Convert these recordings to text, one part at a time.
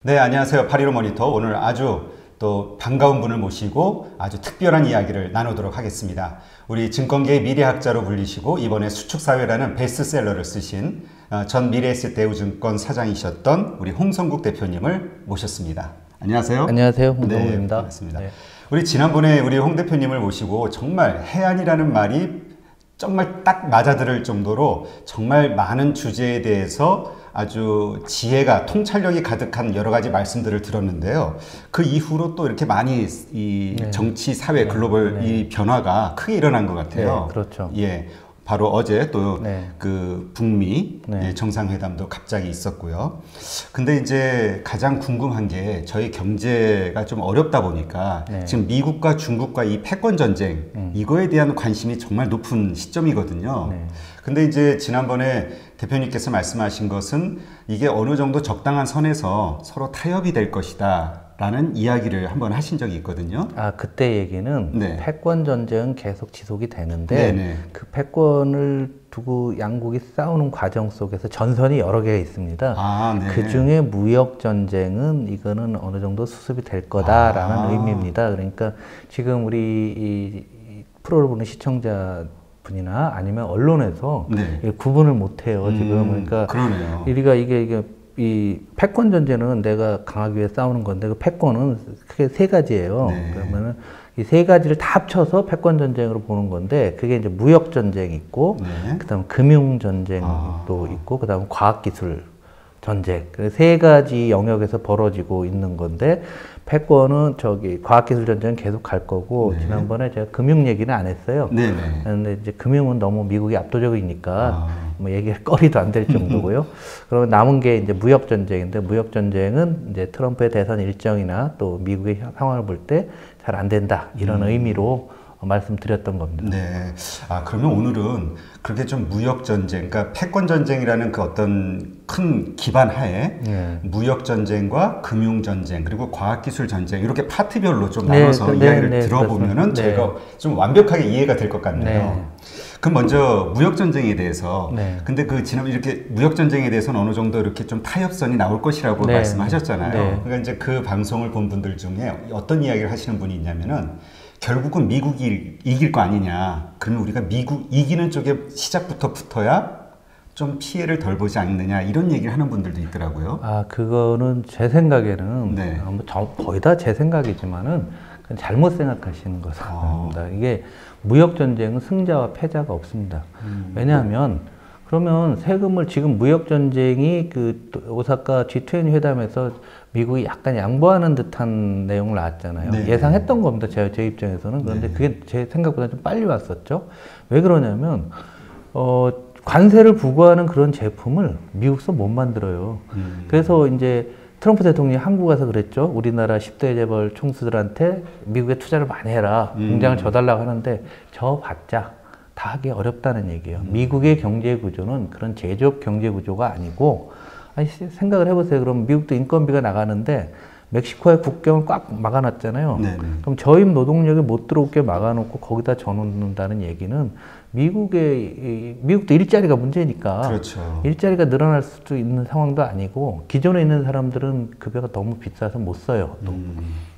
네, 안녕하세요. 815 모니터. 오늘 아주 또 반가운 분을 모시고 아주 특별한 이야기를 나누도록 하겠습니다. 우리 증권계의 미래학자로 불리시고 이번에 수축사회라는 베스트셀러를 쓰신 전 미래에셋대우증권 사장이셨던 우리 홍성국 대표님을 모셨습니다. 안녕하세요. 안녕하세요. 홍성국입니다. 네, 반갑습니다. 네. 우리 지난번에 우리 홍 대표님을 모시고 정말 해안이라는 말이 정말 딱 맞아들을 정도로 정말 많은 주제에 대해서 아주 지혜가 통찰력이 가득한 여러 가지 말씀들을 들었는데요. 그 이후로 또 이렇게 많이 이 정치, 사회, 글로벌 이 변화가 크게 일어난 것 같아요. 네, 그렇죠. 예. 바로 어제 또 그 북미 네. 정상회담도 갑자기 있었고요. 근데 이제 가장 궁금한 게 저희 경제가 좀 어렵다 보니까 지금 미국과 중국과 이 패권 전쟁 이거에 대한 관심이 정말 높은 시점이거든요. 근데 이제 지난번에 대표님께서 말씀하신 것은 이게 어느 정도 적당한 선에서 서로 타협이 될 것이다 라는 이야기를 한번 하신 적이 있거든요. 아, 그때 얘기는 패권 전쟁은 계속 지속이 되는데 네네. 그 패권을 두고 양국이 싸우는 과정 속에서 전선이 여러 개가 있습니다. 아, 네. 그 중에 무역 전쟁은 이거는 어느 정도 수습이 될 거다라는 의미입니다. 그러니까 지금 우리 이 프로를 보는 시청자 분이나 아니면 언론에서 구분을 못 해요, 지금. 그러니까 그러네요. 우리가 이게 이 패권 전쟁은 내가 강하기 위해 싸우는 건데 그 패권은 크게 세 가지예요. 그러면은 이 세 가지를 다 합쳐서 패권 전쟁으로 보는 건데 그게 이제 무역 전쟁이 있고 그다음 금융 전쟁도 있고 그다음 과학 기술 전쟁. 세 가지 영역에서 벌어지고 있는 건데 패권은 저기 과학기술 전쟁은 계속 갈 거고 지난번에 제가 금융 얘기는 안 했어요. 그런데 이제 금융은 너무 미국이 압도적이니까 뭐 얘기할 거리도 안 될 정도고요. 그러면 남은 게 이제 무역 전쟁인데 무역 전쟁은 이제 트럼프의 대선 일정이나 또 미국의 상황을 볼 때 잘 안 된다 이런 의미로 말씀드렸던 겁니다. 네. 아, 그러면 오늘은 그렇게 좀 무역전쟁, 그러니까 패권전쟁이라는 그 어떤 큰 기반 하에 무역전쟁과 금융전쟁, 그리고 과학기술전쟁, 이렇게 파트별로 좀 나눠서 이야기를 들어보면은 저희가 좀 완벽하게 이해가 될 것 같네요. 그럼 먼저 무역전쟁에 대해서, 근데 그 지난번 이렇게 무역전쟁에 대해서는 어느 정도 이렇게 좀 타협선이 나올 것이라고 말씀하셨잖아요. 그러니까 이제 그 방송을 본 분들 중에 어떤 이야기를 하시는 분이 있냐면은 결국은 미국이 이길 거 아니냐. 그러면 우리가 미국 이기는 쪽에 시작부터 붙어야 좀 피해를 덜 보지 않느냐. 이런 얘기를 하는 분들도 있더라고요. 아, 그거는 제 생각에는 거의 다 제 생각이지만은 잘못 생각하시는 것 같습니다. 이게 무역전쟁은 승자와 패자가 없습니다. 왜냐하면 그러면 세금을 지금 무역전쟁이 그 오사카 G20 회담에서 미국이 약간 양보하는 듯한 내용을 나왔잖아요. 예상했던 겁니다. 제 입장에서는. 그런데 그게 제 생각보다 좀 빨리 왔었죠. 왜 그러냐면 관세를 부과하는 그런 제품을 미국서 못 만들어요. 그래서 이제 트럼프 대통령이 한국 가서 그랬죠. 우리나라 10대 재벌 총수들한테 미국에 투자를 많이 해라. 공장을 줘달라고 하는데 저 봤자 다 하기 어렵다는 얘기예요. 미국의 경제 구조는 그런 제조업 경제 구조가 아니고, 아니, 생각을 해보세요. 그럼 미국도 인건비가 나가는데 멕시코의 국경을 꽉 막아놨잖아요. 그럼 저임 노동력이 못 들어오게 막아놓고 거기다 져놓는다는 얘기는 미국도 일자리가 문제니까 일자리가 늘어날 수도 있는 상황도 아니고 기존에 있는 사람들은 급여가 너무 비싸서 못 써요. 또.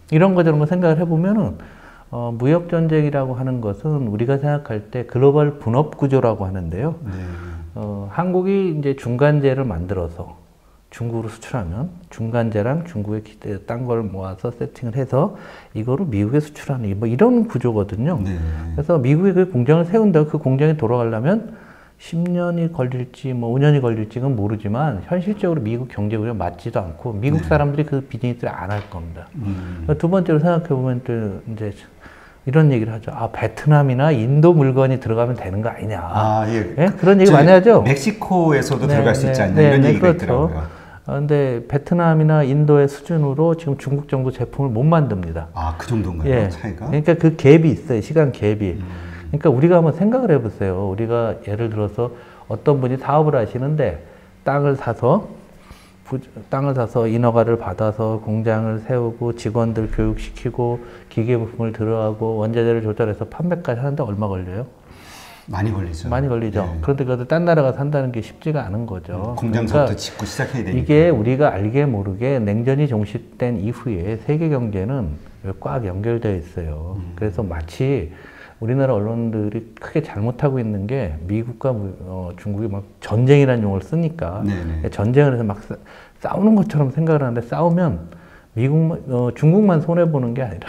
이런 거 저런 거 생각을 해보면은 무역전쟁이라고 하는 것은 우리가 생각할 때 글로벌 분업 구조라고 하는데요. 한국이 이제 중간재를 만들어서 중국으로 수출하면 중간재랑 중국의 딴 걸 모아서 세팅을 해서 이거를 미국에 수출하는 뭐 이런 구조거든요. 그래서 미국이 그 공장을 세운다고 그 공장이 돌아가려면 10년이 걸릴지 뭐 5년이 걸릴지는 모르지만 현실적으로 미국 경제 구조가 맞지도 않고 미국 사람들이 그 비즈니스를 안 할 겁니다. 두 번째로 생각해 보면 또 이제 이런 얘기를 하죠. 아, 베트남이나 인도 물건이 들어가면 되는 거 아니냐. 아, 예. 네? 그런 얘기 많이 하죠. 멕시코에서도 들어갈 수 있지 않냐 이런 얘기가 있더라고요. 근데 베트남이나 인도의 수준으로 지금 중국 정도 제품을 못 만듭니다. 아, 그 정도인가요? 차이가? 그러니까 그 갭이 있어요. 시간 갭이. 그러니까 우리가 한번 생각을 해보세요. 우리가 예를 들어서 어떤 분이 사업을 하시는데 땅을 사서 인허가를 받아서 공장을 세우고 직원들 교육시키고 기계 부품을 들어가고 원자재를 조달해서 판매까지 하는데 얼마 걸려요? 많이 걸리죠. 많이 걸리죠. 네. 그런데 그것도 딴 나라가 산다는 게 쉽지가 않은 거죠. 공장서부터 그러니까 짓고 시작해야 되니까. 이게 우리가 알게 모르게 냉전이 종식된 이후에 세계 경제는 꽉 연결되어 있어요. 그래서 마치 우리나라 언론들이 크게 잘못하고 있는 게 미국과 중국이 막 전쟁이라는 용어를 쓰니까 네네. 전쟁을 해서 막 싸우는 것처럼 생각을 하는데 싸우면 중국만 손해보는 게 아니라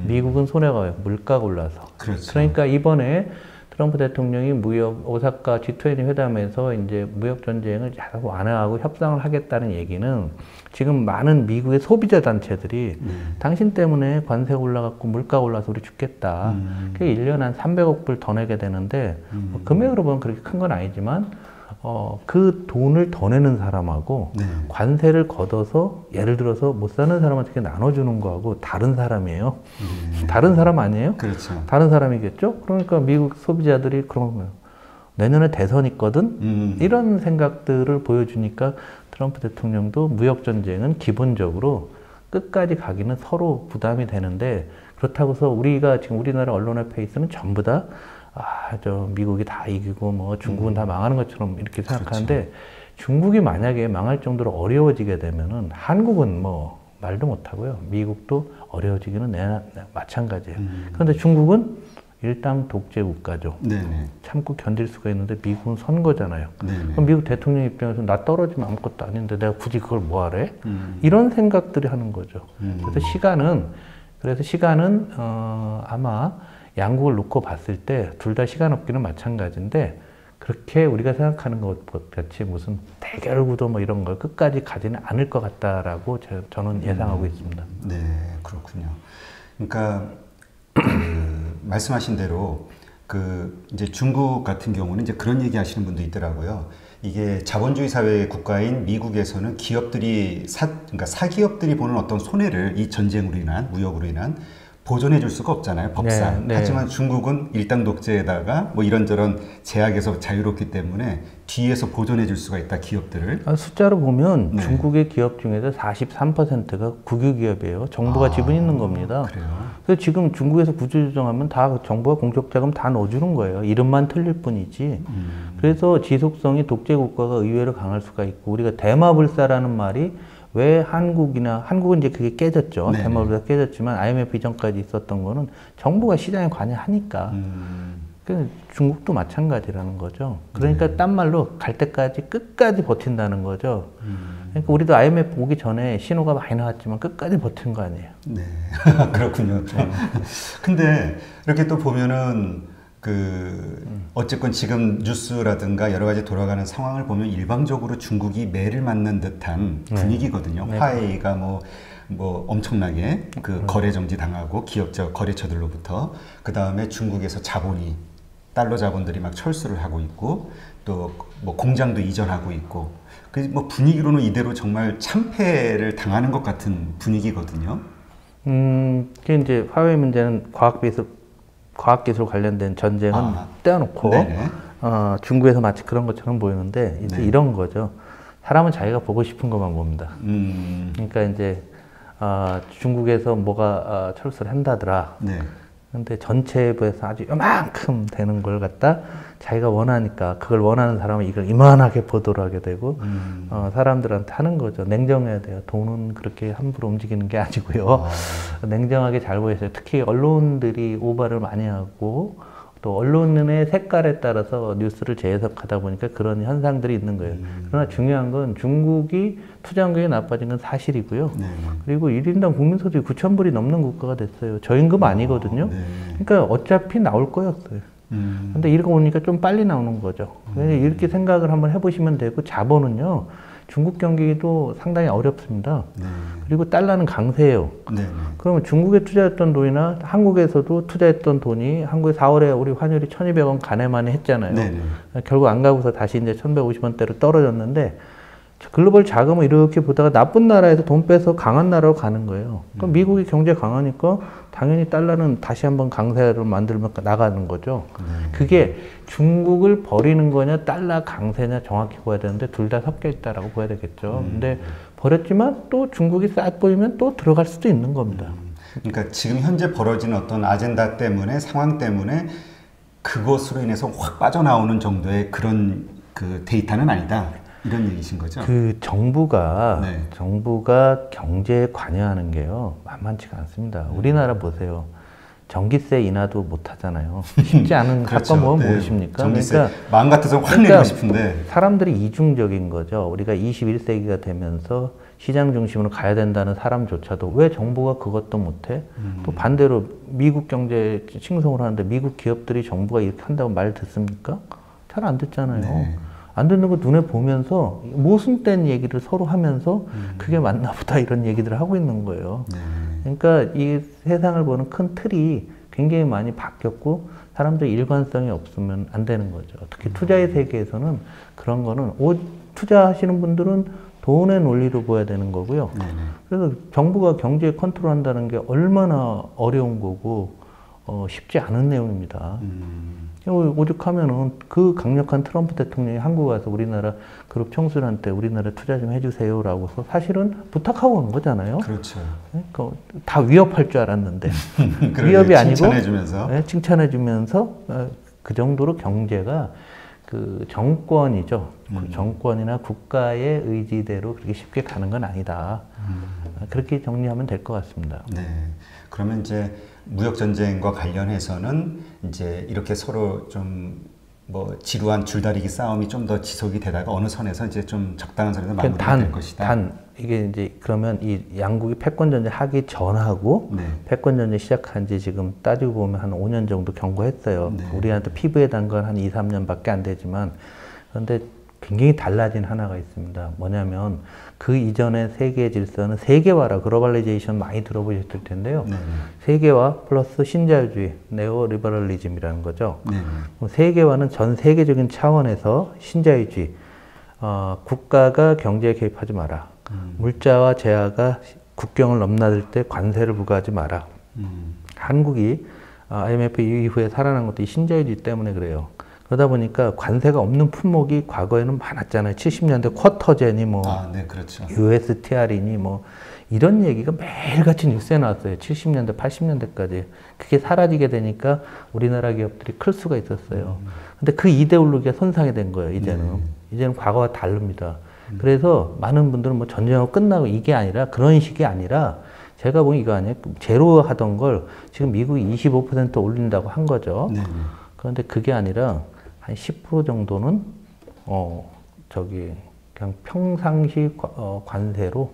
미국은 손해가 와요. 물가가 올라서. 그렇죠. 그러니까 이번에 트럼프 대통령이 오사카 G20 회담에서 이제 무역 전쟁을 자꾸 완화하고 협상을 하겠다는 얘기는 지금 많은 미국의 소비자 단체들이 당신 때문에 관세가 올라갔고 물가가 올라서 우리 죽겠다. 그게 1년에 한 300억 불 더 내게 되는데 금액으로 보면 그렇게 큰 건 아니지만 그 돈을 더 내는 사람하고 관세를 걷어서 예를 들어서 못 사는 사람한테 나눠주는 거하고 다른 사람이에요. 다른 사람 아니에요? 그렇죠. 다른 사람이겠죠? 그러니까 미국 소비자들이 그런 거예요. 내년에 대선 있거든? 이런 생각들을 보여주니까 트럼프 대통령도 무역전쟁은 기본적으로 끝까지 가기는 서로 부담이 되는데 그렇다고 해서 우리가 지금 우리나라 언론의 페이스는 전부 다 미국이 다 이기고 뭐 중국은 다 망하는 것처럼 이렇게 생각하는데 그렇죠. 중국이 만약에 망할 정도로 어려워지게 되면은 한국은 뭐 말도 못하고요. 미국도 어려워지기는 마찬가지예요. 그런데 중국은 일당 독재 국가죠. 네네. 참고 견딜 수가 있는데 미국은 선거잖아요. 그럼 미국 대통령 입장에서 나 떨어지면 아무것도 아닌데 내가 굳이 그걸 뭐 하래? 이런 생각들이 하는 거죠. 그래서 시간은 아마 양국을 놓고 봤을 때 둘 다 시간 없기는 마찬가지인데 그렇게 우리가 생각하는 것 같이 무슨 대결 구도 뭐 이런 걸 끝까지 가지는 않을 것 같다라고 저는 예상하고 있습니다. 네, 그렇군요. 그러니까 말씀하신 대로 이제 중국 같은 경우는 이제 그런 얘기 하시는 분도 있더라고요. 이게 자본주의 사회 국가인 미국에서는 기업들이 그러니까 사기업들이 보는 어떤 손해를 이 전쟁으로 인한 무역으로 인한 보존해 줄 수가 없잖아요, 법상. 하지만 중국은 일당 독재에다가 뭐 이런저런 제약에서 자유롭기 때문에 뒤에서 보존해 줄 수가 있다, 기업들을. 숫자로 보면 중국의 기업 중에서 43%가 국유기업이에요. 정부가 지분 있는 겁니다. 그래요? 그래서 지금 중국에서 구조조정하면 다 정부가 공적자금 다 넣어주는 거예요. 이름만 틀릴 뿐이지. 그래서 지속성이 독재국가가 의외로 강할 수가 있고 우리가 대마불사라는 말이 왜 한국은 이제 그게 깨졌죠. 대마불사 깨졌지만 IMF 이전까지 있었던 거는 정부가 시장에 관여하니까. 중국도 마찬가지라는 거죠. 그러니까 딴 말로 갈 때까지 끝까지 버틴다는 거죠. 그러니까 우리도 IMF 오기 전에 신호가 많이 나왔지만 끝까지 버틴 거 아니에요. 네, 그렇군요. 근데 이렇게 또 보면은 어쨌건 지금 뉴스라든가 여러 가지 돌아가는 상황을 보면 일방적으로 중국이 매를 맞는 듯한 분위기거든요. 화웨이가 뭐 엄청나게 거래 정지 당하고 기업자 거래처들로부터 그 다음에 중국에서 자본이 달러 자본들이 막 철수를 하고 있고 또 뭐 공장도 이전하고 있고 뭐 분위기로는 이대로 정말 참패를 당하는 것 같은 분위기거든요. 그게 이제 화웨이 문제는 과학기술 관련된 전쟁은 떼어놓고 중국에서 마치 그런 것처럼 보이는데 이제 이런 거죠. 사람은 자기가 보고 싶은 것만 봅니다. 그러니까 이제 중국에서 뭐가 철수를 한다더라. 근데 전체부에서 아주 요만큼 되는 걸 갖다 자기가 원하니까 그걸 원하는 사람은 이걸 이만하게 보도를 하게 되고 사람들한테 하는 거죠. 냉정해야 돼요. 돈은 그렇게 함부로 움직이는 게 아니고요. 냉정하게 잘 보여야 특히 언론들이 오바를 많이 하고 또 언론의 색깔에 따라서 뉴스를 재해석하다 보니까 그런 현상들이 있는 거예요. 그러나 중요한 건 중국이 투자 환경이 나빠진 건 사실이고요. 그리고 1인당 국민소득이 9,000불이 넘는 국가가 됐어요. 저임금 아니거든요. 그러니까 어차피 나올 거였어요. 근데 이러고 보니까 좀 빨리 나오는 거죠. 이렇게 생각을 한번 해보시면 되고 자본은요. 중국 경기도 상당히 어렵습니다. 그리고 달러는 강세예요. 그러면 중국에 투자했던 돈이나 한국에서도 투자했던 돈이 한국에 4월에 우리 환율이 1,200원 가내만에 했잖아요. 결국 안 가고서 다시 이제 1,150원대로 떨어졌는데 글로벌 자금을 이렇게 보다가 나쁜 나라에서 돈 빼서 강한 나라로 가는 거예요. 그럼 미국이 경제 강하니까 당연히 달러는 다시 한번 강세로 만들면 나가는 거죠. 그게 중국을 버리는 거냐 달러 강세냐 정확히 보야 되는데 둘 다 섞여 있다라고 봐야 되겠죠. 근데 버렸지만 또 중국이 싹 보이면 또 들어갈 수도 있는 겁니다. 그러니까 지금 현재 벌어지는 어떤 아젠다 때문에 상황 때문에 그것으로 인해서 확 빠져나오는 정도의 그런 그 데이터는 아니다. 이런 얘기신 거죠? 그 정부가 경제에 관여하는 게요 만만치가 않습니다. 우리나라 보세요. 전기세 인하도 못 하잖아요. 쉽지 않은 그렇죠. 사건 보면 모르십니까? 전기세 그러니까, 마음 같아서 확 내리고 싶은데 사람들이 이중적인 거죠. 우리가 21세기가 되면서 시장 중심으로 가야 된다는 사람조차도 왜 정부가 그것도 못해? 또 반대로 미국 경제 칭송을 하는데 미국 기업들이 정부가 이렇게 한다고 말 듣습니까? 잘 안 듣잖아요. 네. 안 듣는 거 눈에 보면서 모순된 얘기를 서로 하면서 그게 맞나 보다 이런 얘기들을 하고 있는 거예요. 그러니까 이 세상을 보는 큰 틀이 굉장히 많이 바뀌었고 사람들이 일관성이 없으면 안 되는 거죠. 특히 투자의 세계에서는 그런 거는 투자하시는 분들은 돈의 논리로 보야 되는 거고요. 그래서 정부가 경제 컨트롤한다는 게 얼마나 어려운 거고 쉽지 않은 내용입니다. 오죽하면은 그 강력한 트럼프 대통령이 한국 와서 우리나라 그룹 총수한테 우리나라 투자 좀 해주세요라고 해서 사실은 부탁하고 온 거잖아요. 그렇죠. 그러니까 다 위협할 줄 알았는데 위협이 아니고 칭찬해주면서 그 정도로 경제가 그 정권이죠. 그 정권이나 국가의 의지대로 그렇게 쉽게 가는 건 아니다. 그렇게 정리하면 될 것 같습니다. 네. 그러면 이제 무역 전쟁과 관련해서는 이제 이렇게 서로 좀 뭐 지루한 줄다리기 싸움이 좀 더 지속이 되다가 어느 선에서 이제 좀 적당한 선에서 마무리가 될 것이다. 이게 이제 그러면 이 양국이 패권 전쟁 하기 전하고 패권 전쟁 시작한 지 지금 따지고 보면 한 5년 정도 경과했어요. 우리한테 피부에 단 건 한 2, 3년밖에 안 되지만 그런데 굉장히 달라진 하나가 있습니다. 뭐냐면 그 이전의 세계 질서는 세계화라 글로벌리제이션 많이 들어보셨을 텐데요. 세계화 플러스 신자유주의, 네오리버럴리즘이라는 거죠. 세계화는 전 세계적인 차원에서 신자유주의, 국가가 경제에 개입하지 마라. 물자와 재화가 국경을 넘나들 때 관세를 부과하지 마라. 한국이 IMF 이후에 살아난 것도 이 신자유주의 때문에 그래요. 그러다 보니까 관세가 없는 품목이 과거에는 많았잖아요. 70년대 쿼터제니 뭐 그렇죠. USTR이니 뭐 이런 얘기가 매일같이 뉴스에 나왔어요. 70년대, 80년대까지. 그게 사라지게 되니까 우리나라 기업들이 클 수가 있었어요. 근데 그 이데올로기가 손상이 된 거예요, 이제는. 이제는 과거와 다릅니다. 그래서 많은 분들은 뭐 전쟁하고 끝나고 이게 아니라 그런 식이 아니라 제가 보기엔 이거 아니에요. 제로 하던 걸 지금 미국이 25% 올린다고 한 거죠. 그런데 그게 아니라 한 10% 정도는 그냥 평상시 관세로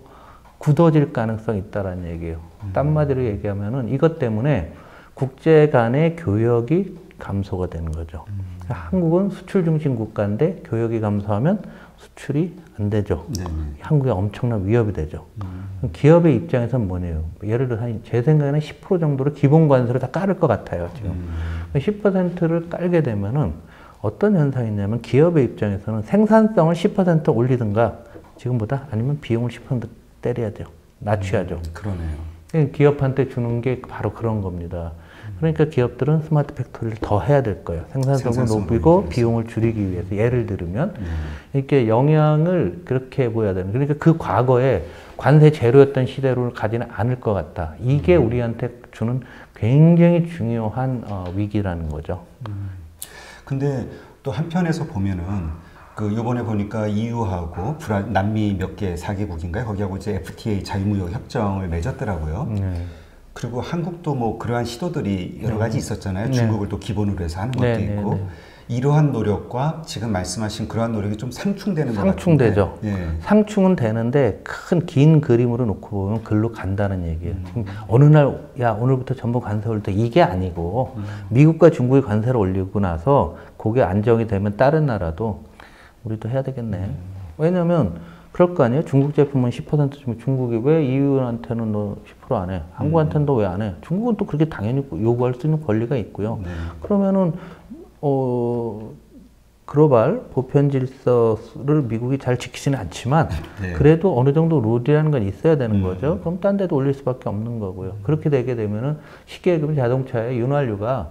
굳어질 가능성이 있다라는 얘기예요. 딴 말로 얘기하면은 이것 때문에 국제 간의 교역이 감소가 되는 거죠. 한국은 수출 중심 국가인데 교역이 감소하면 수출이 안 되죠. 한국에 엄청난 위협이 되죠. 기업의 입장에서는 뭐네요. 예를 들어서 제 생각에는 10% 정도로 기본 관세를 다 깔을 것 같아요. 지금 10%를 깔게 되면은 어떤 현상이 있냐면 기업의 입장에서는 생산성을 10% 올리든가 지금보다 아니면 비용을 10% 때려야죠. 낮춰야죠. 그러네요. 기업한테 주는 게 바로 그런 겁니다. 그러니까 기업들은 스마트 팩토리를 더 해야 될 거예요. 생산성을 높이고 비용을 줄이기 위해서. 예를 들면 이렇게 영향을 그렇게 보여야 되는. 그러니까 그 과거에 관세 제로였던 시대를 가지는 않을 것 같다. 이게 우리한테 주는 굉장히 중요한 위기라는 거죠. 근데 또 한편에서 보면은 그 요번에 보니까 EU하고 남미 몇 개 4개국인가요? 거기하고 이제 FTA 자유무역 협정을 맺었더라고요. 그리고 한국도 뭐 그러한 시도들이 여러 가지 있었잖아요. 중국을 또 기본으로 해서 하는 것도 있고. 이러한 노력과 지금 말씀하신 그러한 노력이 좀 상충되는 것 같은데. 상충되죠. 상충은 되는데 긴 그림으로 놓고 보면 글로 간다는 얘기예요. 지금 어느 날 야 오늘부터 전부 관세 올릴 때 이게 아니고 미국과 중국이 관세를 올리고 나서 그게 안정이 되면 다른 나라도 우리도 해야 되겠네. 왜냐면 그럴 거 아니에요? 중국 제품은 10% 주면 중국이 왜 EU한테는 너 10% 안 해? 한국한테는 너 왜 안 해? 중국은 또 그렇게 당연히 요구할 수 있는 권리가 있고요. 그러면은 글로벌 보편 질서를 미국이 잘 지키지는 않지만 그래도 어느 정도 룰이라는 건 있어야 되는 거죠. 그럼 딴 데도 올릴 수밖에 없는 거고요. 그렇게 되게 되면은 쉽게 얘기하면 자동차의 윤활유가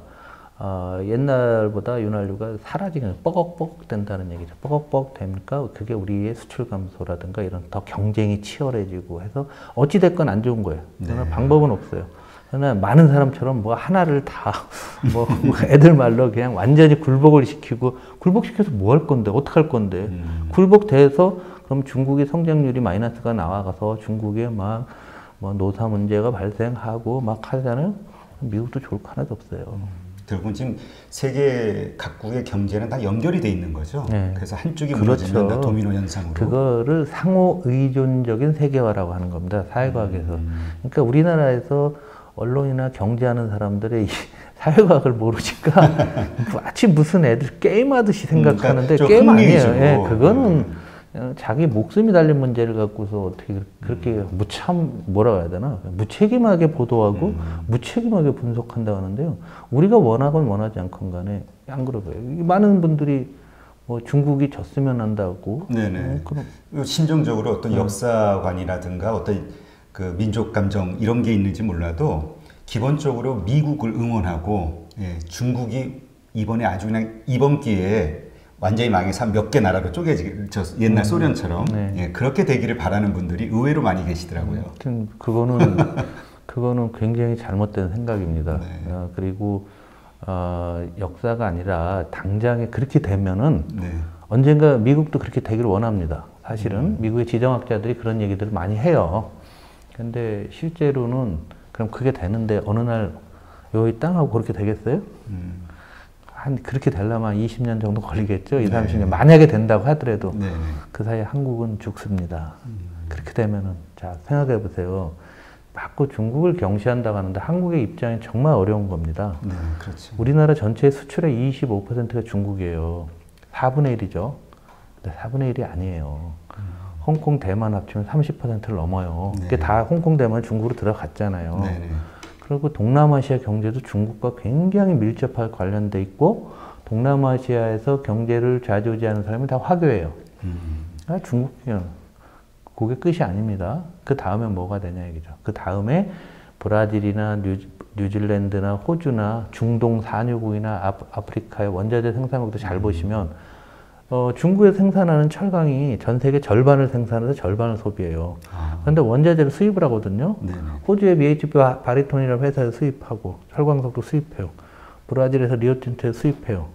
옛날보다 윤활유가 사라지게 뻐걱뻐걱 된다는 얘기죠. 뻐걱뻐걱 되니까 그게 우리의 수출 감소라든가 이런 더 경쟁이 치열해지고 해서 어찌됐건 안 좋은 거예요. 그러나 방법은 없어요. 그러나 많은 사람처럼 뭐 하나를 다 뭐 애들 말로 그냥 완전히 굴복을 시키고 굴복시켜서 뭐 할 건데 어떻게 할 건데 굴복돼서 그럼 중국이 성장률이 마이너스가 나와가서 중국에 막 뭐 노사 문제가 발생하고 막 하잖아요. 미국도 좋을 거 하나도 없어요. 결국은 지금 세계 각국의 경제는 다 연결이 돼 있는 거죠. 네. 그래서 한쪽이 그렇죠. 무너지면 도미노 현상으로. 그거를 상호 의존적인 세계화라고 하는 겁니다. 사회과학에서. 그러니까 우리나라에서 언론이나 경제하는 사람들의 이 사회과학을 모르니까 마치 무슨 애들 게임하듯이 생각하는데 그러니까 게임 아니에요. 예, 그거는 자기 목숨이 달린 문제를 갖고서 어떻게 그렇게 뭐라고 해야 되나 무책임하게 보도하고 무책임하게 분석한다고 하는데요. 우리가 원하건 원하지 않건 간에 안 그러고요. 많은 분들이 뭐 중국이 졌으면 한다고. 네네. 심정적으로 어떤 역사관이라든가 어떤 그 민족 감정 이런 게 있는지 몰라도 기본적으로 미국을 응원하고 중국이 이번에 아주 그냥 이번 기회에 완전히 망해서 몇 개 나라로 쪼개지게 옛날 소련처럼 그렇게 되기를 바라는 분들이 의외로 많이 계시더라고요. 그거는 굉장히 잘못된 생각입니다. 그리고 역사가 아니라 당장에 그렇게 되면은 언젠가 미국도 그렇게 되기를 원합니다. 사실은 미국의 지정학자들이 그런 얘기들을 많이 해요. 근데 실제로는 그럼 그게 되는데 어느 날 여기 땅하고 그렇게 되겠어요? 그렇게 되려면 20년 정도 걸리겠죠. 20, 30년. 만약에 된다고 하더라도 그 사이에 한국은 죽습니다. 그렇게 되면은 자 생각해 보세요. 자꾸 중국을 경시한다고 하는데 한국의 입장이 정말 어려운 겁니다. 그렇죠. 우리나라 전체 수출의 25%가 중국이에요. 4분의 1이죠. 근데 4분의 1이 아니에요. 홍콩, 대만 합치면 30%를 넘어요. 그게 다 홍콩, 대만, 중국으로 들어갔잖아요. 그리고 동남아시아 경제도 중국과 굉장히 밀접하게 관련돼 있고 동남아시아에서 경제를 좌지우지하는 사람이 다 화교예요. 중국이요. 그게 끝이 아닙니다. 그 다음에 뭐가 되냐 얘기죠. 그 다음에 브라질이나 뉴질랜드나 호주나 중동 산유국이나 아프리카의 원자재 생산국도 잘 보시면 중국에서 생산하는 철강이 전 세계 절반을 생산해서 절반을 소비해요. 그런데 원자재를 수입을 하거든요. 호주의 BHP 바리톤이라는 회사에서 수입하고 철광석도 수입해요. 브라질에서 리오틴트에서 수입해요.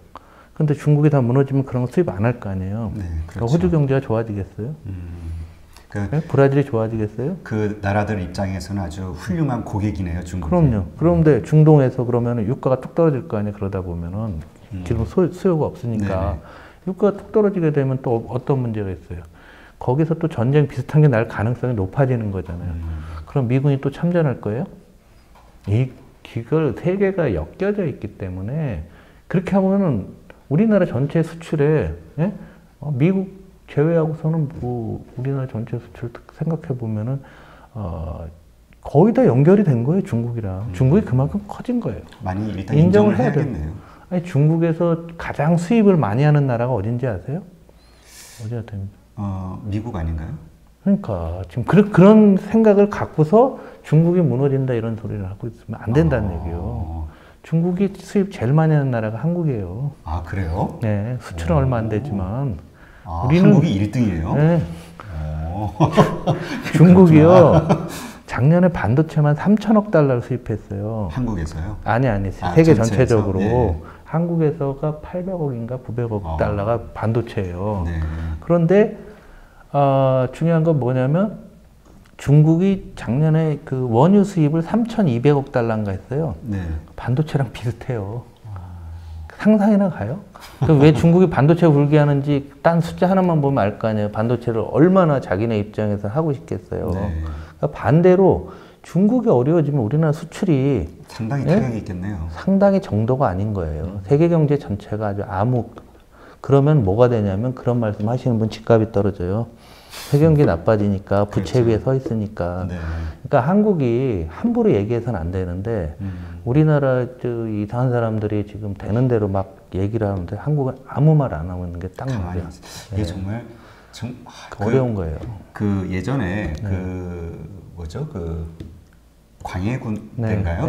근데 중국이 다 무너지면 그런 거 수입 안 할 거 아니에요. 그렇죠. 호주 경제가 좋아지겠어요? 브라질이 좋아지겠어요? 그 나라들 입장에서는 아주 훌륭한 고객이네요, 중국이. 그럼요. 그런데 중동에서 그러면 유가가 뚝 떨어질 거 아니에요, 그러다 보면은. 지금 수요가 없으니까. 유가가 뚝 떨어지게 되면 또 어떤 문제가 있어요? 거기서 또 전쟁 비슷한 게 날 가능성이 높아지는 거잖아요. 그럼 미군이 또 참전할 거예요? 이걸 세계가 엮여져 있기 때문에 그렇게 하면은 우리나라 전체 수출에 미국 제외하고서는 뭐 우리나라 전체 수출 생각해 보면은 거의 다 연결이 된 거예요, 중국이랑. 중국이 그만큼 커진 거예요. 많이 일단 인정을 해야겠네요. 아니, 중국에서 가장 수입을 많이 하는 나라가 어딘지 아세요? 어디가 됩니까? 미국 아닌가요? 그러니까 지금 그런 생각을 갖고서 중국이 무너진다 이런 소리를 하고 있으면 안 된다는 얘기예요. 중국이 수입 제일 많이 하는 나라가 한국이에요. 아, 그래요? 네, 수출은 얼마 안 되지만 우리는 한국이 1등이에요? 네. 중국이요. 작년에 반도체만 3천억 달러를 수입했어요. 한국에서요? 아니, 세계 전체적으로. 한국에서가 800억인가 900억 달러가 반도체예요. 그런데 중요한 건 뭐냐면 중국이 작년에 그 원유 수입을 3,200억 달러인가 했어요. 반도체랑 비슷해요. 상상이나 가요? 왜 중국이 반도체 불기하는지 딴 숫자 하나만 보면 알 거 아니에요. 반도체를 얼마나 자기네 입장에서 하고 싶겠어요. 그러니까 반대로 중국이 어려워지면 우리나라 수출이 상당히 타격이 있겠네요. 상당히 정도가 아닌 거예요. 세계 경제 전체가 아주 그러면 뭐가 되냐면 그런 말씀 하시는 분 집값이 떨어져요. 세계 경기 나빠지니까 부채 위에 서 있으니까. 그러니까 한국이 함부로 얘기해서는 안 되는데 우리나라 이상한 사람들이 지금 되는 대로 막 얘기를 하는데 한국은 아무 말 안 하는 게 딱 맞아요. 이게 정말 어려운 거예요. 그 예전에 광해군 때인가요?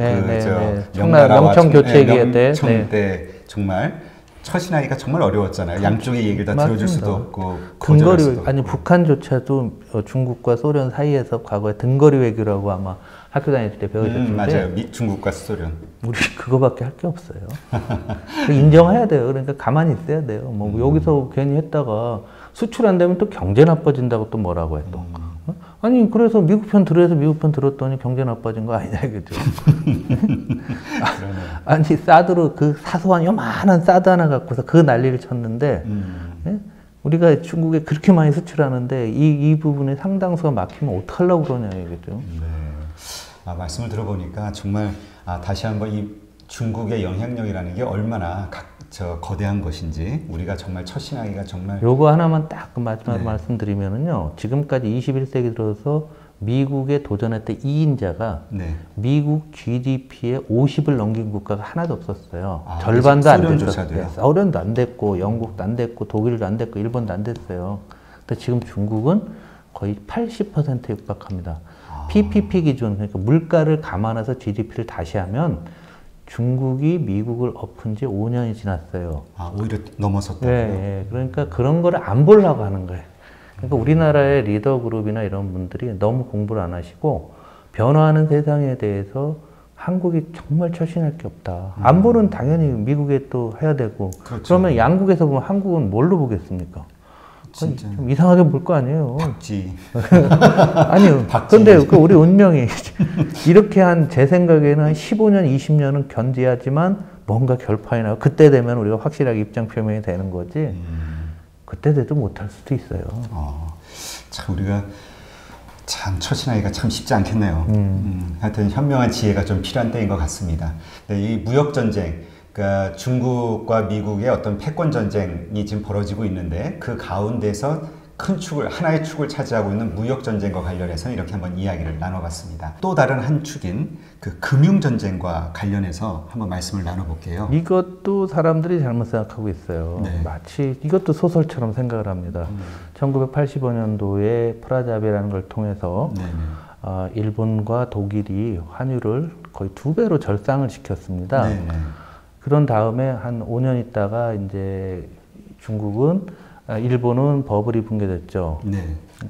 명청 교체 얘기할 때. 명청 때 정말 처신하기가 정말 어려웠잖아요. 양쪽의 얘기를 다 맞습니다. 들어줄 수도 없고 등거리 수도 아니 없고. 북한조차도 중국과 소련 사이에서 과거에 등거리 외교라고 아마 학교 다닐 때 배우셨는데 맞아요. 중국과 소련. 우리 그거밖에 할 게 없어요. 인정해야 돼요. 그러니까 가만히 있어야 돼요. 뭐 여기서 괜히 했다가 수출 안 되면 또 경제 나빠진다고 또 뭐라고 해 또. 아니 그래서 미국 편 들어서 미국 편 들었더니 경제 나빠진 거 아니냐 이거죠. 아니 사드로 그 사소한 요만한 사드 하나 갖고서 그 난리를 쳤는데 예? 우리가 중국에 그렇게 많이 수출하는데 이 부분에 상당수가 막히면 어떡하려고 그러냐 이거죠. 네. 말씀을 들어보니까 정말 다시 한번 이 중국의 영향력이라는 게 얼마나 거대한 것인지 우리가 정말 처신하기가 정말. 요거 하나만 딱 마지막으로 말씀드리면은요. 지금까지 21세기 들어서 미국에 도전했던 2인자가 미국 GDP의 50을 넘긴 국가가 하나도 없었어요. 절반도 안 됐었어요. 소련도 안 됐고 영국도 안 됐고 독일도 안 됐고 일본도 안 됐어요. 근데 지금 중국은 거의 80%에 육박합니다. PPP 기준, 그러니까 물가를 감안해서 GDP를 다시 하면 중국이 미국을 엎은 지 5년이 지났어요. 오히려 넘어섰다고요? 네, 그러니까 그런 거를 안 보려고 하는 거예요. 그러니까 우리나라의 리더 그룹이나 이런 분들이 너무 공부를 안 하시고 변화하는 세상에 대해서 한국이 정말 처신할 게 없다. 안보는 당연히 미국에 또 해야 되고 그러면 양국에서 보면 한국은 뭘로 보겠습니까? 진짜. 좀 이상하게 볼 거 아니에요. 박쥐. 아니요. 근데 우리 운명이 이렇게 제 생각에는 한 15년, 20년은 견제하지만 뭔가 결판이 나고 그때 되면 우리가 확실하게 입장 표명이 되는 거지. 그때 돼도 못할 수도 있어요. 참 우리가 참 처신하기가 참 쉽지 않겠네요. 하여튼 현명한 지혜가 좀 필요한 때인 것 같습니다. 네, 이 무역 전쟁. 그러니까 중국과 미국의 어떤 패권 전쟁이 지금 벌어지고 있는데 그 가운데서 큰 축을 하나의 축을 차지하고 있는 무역 전쟁과 관련해서 이렇게 한번 이야기를 나눠봤습니다. 또 다른 한 축인 그 금융 전쟁과 관련해서 한번 말씀을 나눠볼게요. 이것도 사람들이 잘못 생각하고 있어요. 마치 이것도 소설처럼 생각을 합니다. 1985년도에 프라자베라는 걸 통해서 일본과 독일이 환율을 거의 2배로 절상을 시켰습니다. 그런 다음에 한 5년 있다가 이제 일본은 버블이 붕괴됐죠.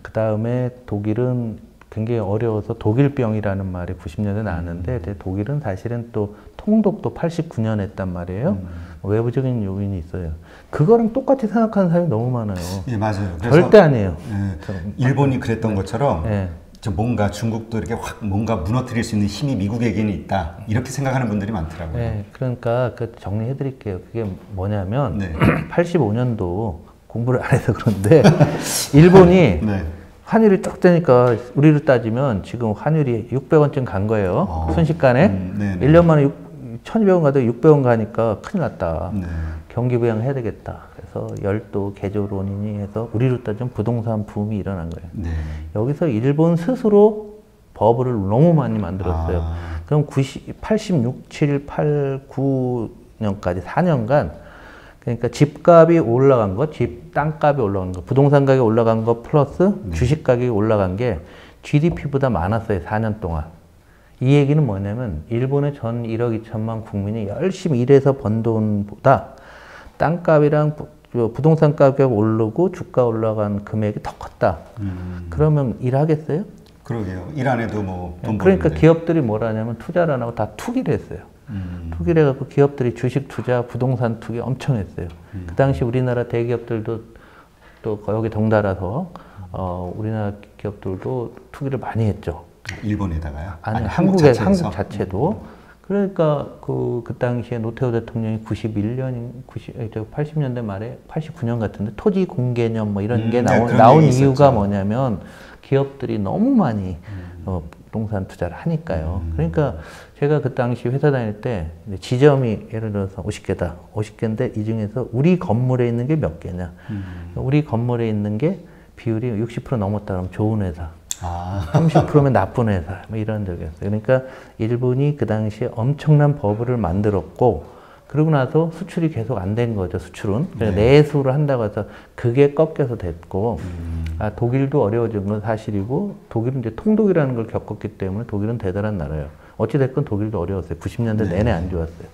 그 다음에 독일은 굉장히 어려워서 독일병이라는 말이 90년대 나왔는데 독일은 사실은 또 통독도 89년 했단 말이에요. 외부적인 요인이 있어요. 그거랑 똑같이 생각하는 사람이 너무 많아요. 예, 맞아요. 절대 아니에요. 일본이 그랬던 것처럼 뭔가 중국도 이렇게 확 뭔가 무너뜨릴 수 있는 힘이 미국에게는 있다. 이렇게 생각하는 분들이 많더라고요. 네, 그러니까 정리해 드릴게요. 그게 뭐냐면 85년도 공부를 안 해서 그런데 일본이 환율이 쫙 되니까 우리로 따지면 지금 환율이 600원쯤 간 거예요. 순식간에 1년 만에 1200원 가도 600원 가니까 큰일 났다. 경기 부양해야 되겠다. 그래서 열도 개조론이니 해서 우리로 따지면 부동산 붐이 일어난 거예요. 여기서 일본 스스로 버블을 너무 많이 만들었어요. 그럼 86, 7, 8, 9년까지 4년간 그러니까 집값이 올라간 거, 땅값이 올라간 거, 부동산 가격이 올라간 거 플러스 주식 가격이 올라간 게 GDP보다 많았어요. 4년 동안. 이 얘기는 뭐냐면 일본의 전 1억 2천만 국민이 열심히 일해서 번 돈보다 땅값이랑 부동산 가격 오르고 주가 올라간 금액이 더 컸다. 그러면 일하겠어요? 그러게요. 일 안 해도 뭐 돈 그러니까 버는데. 기업들이 뭘 하냐면 투자를 안 하고 다 투기를 했어요. 투기를 해갖고 기업들이 주식 투자, 부동산 투기 엄청 했어요. 그 당시 우리나라 대기업들도 또 여기 덩달아서 우리나라 기업들도 투기를 많이 했죠. 일본에다가요? 아니, 한국 자체도. 그러니까 그 당시에 노태우 대통령이 80년대 말에 89년 같은데 토지 공개념 뭐 이런 게 나온 이유가 뭐냐면 기업들이 너무 많이 부동산 투자를 하니까요. 그러니까 제가 그 당시 회사 다닐 때 지점이 예를 들어서 50개다. 50개인데 이 중에서 우리 건물에 있는 게 몇 개냐. 우리 건물에 있는 게 비율이 60% 넘었다 그러면 좋은 회사. 30%면 나쁜 회사, 뭐 이런 적이었어요. 그러니까 일본이 그 당시에 엄청난 버블을 만들었고, 그러고 나서 수출이 계속 안 된 거죠, 수출은. 내수를 한다고 해서 그게 꺾여서 됐고, 독일도 어려워진 건 사실이고, 독일은 이제 통독이라는 걸 겪었기 때문에 독일은 대단한 나라예요. 어찌됐건 독일도 어려웠어요. 90년대 내내 안 좋았어요.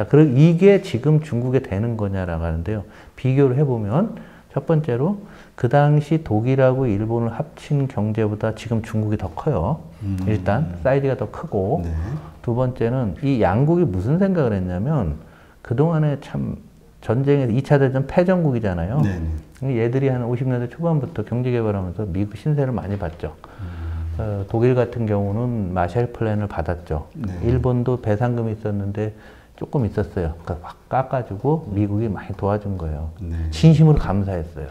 자, 그럼 이게 지금 중국에 되는 거냐라고 하는데요. 비교를 해보면 첫 번째로 그 당시 독일하고 일본을 합친 경제보다 지금 중국이 더 커요. 일단 사이즈가 더 크고 네. 두 번째는 이 양국이 무슨 생각을 했냐면 그동안에 참 전쟁에서 2차 대전 패전국이잖아요. 네. 얘들이 한 50년대 초반부터 경제개발하면서 미국 신세를 많이 봤죠. 독일 같은 경우는 마샬 플랜을 받았죠. 네. 일본도 배상금이 있었는데 조금 있었어요. 그러니까 확 깎아주고 미국이 많이 도와준 거예요. 네. 진심으로 감사했어요.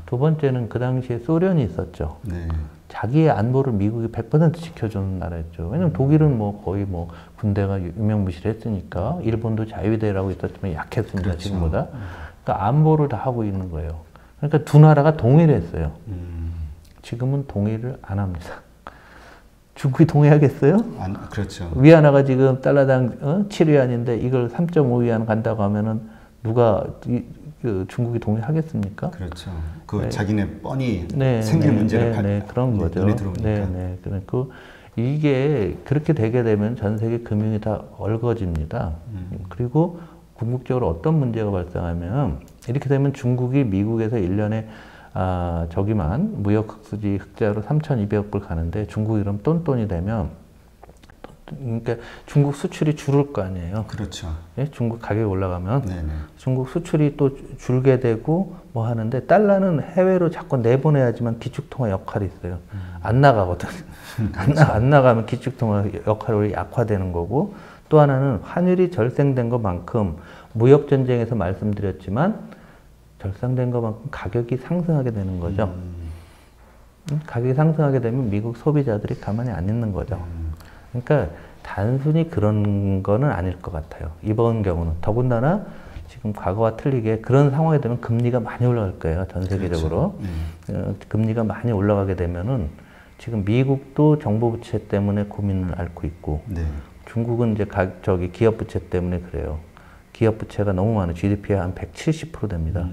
두 번째는 그 당시에 소련이 있었죠. 네. 자기의 안보를 미국이 100% 지켜주는 나라였죠. 왜냐면 독일은 뭐 거의 뭐 군대가 유명무실했으니까 일본도 자위대라고 있었지만 약했습니다. 그렇죠. 지금보다. 그러니까 안보를 다 하고 있는 거예요. 그러니까 두 나라가 동일했어요. 지금은 동일을 안 합니다. 중국이 동의하겠어요? 그렇죠. 위안화가 지금 달러당 7위안인데 이걸 3.5위안 간다고 하면은 누가 중국이 동의하겠습니까? 그렇죠. 그 네. 자기네 뻔히 생길 문제를 그런 거죠. 눈에 들어오니까. 그러니까 이게 그렇게 되게 되면 전 세계 금융이 다 얼거집니다. 그리고 궁극적으로 어떤 문제가 발생하면 이렇게 되면 중국이 미국에서 1년에 저기만 무역 흑수지 흑자로 3,200억 불 가는데 중국이 그럼 똔똔이 되면 그러니까 중국 수출이 줄을 거 아니에요. 그렇죠. 예? 중국 가격이 올라가면 네네. 중국 수출이 또 줄게 되고 뭐 하는데 달러는 해외로 자꾸 내보내야지만 기축통화 역할이 있어요. 안 나가거든. 안 나가면 기축통화 역할이 약화되는 거고 또 하나는 환율이 절생된 것만큼 무역전쟁에서 말씀드렸지만 절상된 것만큼 가격이 상승하게 되는 거죠. 가격이 상승하게 되면 미국 소비자들이 가만히 안 있는 거죠. 그러니까 단순히 그런 거는 아닐 것 같아요. 이번 경우는. 더군다나 지금 과거와 틀리게 그런 상황이 되면 금리가 많이 올라갈 거예요. 전 세계적으로. 그렇죠. 금리가 많이 올라가게 되면은 지금 미국도 정부부채 때문에 고민을 앓고 있고 네. 중국은 이제 기업부채 때문에 그래요. 기업부채가 너무 많아요. GDP가 한 170% 됩니다.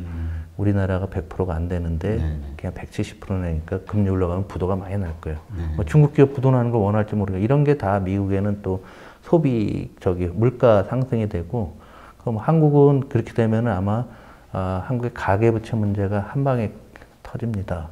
우리나라가 100%가 안 되는데 그냥 170% 내니까 금리 올라가면 부도가 많이 날 거예요. 뭐 중국 기업 부도 나는 걸 원할지 모르겠어요. 이런 게 다 미국에는 또 소비 물가 상승이 되고 그럼 한국은 그렇게 되면은 아마 한국의 가계부채 문제가 한 방에 터집니다.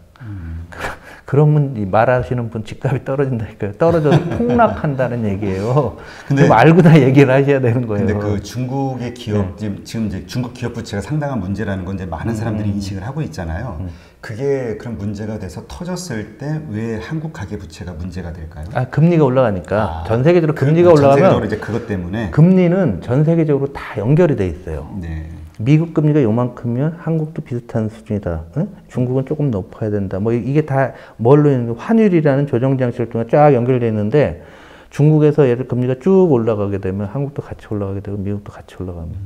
그러면 말하시는 분 집값이 떨어진다니까요. 떨어져서 폭락한다는 얘기예요. 근데 알고 다 얘기를 하셔야 되는 거예요. 근데 그 중국의 기업 지금 이제 중국 기업 부채가 상당한 문제라는 건 이제 많은 사람들이 인식을 하고 있잖아요. 그게 그런 문제가 돼서 터졌을 때 왜 한국 가계 부채가 문제가 될까요? 금리가 올라가니까 전 세계적으로 금리가 올라가면 전세계적으로 이제 그것 때문에 금리는 전 세계적으로 다 연결이 돼 있어요. 네. 미국 금리가 요만큼면 한국도 비슷한 수준이다. 응? 중국은 조금 높아야 된다. 뭐 이게 다 뭘로 있는 환율이라는 조정 장치를 통해 쫙 연결되어 있는데 중국에서 예를 금리가 쭉 올라가게 되면 한국도 같이 올라가게 되고 미국도 같이 올라갑니다.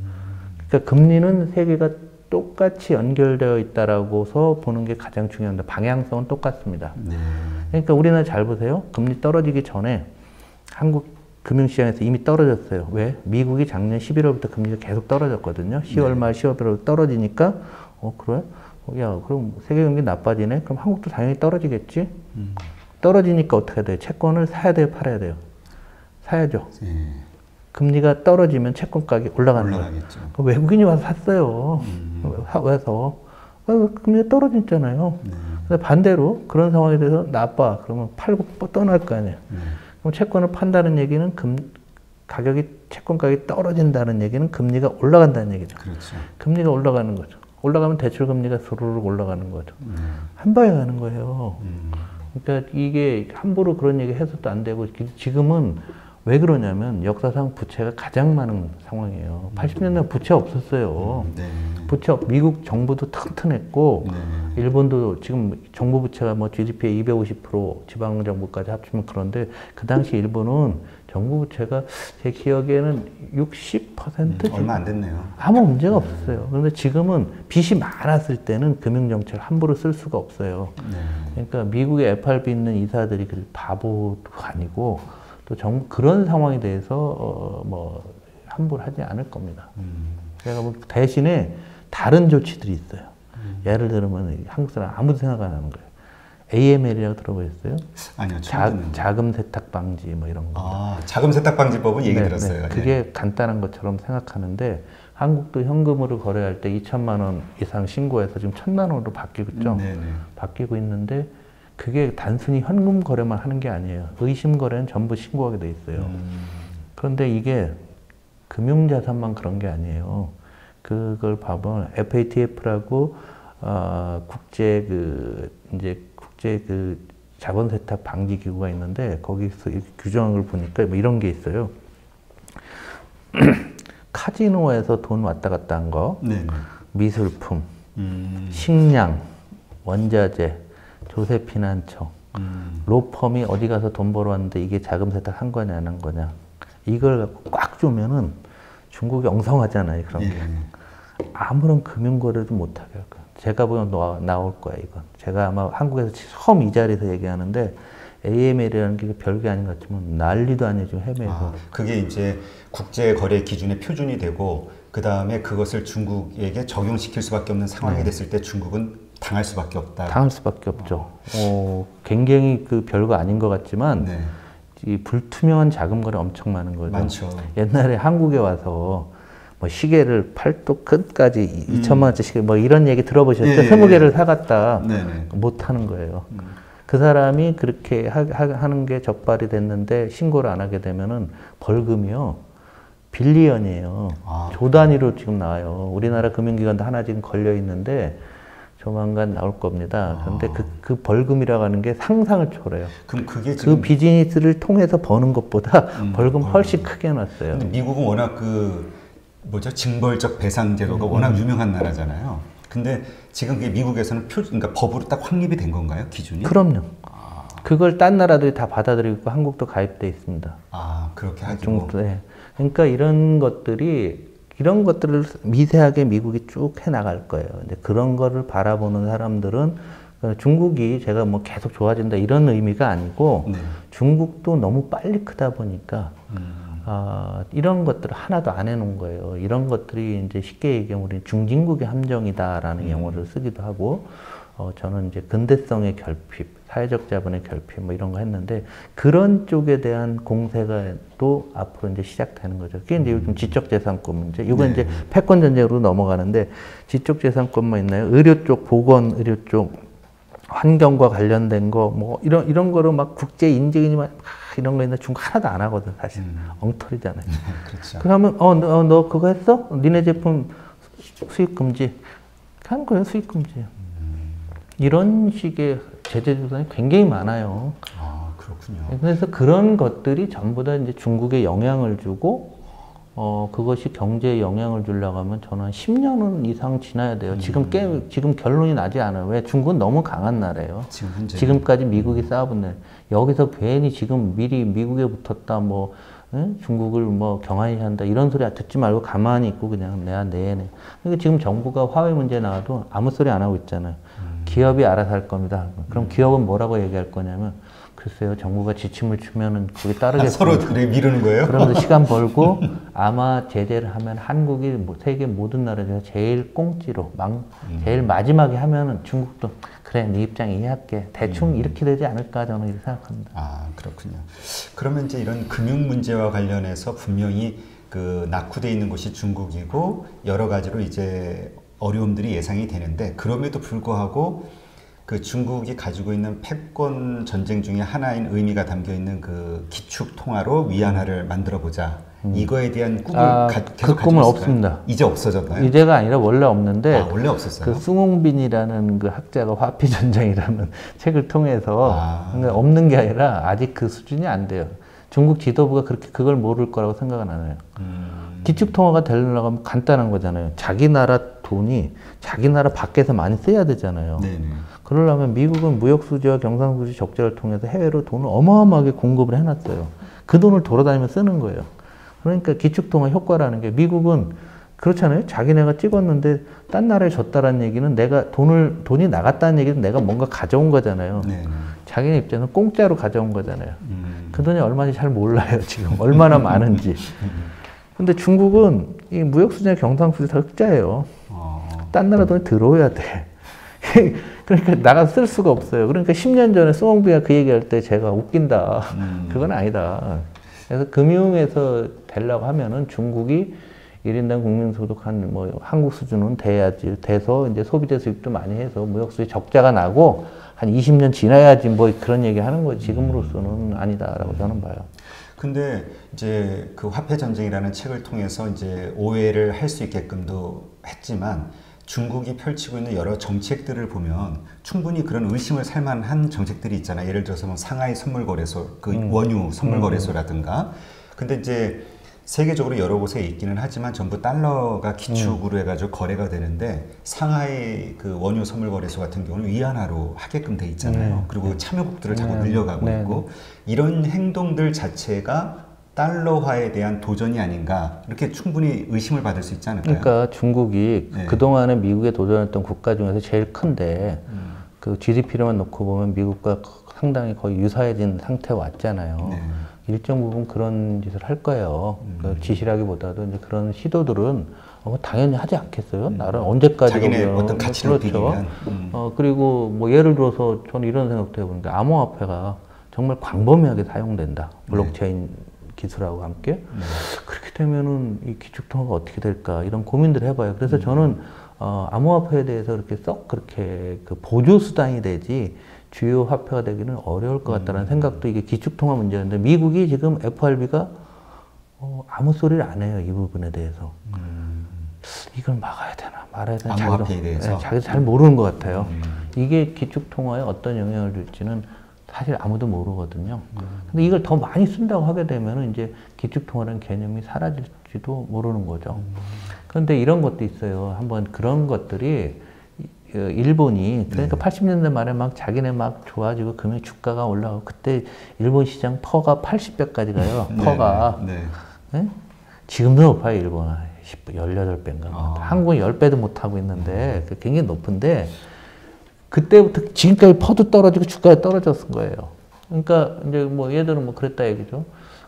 그러니까 금리는 세계가 똑같이 연결되어 있다라고서 보는 게 가장 중요합니다. 방향성은 똑같습니다. 그러니까 우리나라 잘 보세요. 금리 떨어지기 전에 한국 금융시장에서 이미 떨어졌어요. 왜? 미국이 작년 11월부터 금리가 계속 떨어졌거든요. 10월 말 10월부터 떨어지니까 그래? 야 그럼 세계 경기 나빠지네? 그럼 한국도 당연히 떨어지겠지? 떨어지니까 어떻게 돼요? 채권을 사야 돼요? 팔아야 돼요? 사야죠. 금리가 떨어지면 채권 가격이 올라가는 거예요. 외국인이 와서 샀어요. 왜서? 금리가 떨어졌잖아요. 근데 반대로 그런 상황에 대해서 나빠. 그러면 팔고 떠날 거 아니에요. 그럼 채권을 판다는 얘기는 채권 가격이 떨어진다는 얘기는 금리가 올라간다는 얘기죠. 그렇죠. 금리가 올라가는 거죠. 올라가면 대출 금리가 스르륵 올라가는 거죠. 한 방에 가는 거예요. 그러니까 이게 함부로 그런 얘기 해서도 안 되고 지금은 왜 그러냐면 역사상 부채가 가장 많은 상황이에요. 80년대 부채 없었어요. 미국 정부도 튼튼했고 일본도 지금 정부 부채가 뭐 GDP의 250% 지방 정부까지 합치면 그런데 그 당시 일본은 정부 부채가 제 기억에는 60% 얼마 안 됐네요. 아무 문제가 없었어요. 그런데 지금은 빚이 많았을 때는 금융정책을 함부로 쓸 수가 없어요. 그러니까 미국에 FRB 있는 이사들이 바보도 아니고 또 그런 상황에 대해서 뭐 함부로 하지 않을 겁니다. 그러니까 뭐 대신에 다른 조치들이 있어요. 예를 들면 한국 사람 아무도 생각 안 하는 거예요. AML이라고 들어보셨어요? 아니요. 자금 세탁 방지 뭐 이런 거. 아, 자금 세탁 방지법은 얘기 들었어요. 네. 그게 간단한 것처럼 생각하는데 한국도 현금으로 거래할 때 2천만 원 이상 신고해서 지금 1,000만 원으로 바뀌고 있죠. 바뀌고 있는데 그게 단순히 현금 거래만 하는 게 아니에요. 의심 거래는 전부 신고하게 돼 있어요. 그런데 이게 금융자산만 그런 게 아니에요. 그걸 봐보면 FATF라고 국제 자본 세탁 방지 기구가 있는데 거기서 규정을 보니까 뭐 이런 게 있어요. 카지노에서 돈 왔다 갔다 한 거, 미술품, 식량, 원자재, 조세피난처, 로펌이 어디 가서 돈 벌어 왔는데 이게 자금 세탁 한 거냐 안 한 거냐, 이걸 갖고 꽉 주면은 중국이 엉성하잖아요. 그런 게. 아무런 금융거래도 못하게 할 거야. 제가 보면 나올 거야, 이건. 제가 아마 한국에서 처음 이 자리에서 얘기하는데 AML이라는 게 별게 아닌 것 같지만 난리도 아니죠, 해외에서. 그게 이제 국제거래 기준의 표준이 되고 그 다음에 그것을 중국에게 적용시킬 수밖에 없는 상황이 됐을 때 중국은 당할 수밖에 없다. 당할 수밖에 없죠. 굉장히 그 별거 아닌 것 같지만 이 불투명한 자금 거래 엄청 많은 거죠. 많죠. 옛날에 한국에 와서 뭐 시계를 팔도 끝까지 2천만 원짜리 시계 뭐 이런 얘기 들어보셨죠? 20개를 사갔다. 못 하는 거예요. 그 사람이 그렇게 하는 게 적발이 됐는데 신고를 안 하게 되면은 벌금이요. 빌리언이에요. 조 단위로 지금 나와요. 우리나라 금융기관도 하나 지금 걸려 있는데 조만간 나올 겁니다. 그런데 그 벌금이라고 하는 게 상상을 초월해요. 그럼 그게 지금 그 비즈니스를 통해서 버는 것보다 벌금 훨씬 크게 놨어요. 근데 미국은 워낙 징벌적 배상 제도가 워낙 유명한 나라잖아요. 근데 지금 그게 미국에서는 그러니까 법으로 딱 확립이 된 건가요, 기준이? 그럼요. 그걸 딴 나라들이 다 받아들이고 있고 한국도 가입돼 있습니다. 그렇게 하죠. 중국도. 그러니까 이런 것들을 미세하게 미국이 쭉 해나갈 거예요. 근데 그런 거를 바라보는 사람들은 중국이 제가 뭐 계속 좋아진다 이런 의미가 아니고 중국도 너무 빨리 크다 보니까 이런 것들을 하나도 안 해놓은 거예요. 이런 것들이 이제 쉽게 얘기하면 우리 중진국의 함정이다라는 용어를 쓰기도 하고, 저는 이제 근대성의 결핍, 사회적 자본의 결핍 뭐 이런 거 했는데 그런 쪽에 대한 공세가 또 앞으로 이제 시작되는 거죠. 그게 이제 요즘 지적재산권 문제. 이건 이제 패권 전쟁으로 넘어가는데 지적재산권만 있나요? 의료 쪽, 보건 의료 쪽, 환경과 관련된 거 뭐 이런 거로 막 국제 인증이지만 이런 거 있는데 중국 하나도 안 하거든, 사실. 엉터리잖아요. 그렇죠. 그러면, 너 그거 했어? 니네 제품 수입 금지. 한 거예요, 수입 금지. 이런 식의 제재 조건이 굉장히 많아요. 그렇군요. 그래서 그런 것들이 전부 다 이제 중국에 영향을 주고, 그것이 경제에 영향을 주려고 하면 저는 한 10년은 이상 지나야 돼요. 지금 결론이 나지 않아요. 왜? 중국은 너무 강한 나라예요. 지금까지 미국이 싸워본 나라. 여기서 괜히 지금 미리 미국에 붙었다, 뭐, 중국을 뭐 경환시한다, 이런 소리 듣지 말고 가만히 있고 그냥 내가 내내. 그러니까 지금 정부가 화웨이 문제 나와도 아무 소리 안 하고 있잖아요. 기업이 알아서 할 겁니다. 그럼 기업은 뭐라고 얘기할 거냐면, 글쎄요, 정부가 지침을 주면은 거기 따르겠죠. 서로 그래 미루는 거예요? 그러면서 시간 벌고 아마 제재를 하면 한국이 세계 모든 나라 중에 제일 꽁지로 제일 마지막에 하면은 중국도 그래, 네 입장 이해할게. 대충 이렇게 되지 않을까 저는 이렇게 생각합니다. 그렇군요. 그러면 이제 이런 금융 문제와 관련해서 분명히 그 낙후돼 있는 곳이 중국이고 여러 가지로 이제 어려움들이 예상이 되는데, 그럼에도 불구하고 그 중국이 가지고 있는 패권 전쟁 중에 하나인 의미가 담겨 있는 그 기축 통화로 위안화를 만들어 보자. 이거에 대한 꿈을 계속 그 꿈은 없습니다. 이제 없어졌나요? 이제가 아니라 원래 없는데. 원래 없었어요. 그 숭웅빈이라는 그 학자가 화폐 전쟁이라는 책을 통해서 그러니까 없는 게 아니라 아직 그 수준이 안 돼요. 중국 지도부가 그렇게 그걸 모를 거라고 생각은 안 해요. 기축 통화가 되려고 하면 간단한 거잖아요. 자기 나라 돈이 자기 나라 밖에서 많이 써야 되잖아요. 그러려면 미국은 무역수지와 경상수지 적자를 통해서 해외로 돈을 어마어마하게 공급을 해놨어요. 그 돈을 돌아다니며 쓰는 거예요. 그러니까 기축통화 효과라는 게, 미국은 그렇잖아요. 자기네가 찍었는데 딴 나라에 줬다라는 얘기는 내가 돈이 나갔다는 얘기는 내가 뭔가 가져온 거잖아요. 자기네 입장에서 공짜로 가져온 거잖아요. 그 돈이 얼마인지 잘 몰라요, 지금. 얼마나 많은지. 근데 중국은 이 무역수지나 경상수지 다 흑자예요. 딴 나라 돈이 들어오야 돼. 그러니까 나가서 쓸 수가 없어요. 그러니까 10년 전에 수홍비가 그 얘기할 때 제가 웃긴다. 그건 아니다. 그래서 금융에서 되려고 하면은 중국이 1인당 국민소득 한국 수준은 돼야지. 돼서 이제 소비재 수입도 많이 해서 무역수지 적자가 나고 한 20년 지나야지 뭐 그런 얘기 하는 거지. 지금으로서는 아니다라고 저는 봐요. 근데 이제 그 화폐 전쟁이라는 책을 통해서 이제 오해를 할 수 있게끔도 했지만 중국이 펼치고 있는 여러 정책들을 보면 충분히 그런 의심을 살 만한 정책들이 있잖아요. 예를 들어서 뭐 상하이 선물거래소, 그 원유 선물거래소라든가. 근데 이제 세계적으로 여러 곳에 있기는 하지만 전부 달러가 기축으로 해가지고 거래가 되는데 상하이 그 원유 선물거래소 같은 경우는 위안화로 하게끔 돼 있잖아요. 그리고 참여국들을 자꾸 늘려가고 있고 이런 행동들 자체가 달러화에 대한 도전이 아닌가 이렇게 충분히 의심을 받을 수 있지 않을까요? 그러니까 중국이 그동안에 미국에 도전했던 국가 중에서 제일 큰데 그 GDP로만 놓고 보면 미국과 상당히 거의 유사해진 상태에 왔잖아요. 일정 부분 그런 짓을 할 거예요. 그 지시라기보다도 이제 그런 시도들은 당연히 하지 않겠어요? 나는 언제까지 자기네 어떤 가치를 그렇죠. 그리고 뭐 예를 들어서 저는 이런 생각도 해보는데 암호화폐가 정말 광범위하게 사용된다. 블록체인 기술하고 함께. 그렇게 되면은 이 기축통화가 어떻게 될까 이런 고민들을 해봐요. 그래서 저는 암호화폐에 대해서 그렇게 그 보조 수단이 되지 주요 화폐가 되기는 어려울 것 같다는 생각도 이게 기축통화 문제인데 미국이 지금 FRB가 아무 소리를 안 해요. 이 부분에 대해서. 이걸 막아야 되나 말아야 되나 암호화폐에 대해서 자기도 잘 모르는 것 같아요. 이게 기축통화에 어떤 영향을 줄지는 사실 아무도 모르거든요. 근데 이걸 더 많이 쓴다고 하게 되면 이제 기축통화라는 개념이 사라질지도 모르는 거죠. 그런데 이런 것도 있어요. 한번 그런 것들이 일본이 그러니까 80년대 말에 막 자기네 막 좋아지고 금융 주가가 올라가고 그때 일본 시장 퍼가 80배까지 가요. 퍼가. 네? 지금도 높아요. 일본은 18배인가. 한국은 10배도 못 하고 있는데 굉장히 높은데 그때부터 지금까지 퍼도 떨어지고 주가가 떨어졌을 거예요. 그러니까 이제 뭐 얘들은 뭐 그랬다 얘기죠.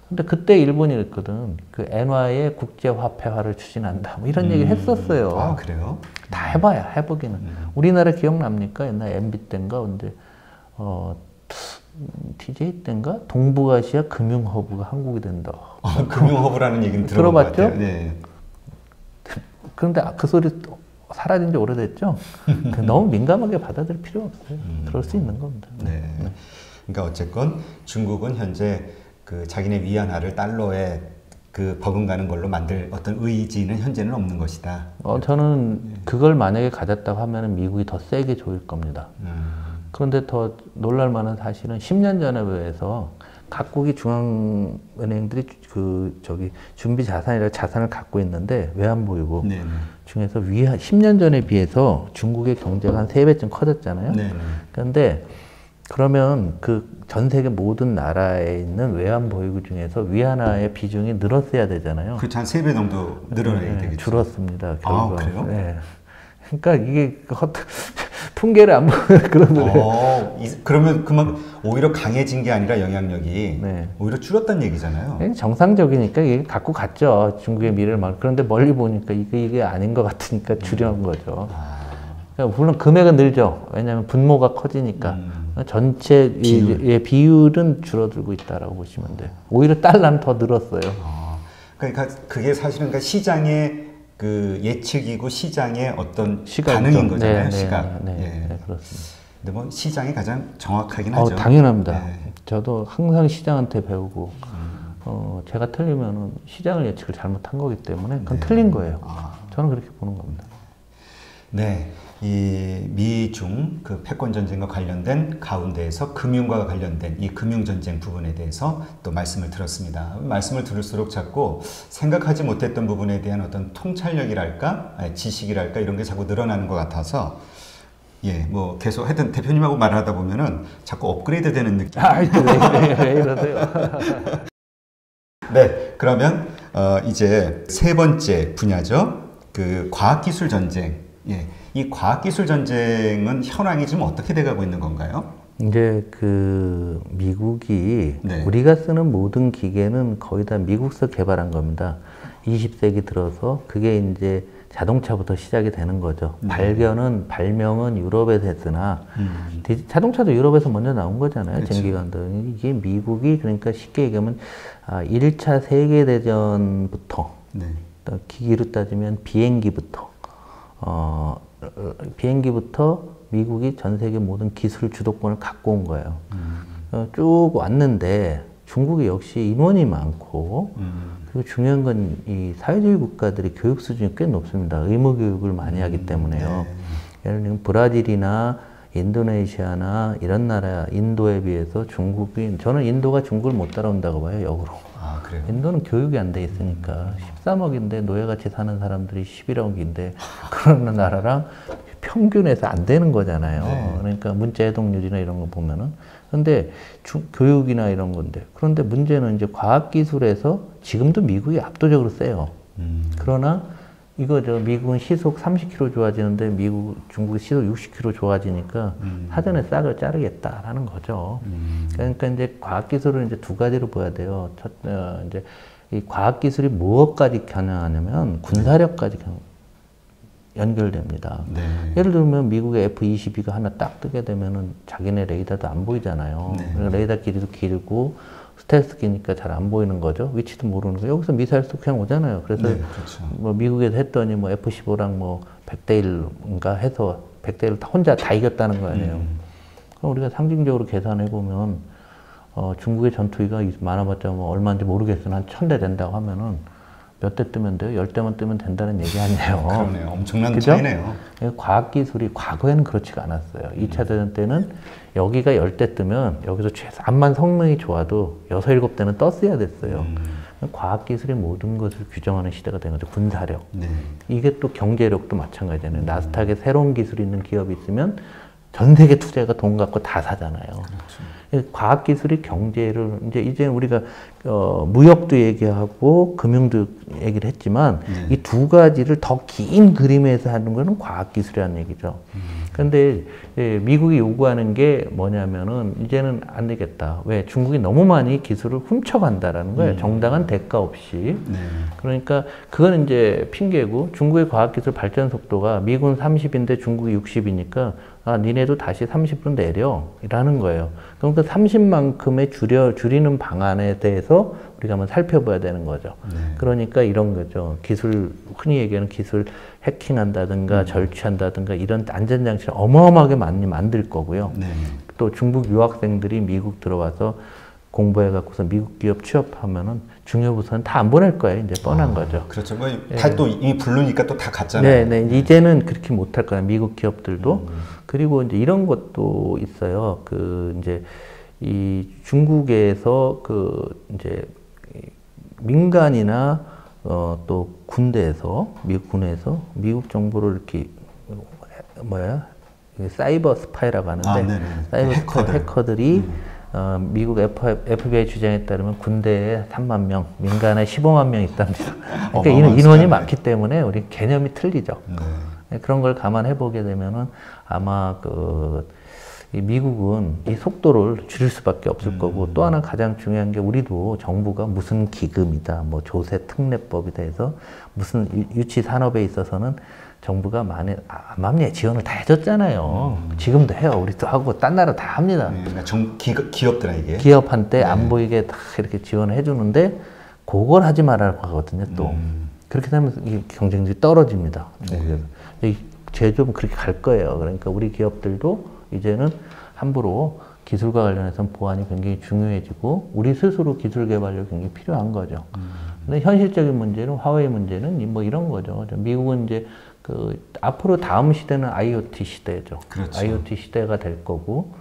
근데 그때 일본이 그랬거든. 그 엔화의 국제화폐화를 추진한다. 뭐 이런 얘기 했었어요. 아, 그래요? 다 해봐야 해보기는. 우리나라 기억납니까? 옛날 MB 때인가 근데 TJ 때인가 동북아시아 금융허브가 한국이 된다. 금융허브라는 얘기는 들어본 것 같아요. 네. 그런데 그 소리 사라진 지 오래됐죠? 너무 민감하게 받아들일 필요 없어요. 그럴 수 있는 겁니다. 네. 그러니까 어쨌건 중국은 현재 그 자기네 위안화를 달러에 그 버금가는 걸로 만들 어떤 의지는 현재는 없는 것이다. 저는 그걸 만약에 가졌다고 하면 미국이 더 세게 조일 겁니다. 그런데 더 놀랄만한 사실은 10년 전에 비해서 각국이 중앙은행들이 준비 자산이라 자산을 갖고 있는데 외환 보유고 중에서 10년 전에 비해서 중국의 경제가 한 3배쯤 커졌잖아요. 그런데 그러면 그 전 세계 모든 나라에 있는 외환 보유고 중에서 위안화의 비중이 늘었어야 되잖아요. 그렇죠. 한 3배 정도 늘어나야 되겠죠. 줄었습니다. 결국. 아, 그래요? 네. 그러니까 이게 통계를 안 보면 그런 거예요. 그러면 오히려 강해진 게 아니라 영향력이 오히려 줄었다는 얘기잖아요. 정상적이니까 이게 갖고 갔죠. 중국의 미래를 막. 그런데 멀리 보니까 이게 아닌 것 같으니까 줄여놓은 거죠. 그러니까 물론 금액은 늘죠. 왜냐하면 분모가 커지니까. 전체 비율은 줄어들고 있다라고 보시면 돼요. 오히려 달러는 더 늘었어요. 그러니까 그게 사실은 그러니까 시장의 그 예측이고 시장의 어떤 시각이죠. 반응인 거잖아요. 시각. 네, 그렇습니다. 근데 뭐 시장이 가장 정확하긴 하죠. 당연합니다. 저도 항상 시장한테 배우고 제가 틀리면 시장을 예측을 잘못한 거기 때문에 그건 틀린 거예요. 저는 그렇게 보는 겁니다. 네. 이 미중 그 패권 전쟁과 관련된 가운데에서 금융과 관련된 이 금융 전쟁 부분에 대해서 또 말씀을 들었습니다. 말씀을 들을수록 자꾸 생각하지 못했던 부분에 대한 어떤 통찰력이랄까, 지식이랄까 이런 게 자꾸 늘어나는 것 같아서 뭐 계속 하여튼 대표님하고 말하다 보면은 자꾸 업그레이드 되는 느낌. 왜 이러세요? 네, 그러면 이제 세 번째 분야죠. 그 과학기술 전쟁. 이 과학기술 전쟁은 현황이 지금 어떻게 돼가고 있는 건가요? 이제 그 미국이 우리가 쓰는 모든 기계는 거의 다 미국서 개발한 겁니다. 20세기 들어서 그게 이제 자동차부터 시작이 되는 거죠. 발명은 유럽에서 했으나 자동차도 유럽에서 먼저 나온 거잖아요. 그렇죠. 전기관도. 이게 미국이 그러니까 쉽게 얘기하면 1차 세계대전부터 기기로 따지면 비행기부터 미국이 전 세계 모든 기술 주도권을 갖고 온 거예요. 쭉 왔는데 중국이 역시 인원이 많고 그리고 중요한 건 이 사회주의 국가들이 교육 수준이 꽤 높습니다. 의무 교육을 많이 하기 때문에요. 예를 들면 브라질이나 인도네시아나 이런 나라, 인도에 비해서 저는 인도가 중국을 못 따라온다고 봐요, 역으로. 아, 그래요? 인도는 교육이 안 돼 있으니까 13억인데 노예같이 사는 사람들이 11억인데 그런 나라랑 평균에서 안 되는 거잖아요. 그러니까 문자 해독률이나 이런 거 보면은. 근데 교육이나 이런 건데. 그런데 문제는 이제 과학기술에서 지금도 미국이 압도적으로 세요. 그러나 미국은 시속 30km 좋아지는데 중국이 시속 60km 좋아지니까 사전에 싹을 자르겠다라는 거죠. 그러니까 이제 과학기술을 이제 두 가지로 봐야 돼요. 이제 이 과학기술이 무엇까지 겨냥하냐면 군사력까지 연결됩니다. 예를 들면 미국의 F-22가 하나 딱 뜨게 되면은 자기네 레이더도 안 보이잖아요. 그러니까 레이더 길이도 길고 스텔스 기니까 잘 안 보이는 거죠. 위치도 모르는 거. 여기서 미사일 쏘고 그냥 오잖아요. 그래서 그렇죠. 뭐 미국에서 했더니 뭐 F-15랑 뭐 100대 1인가 해서 100대 1 혼자 다 이겼다는 거 아니에요. 그럼 우리가 상징적으로 계산해 보면 중국의 전투기가 많아봤자 뭐 얼마인지 모르겠으나 한 1000대 된다고 하면은 몇 대 뜨면 돼요? 10대만 뜨면 된다는 얘기 아니에요. 그러네요. 엄청난 그죠? 차이네요. 과학기술이 과거에는 그렇지가 않았어요. 2차 대전 때는 여기가 10대 뜨면 여기서 최소 암만 성능이 좋아도 6, 7대는 떴어야 됐어요. 과학기술이 모든 것을 규정하는 시대가 된 거죠. 군사력. 이게 또 경제력도 마찬가지잖아요. 나스닥에 새로운 기술이 있는 기업이 있으면 전 세계 투자가 돈 갖고 다 사잖아요. 그렇죠. 과학기술이 경제를 이제 우리가 무역도 얘기하고 금융도 얘기를 했지만 이 두 가지를 더 긴 그림에서 하는 거는 과학기술이라는 얘기죠. 그런데 미국이 요구하는 게 뭐냐면은 이제는 안 되겠다. 왜? 중국이 너무 많이 기술을 훔쳐간다라는 거예요. 정당한 대가 없이. 그러니까 그건 이제 핑계고 중국의 과학기술 발전 속도가 미국은 30인데 중국이 60이니까 니네도 다시 30으로 내려 라는 거예요. 그럼 그 30만큼의 줄이는 방안에 대해서 우리가 한번 살펴봐야 되는 거죠. 그러니까 이런 거죠. 기술, 흔히 얘기하는 기술 해킹한다든가 절취한다든가 이런 안전장치를 어마어마하게 많이 만들 거고요. 또 중국 유학생들이 미국 들어와서 공부해갖고서 미국 기업 취업하면은 중요부서는 다 안 보낼 거예요. 이제 뻔한 거죠. 그렇죠. 뭐 다 또 이미 부르니까 또 다 갔잖아요. 이제는 그렇게 못할 거예요. 미국 기업들도. 그리고 이제 이런 것도 있어요. 이제 이 중국에서 이제 민간이나 또 군대에서 미국 군에서 미국 정보를 이렇게 사이버 스파이라고 하는데 사이버 해커들이 미국 FBI 주장에 따르면 군대에 3만 명, 민간에 15만 명 있답니다. 그러니까 인원이 많기 때문에 우리 개념이 틀리죠. 그런 걸 감안해 보게 되면은 아마 이 미국은 이 속도를 줄일 수밖에 없을 거고 또 하나 가장 중요한 게 우리도 정부가 무슨 기금이다, 뭐 조세 특례법이다 해서 무슨 유치 산업에 있어서는 정부가 암암리에 지원을 다 해줬잖아요. 지금도 해요. 우리도 하고 딴 나라 다 합니다. 기업들에게. 기업한테 안 보이게 다 이렇게 지원을 해주는데 그걸 하지 말라고 하거든요. 또 그렇게 되면 이 경쟁력이 떨어집니다. 제조업은 그렇게 갈 거예요. 그러니까 우리 기업들도 이제는 함부로 기술과 관련해서는 보안이 굉장히 중요해지고 우리 스스로 기술 개발력이 굉장히 필요한 거죠. 근데 현실적인 문제는 화웨이 문제는 뭐 이런 거죠. 미국은 이제 앞으로 다음 시대는 IoT 시대죠. 그렇죠. IoT 시대가 될 거고.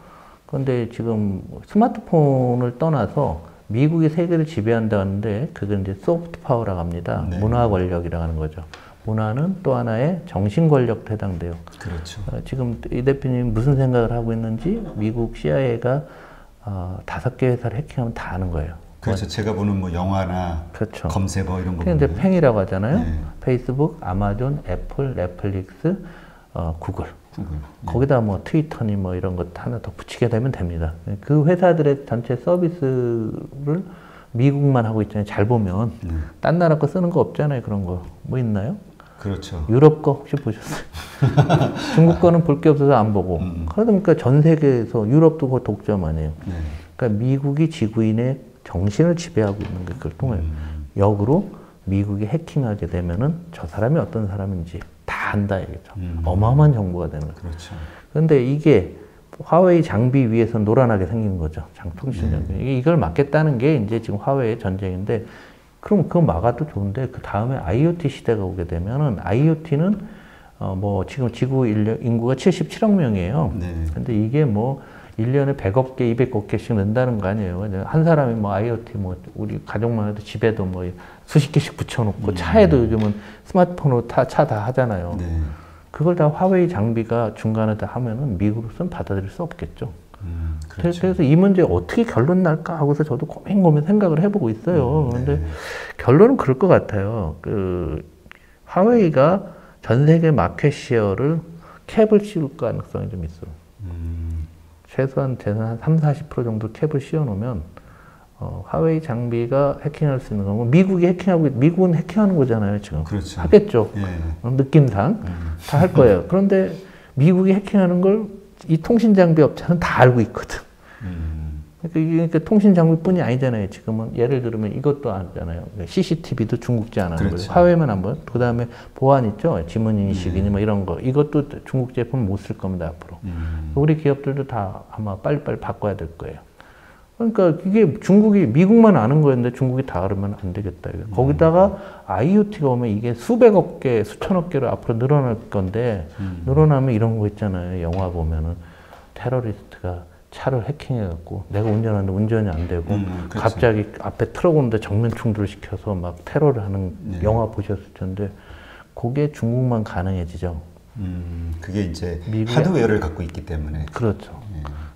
그런데 지금 스마트폰을 떠나서 미국이 세계를 지배한다는데 그건 이제 소프트 파워라고 합니다. 문화 권력이라고 하는 거죠. 문화는 또 하나의 정신 권력도 해당돼요. 그렇죠. 지금 이 대표님 무슨 생각을 하고 있는지 미국 CIA가 5개 회사를 해킹하면 다 아는 거예요. 그렇죠. 제가 보는 뭐 영화나 그렇죠. 검색어 이런 거 보면 이제 팽이라고 하잖아요. 페이스북, 아마존, 애플, 넷플릭스, 구글. 거기다 뭐 트위터니 뭐 이런 것 하나 더 붙이게 되면 됩니다. 그 회사들의 전체 서비스를 미국만 하고 있잖아요. 잘 보면 딴 나라 거 쓰는 거 없잖아요. 그런 거 뭐 있나요? 그렇죠. 유럽 거 혹시 보셨어요? 중국 거는 볼 게 없어서 안 보고. 그러니까 전 세계에서 유럽도 그 독점 아니에요. 네. 그러니까 미국이 지구인의 정신을 지배하고 있는 게 그걸 통해요. 역으로 미국이 해킹하게 되면은 저 사람이 어떤 사람인지 다 안다 이거죠. 어마어마한 정보가 되는 거죠. 그렇죠. 그런데 이게 화웨이 장비 위에서 노란하게 생긴 거죠. 통신 장비. 이걸 막겠다는 게 이제 지금 화웨이의 전쟁인데, 그럼 그거 막아도 좋은데 그 다음에 IoT 시대가 오게 되면은 IoT는 뭐 지금 지구 인구가 77억 명이에요. 네. 근데 이게 뭐 1년에 100억 개, 200억 개씩 넣는다는 거 아니에요. 한 사람이 뭐 IoT 뭐 우리 가족만 해도 집에도 뭐 수십 개씩 붙여놓고 차에도 요즘은 스마트폰으로 차 다 하잖아요. 네. 그걸 다 화웨이 장비가 중간에 다 하면은 미국으로서는 받아들일 수 없겠죠. 그렇죠. 그래서 이 문제 어떻게 결론 날까 하고서 저도 고민 생각을 해보고 있어요. 그런데 결론은 그럴 것 같아요. 그 화웨이가 전 세계 마켓 쉐어를 캡을 씌울 가능성이 좀 있어요. 최소한 한 30, 40% 정도 캡을 씌워놓으면 화웨이 장비가 해킹할 수 있는 거, 미국은 해킹하는 거잖아요, 지금. 그렇죠. 하겠죠. 예. 느낌상. 다 할 거예요. 그런데 미국이 해킹하는 걸 이 통신 장비 업체는 다 알고 있거든. 그러니까 통신 장비뿐이 아니잖아요. 지금은 예를 들면 이것도 아잖아요. CCTV도 중국제 안 하는 거예요. 화웨이만 한 번. 그 다음에 보안 있죠. 지문 인식이니 뭐 이런 거. 이것도 중국 제품 못 쓸 겁니다, 앞으로. 우리 기업들도 다 아마 빨리빨리 바꿔야 될 거예요. 그러니까 이게 미국만 아는 거였는데 중국이 다 알으면 안 되겠다. 거기다가 IoT가 오면 이게 수백억 개, 수천억 개로 앞으로 늘어날 건데, 늘어나면 이런 거 있잖아요. 영화 보면은 테러리스트가 차를 해킹해갖고 내가 운전하는데 운전이 안 되고 갑자기 앞에 트럭 오는데 정면 충돌을 시켜서 막 테러를 하는 영화 보셨을 텐데, 그게 중국만 가능해지죠. 그게 이제 하드웨어를 갖고 있기 때문에. 그렇죠.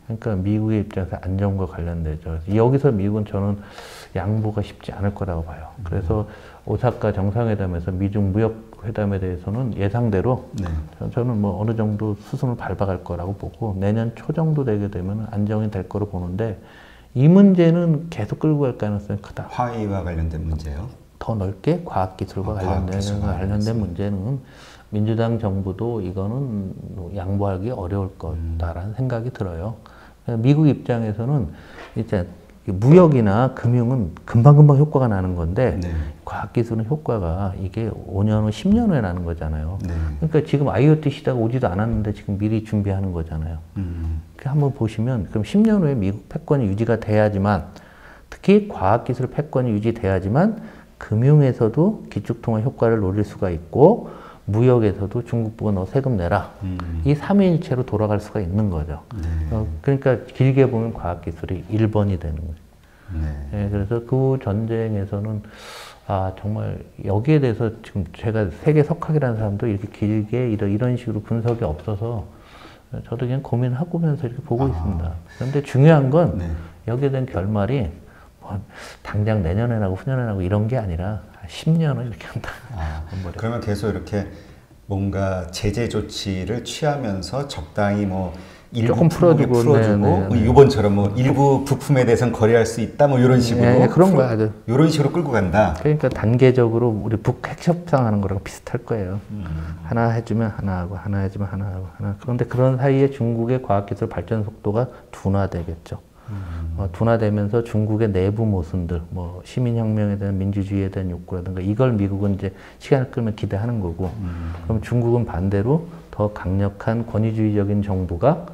그러니까 미국의 입장에서 안전과 관련되죠. 여기서 미국은 저는 양보가 쉽지 않을 거라고 봐요. 그래서 오사카 정상회담에서 미중 무역회담에 대해서는 예상대로 저는 뭐 어느 정도 수순을 밟아갈 거라고 보고, 내년 초 정도 되게 되면 안정이 될 거로 보는데, 이 문제는 계속 끌고 갈 가능성이 크다. 화웨이와 관련된 문제요? 더 넓게 과학기술과 관련된 문제는 민주당 정부도 이거는 양보하기 어려울 거다라는 생각이 들어요. 미국 입장에서는 이제 무역이나 금융은 금방금방 효과가 나는 건데, 과학기술은 효과가 이게 5년 후, 10년 후에 나는 거잖아요. 그러니까 지금 IoT 시대가 오지도 않았는데 지금 미리 준비하는 거잖아요. 한번 보시면, 그럼 10년 후에 미국 패권이 유지가 돼야지만, 특히 과학기술 패권이 유지돼야지만 금융에서도 기축통화 효과를 노릴 수가 있고, 무역에서도 중국 보고 너 세금 내라. 이 삼위일체로 돌아갈 수가 있는 거죠. 그러니까 길게 보면 과학기술이 1번이 되는 거죠. 그래서 그 전쟁에서는 정말 여기에 대해서 지금 제가 세계 석학이라는 사람도 이렇게 길게 이런 식으로 분석이 없어서 저도 그냥 고민하면서 이렇게 보고 있습니다. 그런데 중요한 건 여기에 대한 결말이 뭐 당장 내년에 나고 후년에 나고 이런 게 아니라 10년을 이렇게 한다. 그러면 계속 이렇게 뭔가 제재 조치를 취하면서 적당히 뭐 조금 풀어주고 이번처럼 뭐 일부 부품에 대해서는 거래할 수 있다 뭐 이런 식으로 그런 거야. 이런 식으로 끌고 간다. 그러니까 단계적으로 우리 북핵 협상하는 거랑 비슷할 거예요. 하나 해주면 하나 하고, 하나 해주면 하나 하고, 하나. 그런데 그런 사이에 중국의 과학기술 발전 속도가 둔화되겠죠. 둔화되면서 중국의 내부 모순들, 뭐 시민혁명에 대한 민주주의에 대한 욕구라든가, 이걸 미국은 이제 시간을 끌면 기대하는 거고, 그럼 중국은 반대로 더 강력한 권위주의적인 정부가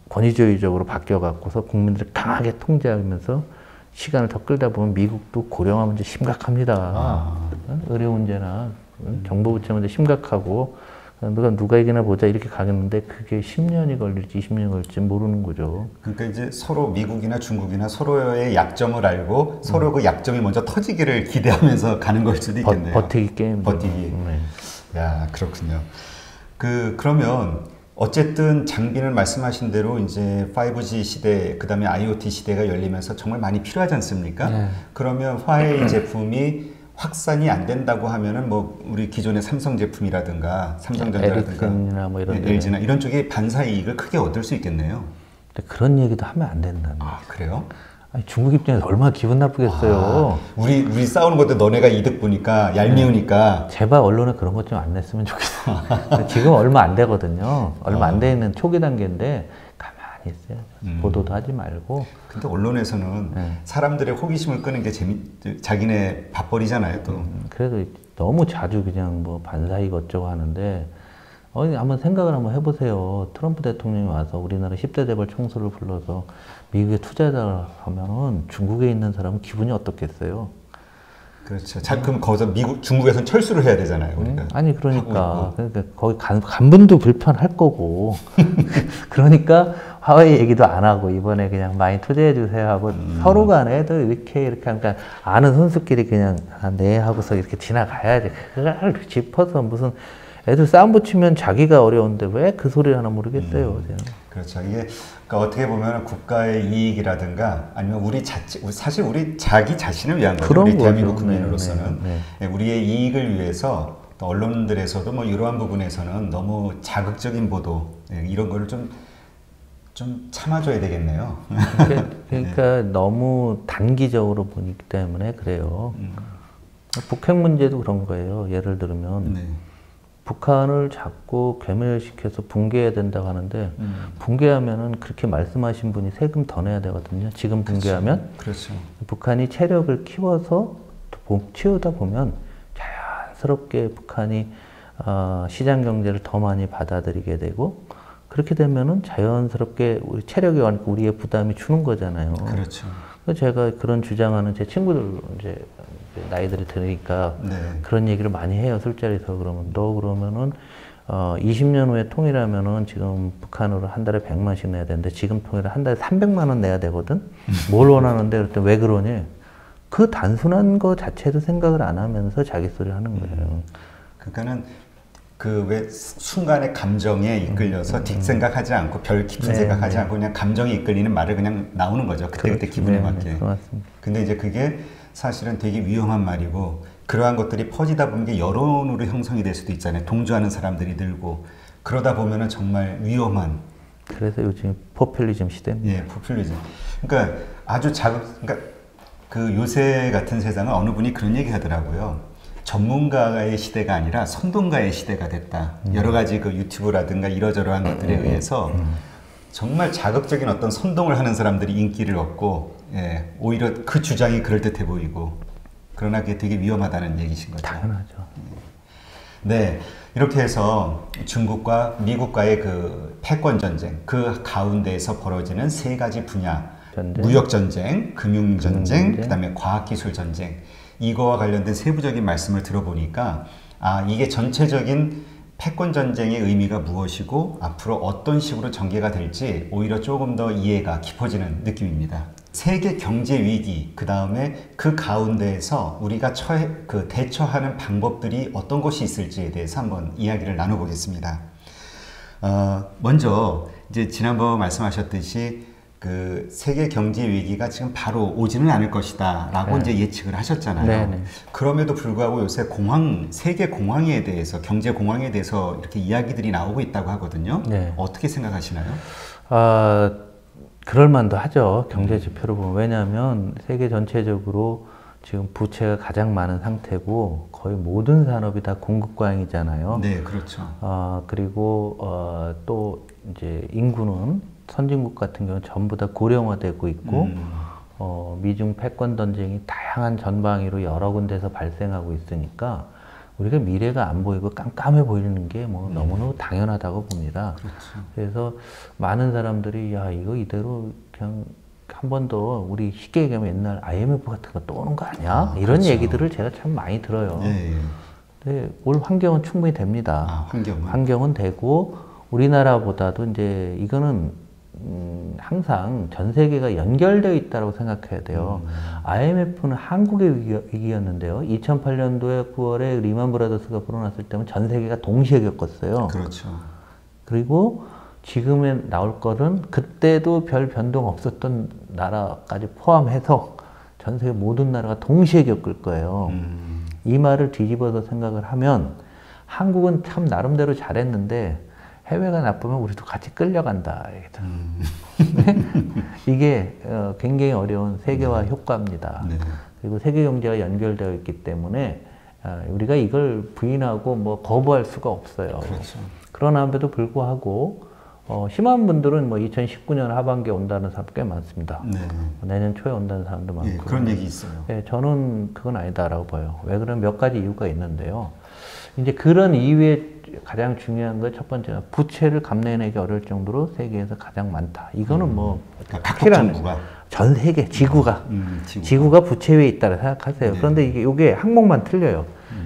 권위주의적으로 바뀌어갖고서 국민들을 강하게 통제하면서 시간을 더 끌다 보면 미국도 고령화 문제 심각합니다. 의료 문제나 정보 부채 문제 심각하고, 누가 이기나 보자 이렇게 가겠는데 그게 10년이 걸릴지 20년이 걸릴지 모르는 거죠. 그러니까 이제 서로 미국이나 중국이나 서로의 약점을 알고 서로 그 약점이 먼저 터지기를 기대하면서 가는 걸 수도 있겠네요. 버티기 게임. 버티기. 야, 그렇군요. 그러면 어쨌든 장비는 말씀하신 대로 이제 5G 시대, 그 다음에 IoT 시대가 열리면서 정말 많이 필요하지 않습니까? 그러면 화웨이 제품이 확산이 안 된다고 하면은 뭐 우리 기존의 삼성 제품이라든가 삼성전자라든가 뭐 이런 LG나 이런 쪽에 반사 이익을 크게 얻을 수 있겠네요. 근데 그런 얘기도 하면 안 된다는 거예요. 그래요? 아니, 중국 입장에서 얼마나 기분 나쁘겠어요. 우리 싸우는 것도 너네가 이득 보니까 얄미우니까. 제발 언론에 그런 것 좀 안 냈으면 좋겠어요. 지금 얼마 안 되거든요. 얼마 안 되는 초기 단계인데 가만히 있어요. 보도도 하지 말고. 근데 언론에서는 사람들의 호기심을 끄는 게 자기네 밥벌이잖아요, 또. 그래도 너무 자주 그냥 뭐 반사 이것저것 하는데, 한번 생각을 한번 해보세요. 트럼프 대통령이 와서 우리나라 10대 재벌 총수를 불러서 미국에 투자자를 하면은 중국에 있는 사람은 기분이 어떻겠어요? 그렇죠. 자, 그럼 거기서 중국에서는 철수를 해야 되잖아요, 우리가. 아니, 그러니까 거기 간 분도 불편할 거고. 그러니까 화웨이 얘기도 안 하고 이번에 그냥 많이 투자해 주세요 하고 서로 간에 애들 이렇게 하니까 아는 선수끼리 그냥 네 하고서 이렇게 지나가야지. 그걸 짚어서 무슨 애들 싸움 붙이면 자기가 어려운데 왜 그 소리를 하나 모르겠어요. 그렇죠. 이게 그러니까 어떻게 보면 국가의 이익이라든가 아니면 사실 우리 자기 자신을 위한 거죠. 우리 대한민국 국민으로서는 우리의 이익을 위해서 또 언론들에서도 뭐 이러한 부분에서는 너무 자극적인 보도 이런 거를 좀 참아줘야 되겠네요. 그러니까 너무 단기적으로 보기 때문에 그래요. 북핵 문제도 그런 거예요. 예를 들면 북한을 자꾸 괴멸시켜서 붕괴해야 된다고 하는데 붕괴하면은 그렇게 말씀하신 분이 세금 더 내야 되거든요. 지금 붕괴하면 그렇죠. 북한이 체력을 키워서 키우다 보면 자연스럽게 북한이 시장 경제를 더 많이 받아들이게 되고 그렇게 되면은 자연스럽게 우리 체력이 와니까 우리의 부담이 주는 거잖아요. 그렇죠. 제가 그런 주장하는 제 친구들 이제 나이들이 드니까 그런 얘기를 많이 해요. 술자리에서. 그러면은 20년 후에 통일하면은 지금 북한으로 한 달에 100만씩 내야 되는데 지금 통일은 한 달에 300만 원 내야 되거든. 뭘 원하는데 그랬더니 왜 그러니? 그 단순한 거 자체도 생각을 안 하면서 자기 소리 하는 거예요. 그러니까는 그 왜 순간의 감정에 이끌려서 뒷생각하지 않고 별 깊은 생각하지 않고 그냥 감정에 이끌리는 말을 그냥 나오는 거죠. 그때그때 기분에 맞게. 근데 이제 그게 사실은 되게 위험한 말이고 그러한 것들이 퍼지다 보면 게 여론으로 형성이 될 수도 있잖아요. 동조하는 사람들이 늘고 그러다 보면은 정말 위험한. 그래서 요즘 포퓰리즘 시대입니다. 예, 포퓰리즘. 그러니까 아주 그러니까 그 요새 같은 세상은 어느 분이 그런 얘기 하더라고요. 전문가의 시대가 아니라 선동가의 시대가 됐다. 여러 가지 그 유튜브라든가 이러저러한 것들에 의해서 정말 자극적인 어떤 선동을 하는 사람들이 인기를 얻고 오히려 그 주장이 그럴듯해 보이고 그러나 그게 되게 위험하다는 얘기신 거죠. 당연하죠. 네, 이렇게 해서 중국과 미국과의 그 패권 전쟁 그 가운데에서 벌어지는 세 가지 분야 무역 전쟁, 금융 전쟁, 그다음에 과학기술 전쟁 이거와 관련된 세부적인 말씀을 들어보니까 이게 전체적인 패권 전쟁의 의미가 무엇이고 앞으로 어떤 식으로 전개가 될지 오히려 조금 더 이해가 깊어지는 느낌입니다. 세계 경제 위기, 그 다음에 그 가운데에서 우리가 대처하는 방법들이 어떤 것이 있을지에 대해서 한번 이야기를 나눠보겠습니다. 먼저 이제 지난번 말씀하셨듯이 그 세계 경제 위기가 지금 바로 오지는 않을 것이다 라고 이제 예측을 하셨잖아요. 그럼에도 불구하고 요새 세계 공황에 대해서 경제 공황에 대해서 이렇게 이야기들이 나오고 있다고 하거든요. 어떻게 생각하시나요? 그럴 만도 하죠. 경제 지표로 보면. 왜냐하면 세계 전체적으로 지금 부채가 가장 많은 상태고 거의 모든 산업이 다 공급 과잉이잖아요. 네, 그렇죠. 그리고 또 이제 인구는 선진국 같은 경우는 전부 다 고령화되고 있고 미중 패권 전쟁이 다양한 전방위로 여러 군데서 발생하고 있으니까 우리가 미래가 안 보이고 깜깜해 보이는 게 뭐 너무너무 당연하다고 봅니다. 그렇죠. 그래서 많은 사람들이 이거 이대로 그냥 한 번 더 우리 쉽게 얘기하면 옛날 IMF 같은 거 또 오는 거 아니야? 이런 그렇죠. 얘기들을 제가 참 많이 들어요. 근데 올 환경은 충분히 됩니다. 환경은 되고 우리나라보다도 이제 이거는 항상 전 세계가 연결되어 있다고 생각해야 돼요. IMF는 한국의 위기였는데요. 2008년도에 9월에 리만 브라더스가 불어났을 때는 전 세계가 동시에 겪었어요. 그렇죠. 그리고 지금에 나올 거는 그때도 별 변동 없었던 나라까지 포함해서 전 세계 모든 나라가 동시에 겪을 거예요. 이 말을 뒤집어서 생각을 하면 한국은 참 나름대로 잘했는데 해외가 나쁘면 우리도 같이 끌려간다. 이게 굉장히 어려운 세계화 효과입니다. 네. 그리고 세계 경제가 연결되어 있기 때문에 우리가 이걸 부인하고 뭐 거부할 수가 없어요. 그렇죠. 그러나에도 불구하고 심한 분들은 뭐 2019년 하반기에 온다는 사람 꽤 많습니다. 네. 내년 초에 온다는 사람도 많고. 예, 그런 얘기 있어요. 네, 저는 그건 아니다라고 봐요. 왜 그러면 몇 가지 이유가 있는데요. 이제 그런 이유에 가장 중요한 건 첫 번째가 부채를 감내내기 어려울 정도로 세계에서 가장 많다. 이거는 뭐 각국 정부가 전 세계 지구가 부채 위에 있다고 생각하세요. 네. 그런데 이게 항목만 틀려요.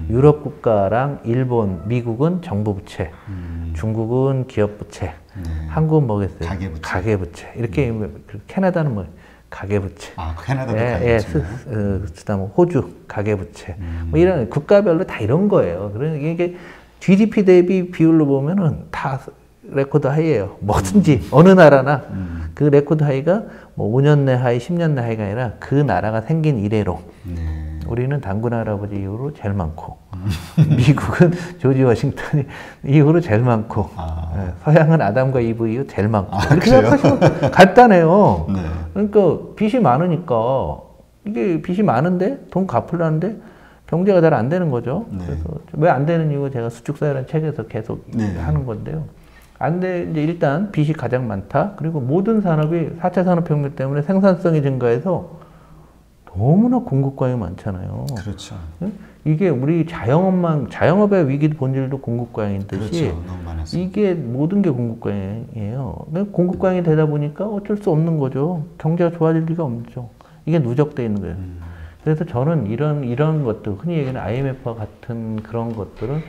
유럽 국가랑 일본, 미국은 정부 부채, 중국은 기업 부채, 한국은 뭐겠어요? 가계부채. 이렇게 캐나다는 뭐 가계부채. 캐나다도 가계부채. 그다음 호주 가계부채. 뭐 이런 국가별로 다 이런 거예요. 그러니까 이게 GDP 대비 비율로 보면은 다 레코드 하이예요. 뭐든지 어느 나라나 그 레코드 하이가 뭐 5년 내 하이, 10년 내 하이가 아니라 그 나라가 생긴 이래로. 우리는 단군 할아버지 이후로 제일 많고 미국은 조지 워싱턴이 이후로 제일 많고 서양은 아담과 이브 이후 제일 많고 이렇게 생각하시면 간단해요. 네. 그러니까 빚이 많으니까 이게 빚이 많은데 돈 갚으려는데 경제가 잘 안 되는 거죠. 네. 그래서 왜 안 되는 이유 제가 수축사회라는 책에서 계속 하는 건데요. 안 돼, 이제 일단 빚이 가장 많다. 그리고 모든 산업이 4차 산업혁명 때문에 생산성이 증가해서 너무나 공급 과잉이 많잖아요. 그렇죠. 이게 우리 자영업의 위기 본질도 공급 과잉인 듯이 그렇죠. 너무 많았어요. 이게 모든 게 공급 과잉이에요. 공급 과잉이 되다 보니까 어쩔 수 없는 거죠. 경제가 좋아질 리가 없죠. 이게 누적되어 있는 거예요. 그래서 저는 이런 것들, 흔히 얘기하는 IMF와 같은 그런 것들은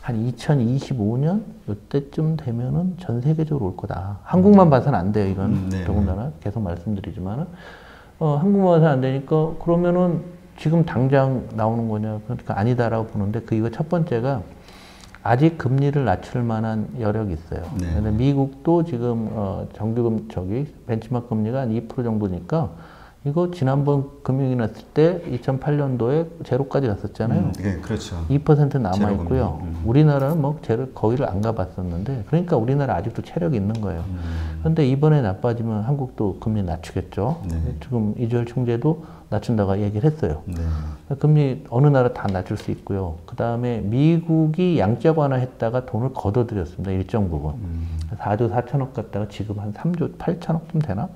한 2025년 이때쯤 되면은 전 세계적으로 올 거다. 한국만 봐서는 안 돼요. 이건 더군다나 계속 말씀드리지만은 한국만 봐서는 안 되니까 그러면은 지금 당장 나오는 거냐? 그러니까 아니다라고 보는데 그 이유가 첫 번째가 아직 금리를 낮출 만한 여력이 있어요. 근데 미국도 지금 정규금 벤치마크 금리가 한 2% 정도니까. 이거 지난번 금융위 났을 때 2008년도에 제로까지 갔었잖아요. 네, 그렇죠. 2% 남아있고요. 우리나라는 뭐 제로 거기를 안 가봤었는데 그러니까 우리나라 아직도 체력이 있는 거예요. 그런데 이번에 나빠지면 한국도 금리 낮추겠죠. 지금 이주열 총재도 낮춘다고 얘기를 했어요. 금리 어느 나라 다 낮출 수 있고요. 그 다음에 미국이 양적 완화했다가 돈을 걷어들였습니다. 일정 부분. 4조 4천억 갔다가 지금 한 3조 8천억쯤 되나?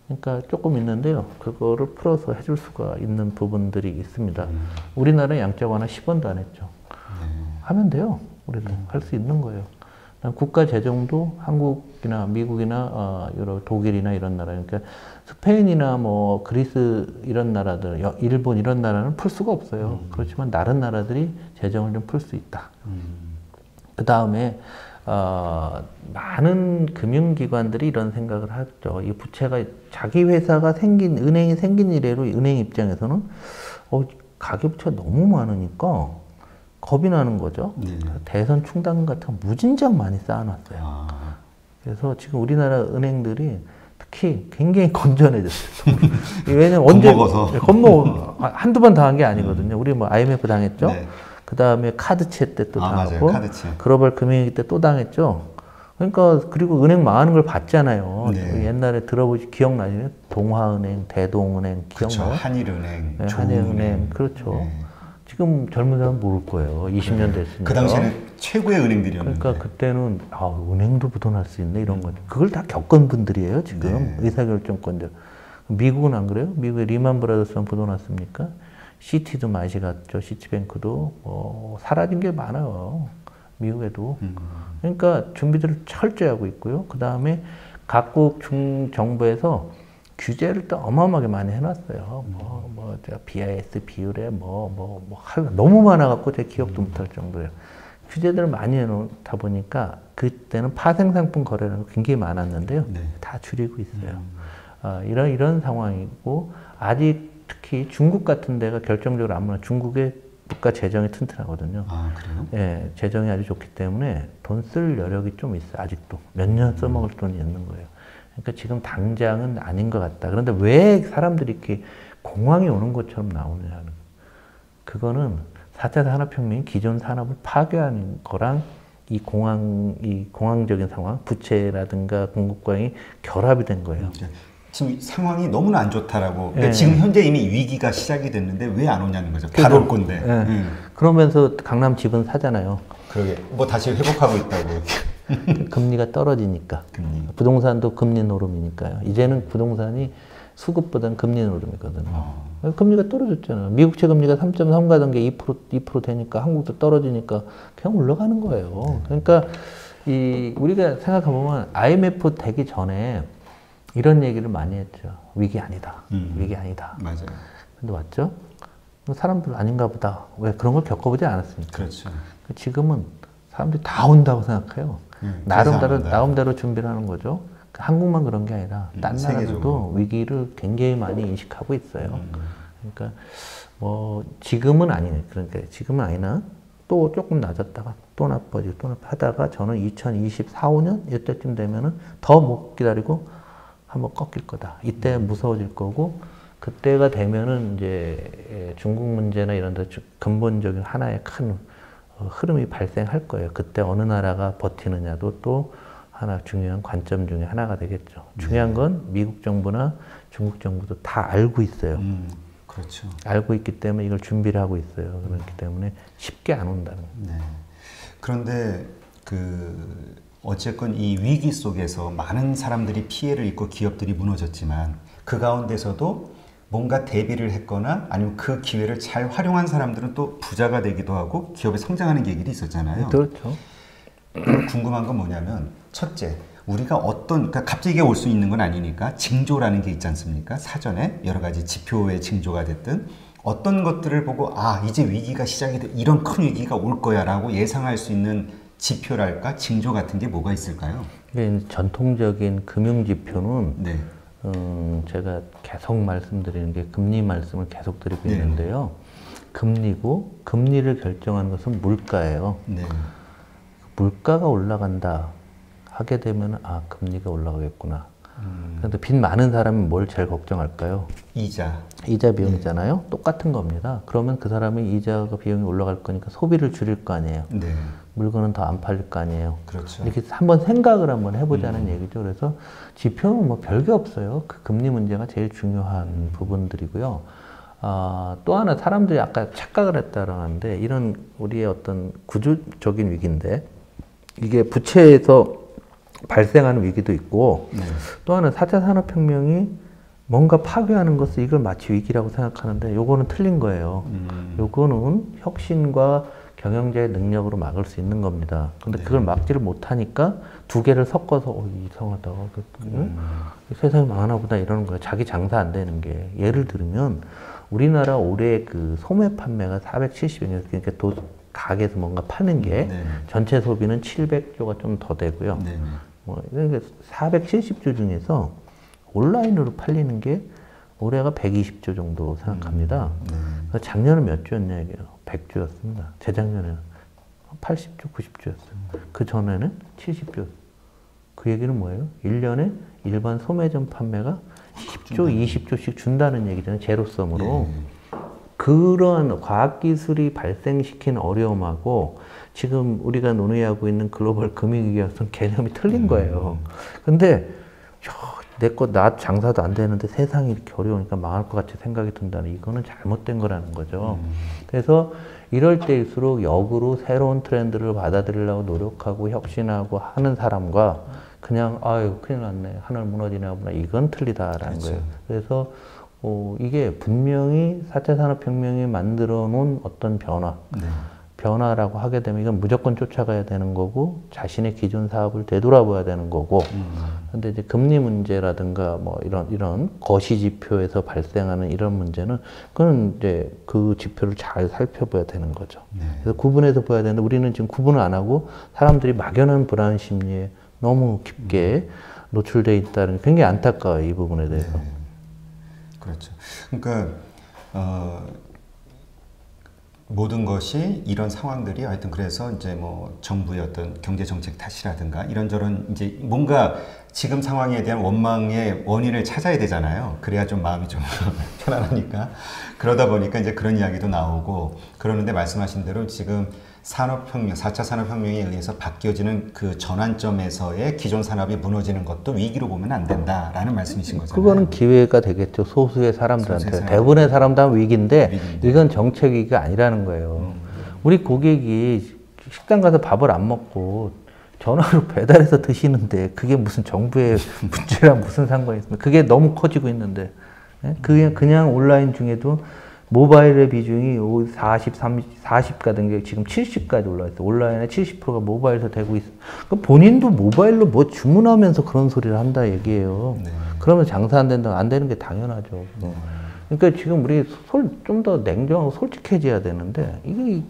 그러니까 조금 있는데요. 그거를 풀어서 해줄 수가 있는 부분들이 있습니다. 우리나라는 양적 완화 10원도 안 했죠. 하면 돼요. 우리도 할 수 있는 거예요. 국가 재정도 한국이나 미국이나 독일이나 이런 나라, 그러니까 스페인이나 뭐 그리스 이런 나라들, 일본 이런 나라는 풀 수가 없어요. 그렇지만 다른 나라들이 재정을 좀 풀 수 있다. 그 다음에 많은 금융기관들이 이런 생각을 하죠. 이 부채가 자기 회사가 은행이 생긴 이래로 은행 입장에서는 가계부채가 너무 많으니까 겁이 나는 거죠. 대선 충당금 같은 거 무진장 많이 쌓아놨어요. 그래서 지금 우리나라 은행들이 특히 굉장히 건전해졌어요. 왜냐면 언제 겁먹어 한두 번 당한 게 아니거든요. 우리 뭐 IMF 당했죠. 그 다음에 카드채 때 또 당하고, 글로벌 금융위기 때 또 당했죠. 그러니까, 그리고 은행 망하는 걸 봤잖아요. 옛날에 기억나시나요? 동화은행, 대동은행, 기억나요? 그렇죠. 한일은행, 한일은행, 그렇죠. 지금 젊은 사람은 모를 거예요. 20년 됐으니까. 그 당시에는 최고의 은행들이었는데. 그러니까 그때는, 은행도 부도날 수 있네, 이런 거. 그걸 다 겪은 분들이에요, 지금. 의사결정권자. 미국은 안 그래요? 미국의 리만 브라더스는 부도났습니까? 시티도 맛이 갔죠. 시티뱅크도 사라진 게 많아요. 미국에도. 그러니까 준비들을 철저히 하고 있고요. 그 다음에 각국 중정부에서 규제를 또 어마어마하게 많이 해놨어요. BIS 비율에 너무 많아갖고 제 기억도 못할 정도예요. 규제들을 많이 해놓다 보니까 그때는 파생상품 거래가 굉장히 많았는데요. 다 줄이고 있어요. 이런 상황이고 아직 특히 중국 같은 데가 결정적으로 아무나 중국의 국가 재정이 튼튼하거든요. 그래요? 예, 재정이 아주 좋기 때문에 돈 쓸 여력이 좀 있어요. 아직도. 몇 년 써먹을 돈이 있는 거예요. 그러니까 지금 당장은 아닌 것 같다. 그런데 왜 사람들이 이렇게 공황이 오는 것처럼 나오느냐는 그거는 4차 산업혁명이 기존 산업을 파괴하는 거랑 이 공황적인 상황, 부채라든가 공급광이 결합이 된 거예요. 지금 상황이 너무나 안 좋다라고. 그러니까 지금 현재 이미 위기가 시작이 됐는데 왜 안 오냐는 거죠. 바로 올 건데. 그러면서 강남 집은 사잖아요. 그러게. 뭐 다시 회복하고 있다고. 금리가 떨어지니까. 부동산도 금리 노름이니까요. 이제는 부동산이 수급보다는 금리 노름이거든요. 금리가 떨어졌잖아요. 미국채 금리가 3.3 가던 게 2% 되니까 한국도 떨어지니까 그냥 올라가는 거예요. 그러니까 우리가 생각해보면 IMF 되기 전에 이런 얘기를 많이 했죠. 위기 아니다. 위기 아니다. 맞아요. 근데 왔죠? 사람들 아닌가 보다. 왜 그런 걸 겪어보지 않았으니까. 그렇죠. 지금은 사람들이 다 온다고 생각해요. 나름대로 준비를 하는 거죠. 한국만 그런 게 아니라 딴 나라들도 위기를 굉장히 많이 인식하고 있어요. 그러니까 뭐 지금은 아니네. 그러니까 지금은 아니나 또 조금 낮았다가 또 나빠지고 또 하다가 저는 2024, 5년 이때쯤 되면은 더 못 기다리고 한번 꺾일 거다. 이때 무서워질 거고 그때가 되면은 이제 중국 문제나 이런 데 근본적인 하나의 큰 흐름이 발생할 거예요. 그때 어느 나라가 버티느냐도 또 하나 중요한 관점 중에 하나가 되겠죠. 중요한 건 미국 정부나 중국 정부도 다 알고 있어요. 그렇죠. 알고 있기 때문에 이걸 준비를 하고 있어요. 그렇기 때문에 쉽게 안 온다는 거예요. 네. 그런데 어쨌건 이 위기 속에서 많은 사람들이 피해를 입고 기업들이 무너졌지만 그 가운데서도 뭔가 대비를 했거나 아니면 그 기회를 잘 활용한 사람들은 또 부자가 되기도 하고 기업이 성장하는 계기도 있었잖아요. 그렇죠. 궁금한 건 뭐냐면 첫째, 우리가 그러니까 갑자기 올 수 있는 건 아니니까 징조라는 게 있지 않습니까? 사전에 여러 가지 지표의 징조가 됐든 어떤 것들을 보고 이제 위기가 시작이 돼 이런 큰 위기가 올 거야 라고 예상할 수 있는 지표랄까 징조 같은 게 뭐가 있을까요? 전통적인 금융 지표는 제가 계속 말씀드리는 게 금리 말씀을 계속 드리고 있는데요. 금리고 금리를 결정하는 것은 물가예요. 물가가 올라간다 하게 되면 금리가 올라가겠구나. 그런데 빚 많은 사람은 뭘 제일 걱정할까요? 이자 비용이잖아요. 똑같은 겁니다. 그러면 그 사람이 이자가 비용이 올라갈 거니까 소비를 줄일 거 아니에요. 물건은 더 안 팔릴 거 아니에요. 그렇죠. 이렇게 한번 생각을 한번 해보자는 얘기죠. 그래서 지표는 뭐 별게 없어요. 그 금리 문제가 제일 중요한 부분들이고요. 또 하나 사람들이 아까 착각을 했다라는데 이런 우리의 어떤 구조적인 위기인데 이게 부채에서 발생하는 위기도 있고 또 하나 4차 산업혁명이 뭔가 파괴하는 것을 이걸 마치 위기라고 생각하는데 요거는 틀린 거예요. 요거는 혁신과 경영자의 능력으로 막을 수 있는 겁니다. 근데 그걸 막지를 못하니까 두 개를 섞어서 이상하다. 세상이 망하나 보다 이러는 거예요. 자기 장사 안 되는 게. 예를 들면 우리나라 올해 그 소매 판매가 470억, 그러니까 가게에서 뭔가 파는 게 전체 소비는 700조가 좀 더 되고요. 그러니까 470조 중에서 온라인으로 팔리는 게 올해가 120조 정도 생각합니다. 작년에 몇 조였냐 이게요. 100조였습니다. 재작년에는 80조, 90조였어요. 그 전에는 70조. 그 얘기는 뭐예요? 1년에 일반 소매점 판매가 10조, 20조씩 준다는 얘기잖아요. 제로섬으로. 그러한 과학기술이 발생시킨 어려움하고 지금 우리가 논의하고 있는 글로벌 금융위기와는 개념이 틀린 거예요. 근데 나 장사도 안 되는데 세상이 이렇게 어려우니까 망할 것 같이 생각이 든다는 이거는 잘못된 거라는 거죠. 그래서 이럴 때일수록 역으로 새로운 트렌드를 받아들이려고 노력하고 혁신하고 하는 사람과 그냥 큰일 났네, 하늘 무너지나 보다, 이건 틀리다라는 거예요. 그래서 이게 분명히 4차 산업혁명이 만들어 놓은 어떤 변화라고 하게 되면 이건 무조건 쫓아가야 되는 거고 자신의 기존 사업을 되돌아봐야 되는 거고 근데 이제 금리 문제라든가 뭐 이런 거시 지표에서 발생하는 이런 문제는 그건 이제 그 지표를 잘 살펴봐야 되는 거죠. 그래서 구분해서 봐야 되는데 우리는 지금 구분을 안 하고 사람들이 막연한 불안 심리에 너무 깊게 노출돼 있다는 굉장히 안타까워요. 이 부분에 대해서. 그렇죠. 그러니까 모든 것이 이런 상황들이 하여튼 그래서 이제 뭐 정부의 어떤 경제 정책 탓이라든가 이런저런 이제 뭔가 지금 상황에 대한 원망의 원인을 찾아야 되잖아요. 그래야 좀 마음이 좀 편안하니까. 그러다 보니까 이제 그런 이야기도 나오고 그러는데 말씀하신 대로 지금 산업혁명, 4차 산업혁명에 의해서 바뀌어지는 그 전환점에서의 기존 산업이 무너지는 것도 위기로 보면 안 된다라는 말씀이신 거잖아요. 그거는 기회가 되겠죠. 소수의 사람들한테. 대부분의 사람들은 위기인데 이건 정책 위기가 아니라는 거예요. 우리 고객이 식당 가서 밥을 안 먹고 전화로 배달해서 드시는데 그게 무슨 정부의 문제랑 무슨 상관이 있습니까? 그게 너무 커지고 있는데 그게 그냥 온라인 중에도 모바일의 비중이 40 가던 게 지금 70까지 올라왔어요. 온라인에 70%가 모바일에서 되고 있어요. 본인도 모바일로 뭐 주문하면서 그런 소리를 한다 얘기예요. 네. 그러면 장사 안 된다, 안 되는 게 당연하죠. 네. 그러니까 지금 우리 좀 더 냉정하고 솔직해져야 되는데 이게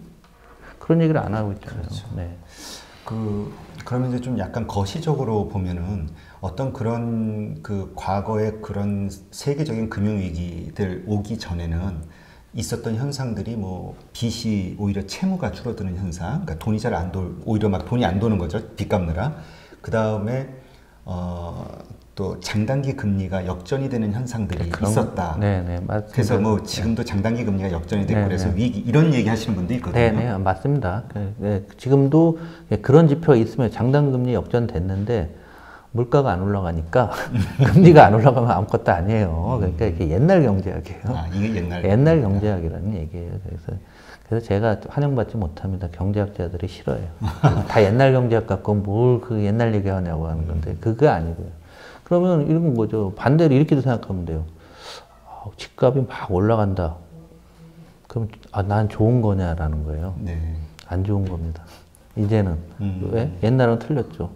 그런 얘기를 안 하고 있잖아요. 그렇죠. 네. 그러면 이제 좀 약간 거시적으로 보면은 어떤 그런 그 과거의 그런 세계적인 금융위기들 오기 전에는 있었던 현상들이 뭐 빚이 오히려 채무가 줄어드는 현상, 그러니까 돈이 잘 안 오히려 막 돈이 안 도는 거죠. 빚 갚느라. 그 다음에 또 장단기 금리가 역전이 되는 현상들이 있었다. 네네, 맞습니다. 그래서 뭐 지금도 장단기 금리가 역전이 되고 그래서 위기 이런 얘기 하시는 분도 있거든요. 네네, 맞습니다. 지금도 그런 지표가 있으면 장단기 금리 역전됐는데 물가가 안 올라가니까 금리가 안 올라가면 아무것도 아니에요. 그러니까 이게 옛날 경제학이에요. 아, 이게 옛날 경제학이라는 얘기예요. 그래서 제가 환영받지 못합니다. 경제학자들이 싫어요. 다 옛날 경제학 갖고 뭘 그 옛날 얘기하냐고 하는 건데 그거 아니고요. 그러면 이런 거죠. 반대로 이렇게도 생각하면 돼요. 집값이 막 올라간다. 그럼 난 좋은 거냐라는 거예요. 네. 안 좋은 겁니다. 이제는. 왜? 옛날은 틀렸죠.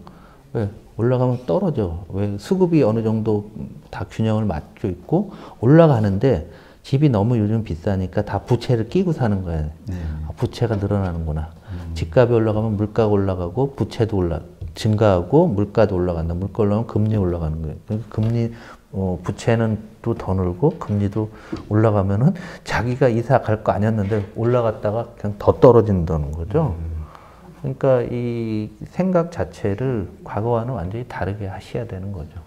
왜? 올라가면 떨어져. 왜? 수급이 어느 정도 다 균형을 맞춰 있고 올라가는데 집이 너무 요즘 비싸니까 다 부채를 끼고 사는 거예요. 네. 부채가 늘어나는구나. 집값이 올라가면 물가가 올라가고 부채도 증가하고 물가도 올라간다. 물가 올라가면 금리 올라가는 거예요. 그러니까 금리 부채는 또 더 늘고 금리도 올라가면은 자기가 이사 갈 거 아니었는데 올라갔다가 그냥 더 떨어진다는 거죠. 그러니까 이 생각 자체를 과거와는 완전히 다르게 하셔야 되는 거죠.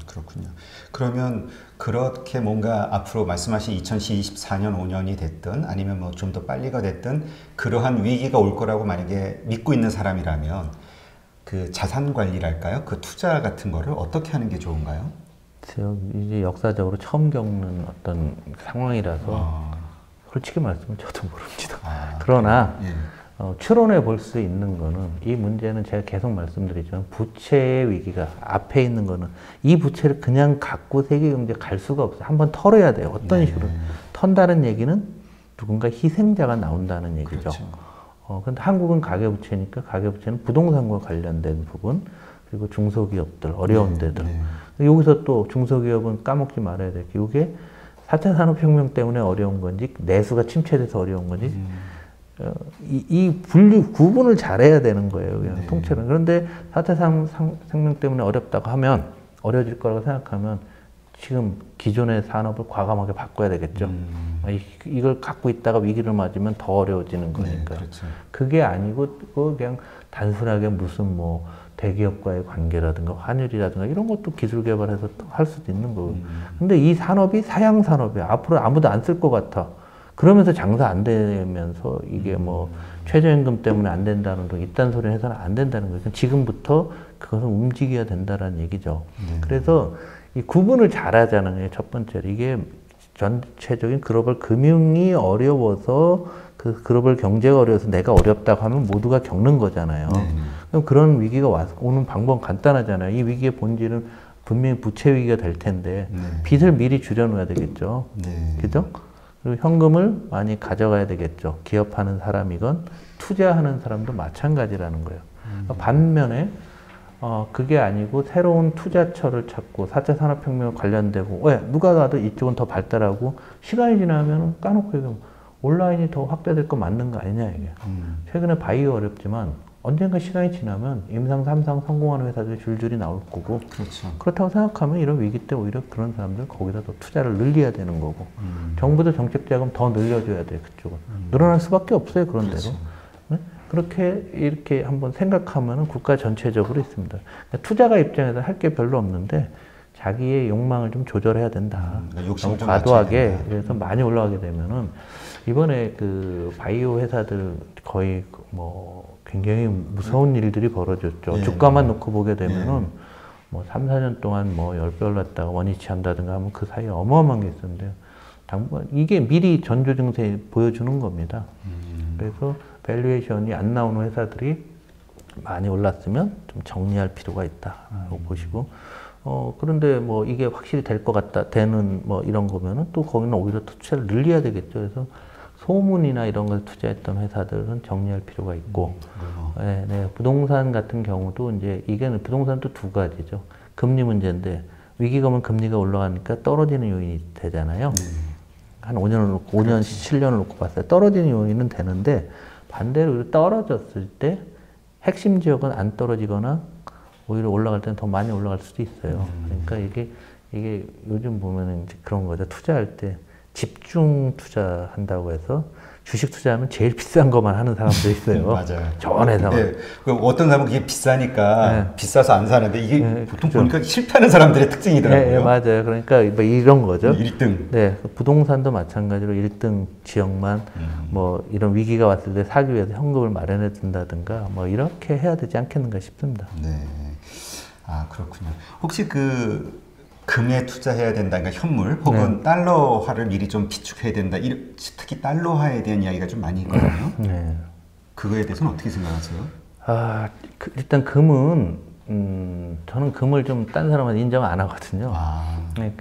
그렇군요. 그러면 그렇게 뭔가 앞으로 말씀하신 2024년 5년이 됐든 아니면 뭐 좀 더 빨리가 됐든 그러한 위기가 올 거라고 만약에 믿고 있는 사람이라면 그 자산 관리랄까요? 그 투자 같은 거를 어떻게 하는 게 좋은가요? 이제 역사적으로 처음 겪는 어떤 상황이라서 솔직히 말씀은 저도 모릅니다. 그러나 예. 추론해 볼 수 있는 거는 이 문제는 제가 계속 말씀드리지만 부채의 위기가 앞에 있는 거는 이 부채를 그냥 갖고 세계 경제에 갈 수가 없어요. 한번 털어야 돼요. 어떤 식으로. 턴다는 얘기는 누군가 희생자가 나온다는 얘기죠. 그렇죠. 근데 한국은 가계부채니까 가계부채는 부동산과 관련된 부분 그리고 중소기업들, 어려운 데들. 여기서 또 중소기업은 까먹지 말아야 될 게 이게 4차 산업혁명 때문에 어려운 건지 내수가 침체돼서 어려운 건지 이 구분을 잘해야 되는 거예요. 그냥 통째로. 그런데 4차 산업혁명 때문에 어렵다고 하면 어려질 거라고 생각하면 지금 기존의 산업을 과감하게 바꿔야 되겠죠. 이걸 갖고 있다가 위기를 맞으면 더 어려워지는 거니까. 그렇죠. 그게 아니고 그냥 단순하게 무슨 뭐 대기업과의 관계라든가 환율이라든가 이런 것도 기술 개발해서 할 수도 있는 거고. 근데 이 산업이 사양 산업이야. 앞으로 아무도 안 쓸 것 같아. 그러면서 장사 안 되면서 이게 뭐 최저임금 때문에 안 된다는 거 이딴 소리 해서는 안 된다는 거예요. 지금부터 그것은 움직여야 된다는 얘기죠. 그래서 이 구분을 잘 하자는 게 첫 번째로 이게 전체적인 글로벌 금융이 어려워서 그 글로벌 경제가 어려워서 내가 어렵다고 하면 모두가 겪는 거잖아요. 그럼 그런 위기가 오는 방법은 간단하잖아요. 이 위기의 본질은 분명히 부채 위기가 될 텐데 빚을 미리 줄여놓아야 되겠죠. 그죠? 그리고 현금을 많이 가져가야 되겠죠. 기업하는 사람이건 투자하는 사람도 마찬가지라는 거예요. 반면에 그게 아니고 새로운 투자처를 찾고 4차 산업혁명 관련되고 왜 누가 가도 이쪽은 더 발달하고 시간이 지나면 까놓고 얘기하면 온라인이 더 확대될 거 맞는 거 아니냐 이게. 최근에 바이오 어렵지만 언젠가 시간이 지나면 임상 3상 성공하는 회사들이 줄줄이 나올 거고 그렇죠. 그렇다고 생각하면 이런 위기 때 오히려 그런 사람들 거기다 더 투자를 늘려야 되는 거고 정부도 정책 자금 더 늘려줘야 돼 그쪽은 늘어날 수밖에 없어요 그런 그렇죠. 대로 네? 그렇게 이렇게 한번 생각하면 국가 전체적으로 있습니다. 그러니까 투자가 입장에서 할 게 별로 없는데 자기의 욕망을 좀 조절해야 된다. 너무 과도하게 그래서 많이 올라가게 되면은 이번에 그 바이오 회사들 거의 뭐 굉장히 무서운 일들이 벌어졌죠. 주가만 놓고 보게 되면은 뭐 3, 4년 동안 뭐 10배 올랐다가 원위치 한다든가 하면 그 사이에 어마어마한 게 있었는데요. 당분간 이게 미리 전조 증세 보여주는 겁니다. 그래서 밸류에이션이 안 나오는 회사들이 많이 올랐으면 좀 정리할 필요가 있다라고 보시고 그런데 뭐 이게 확실히 될 것 같다 되는 뭐 이런 거면은 또 거기는 오히려 투자를 늘려야 되겠죠. 그래서 소문이나 이런 걸 투자했던 회사들은 정리할 필요가 있고 네, 부동산 같은 경우도 이제 이게 부동산도 두 가지죠. 금리 문제인데 위기가 오면 금리가 올라가니까 떨어지는 요인이 되잖아요. 한 5년을 놓고 5년, 7년을 놓고 봤어요. 떨어지는 요인은 되는데 반대로 떨어졌을 때 핵심 지역은 안 떨어지거나 오히려 올라갈 때는 더 많이 올라갈 수도 있어요. 그러니까 이게 요즘 보면은 이제 그런 거죠. 투자할 때 집중 투자한다고 해서 주식 투자하면 제일 비싼 것만 하는 사람도 있어요. 맞아요. 전에서. 네. 어떤 사람은 그게 비싸니까 비싸서 안 사는데 이게 보통 그렇죠. 보니까 실패하는 사람들의 특징이더라고요. 네, 맞아요. 그러니까 뭐 이런 거죠. 1등. 네, 부동산도 마찬가지로 1등 지역만 뭐 이런 위기가 왔을 때 사기 위해서 현금을 마련해 둔다든가 뭐 이렇게 해야 되지 않겠는가 싶습니다. 네. 아, 그렇군요. 혹시 그 금에 투자해야 된다, 그러니까 현물 혹은 달러화를 미리 좀 비축해야 된다. 특히 달러화에 대한 이야기가 좀 많이 있거든요. 네. 그거에 대해서는 어떻게 생각하세요? 아, 일단 금은 저는 금을 좀 딴 사람한테 인정 안 하거든요. 네,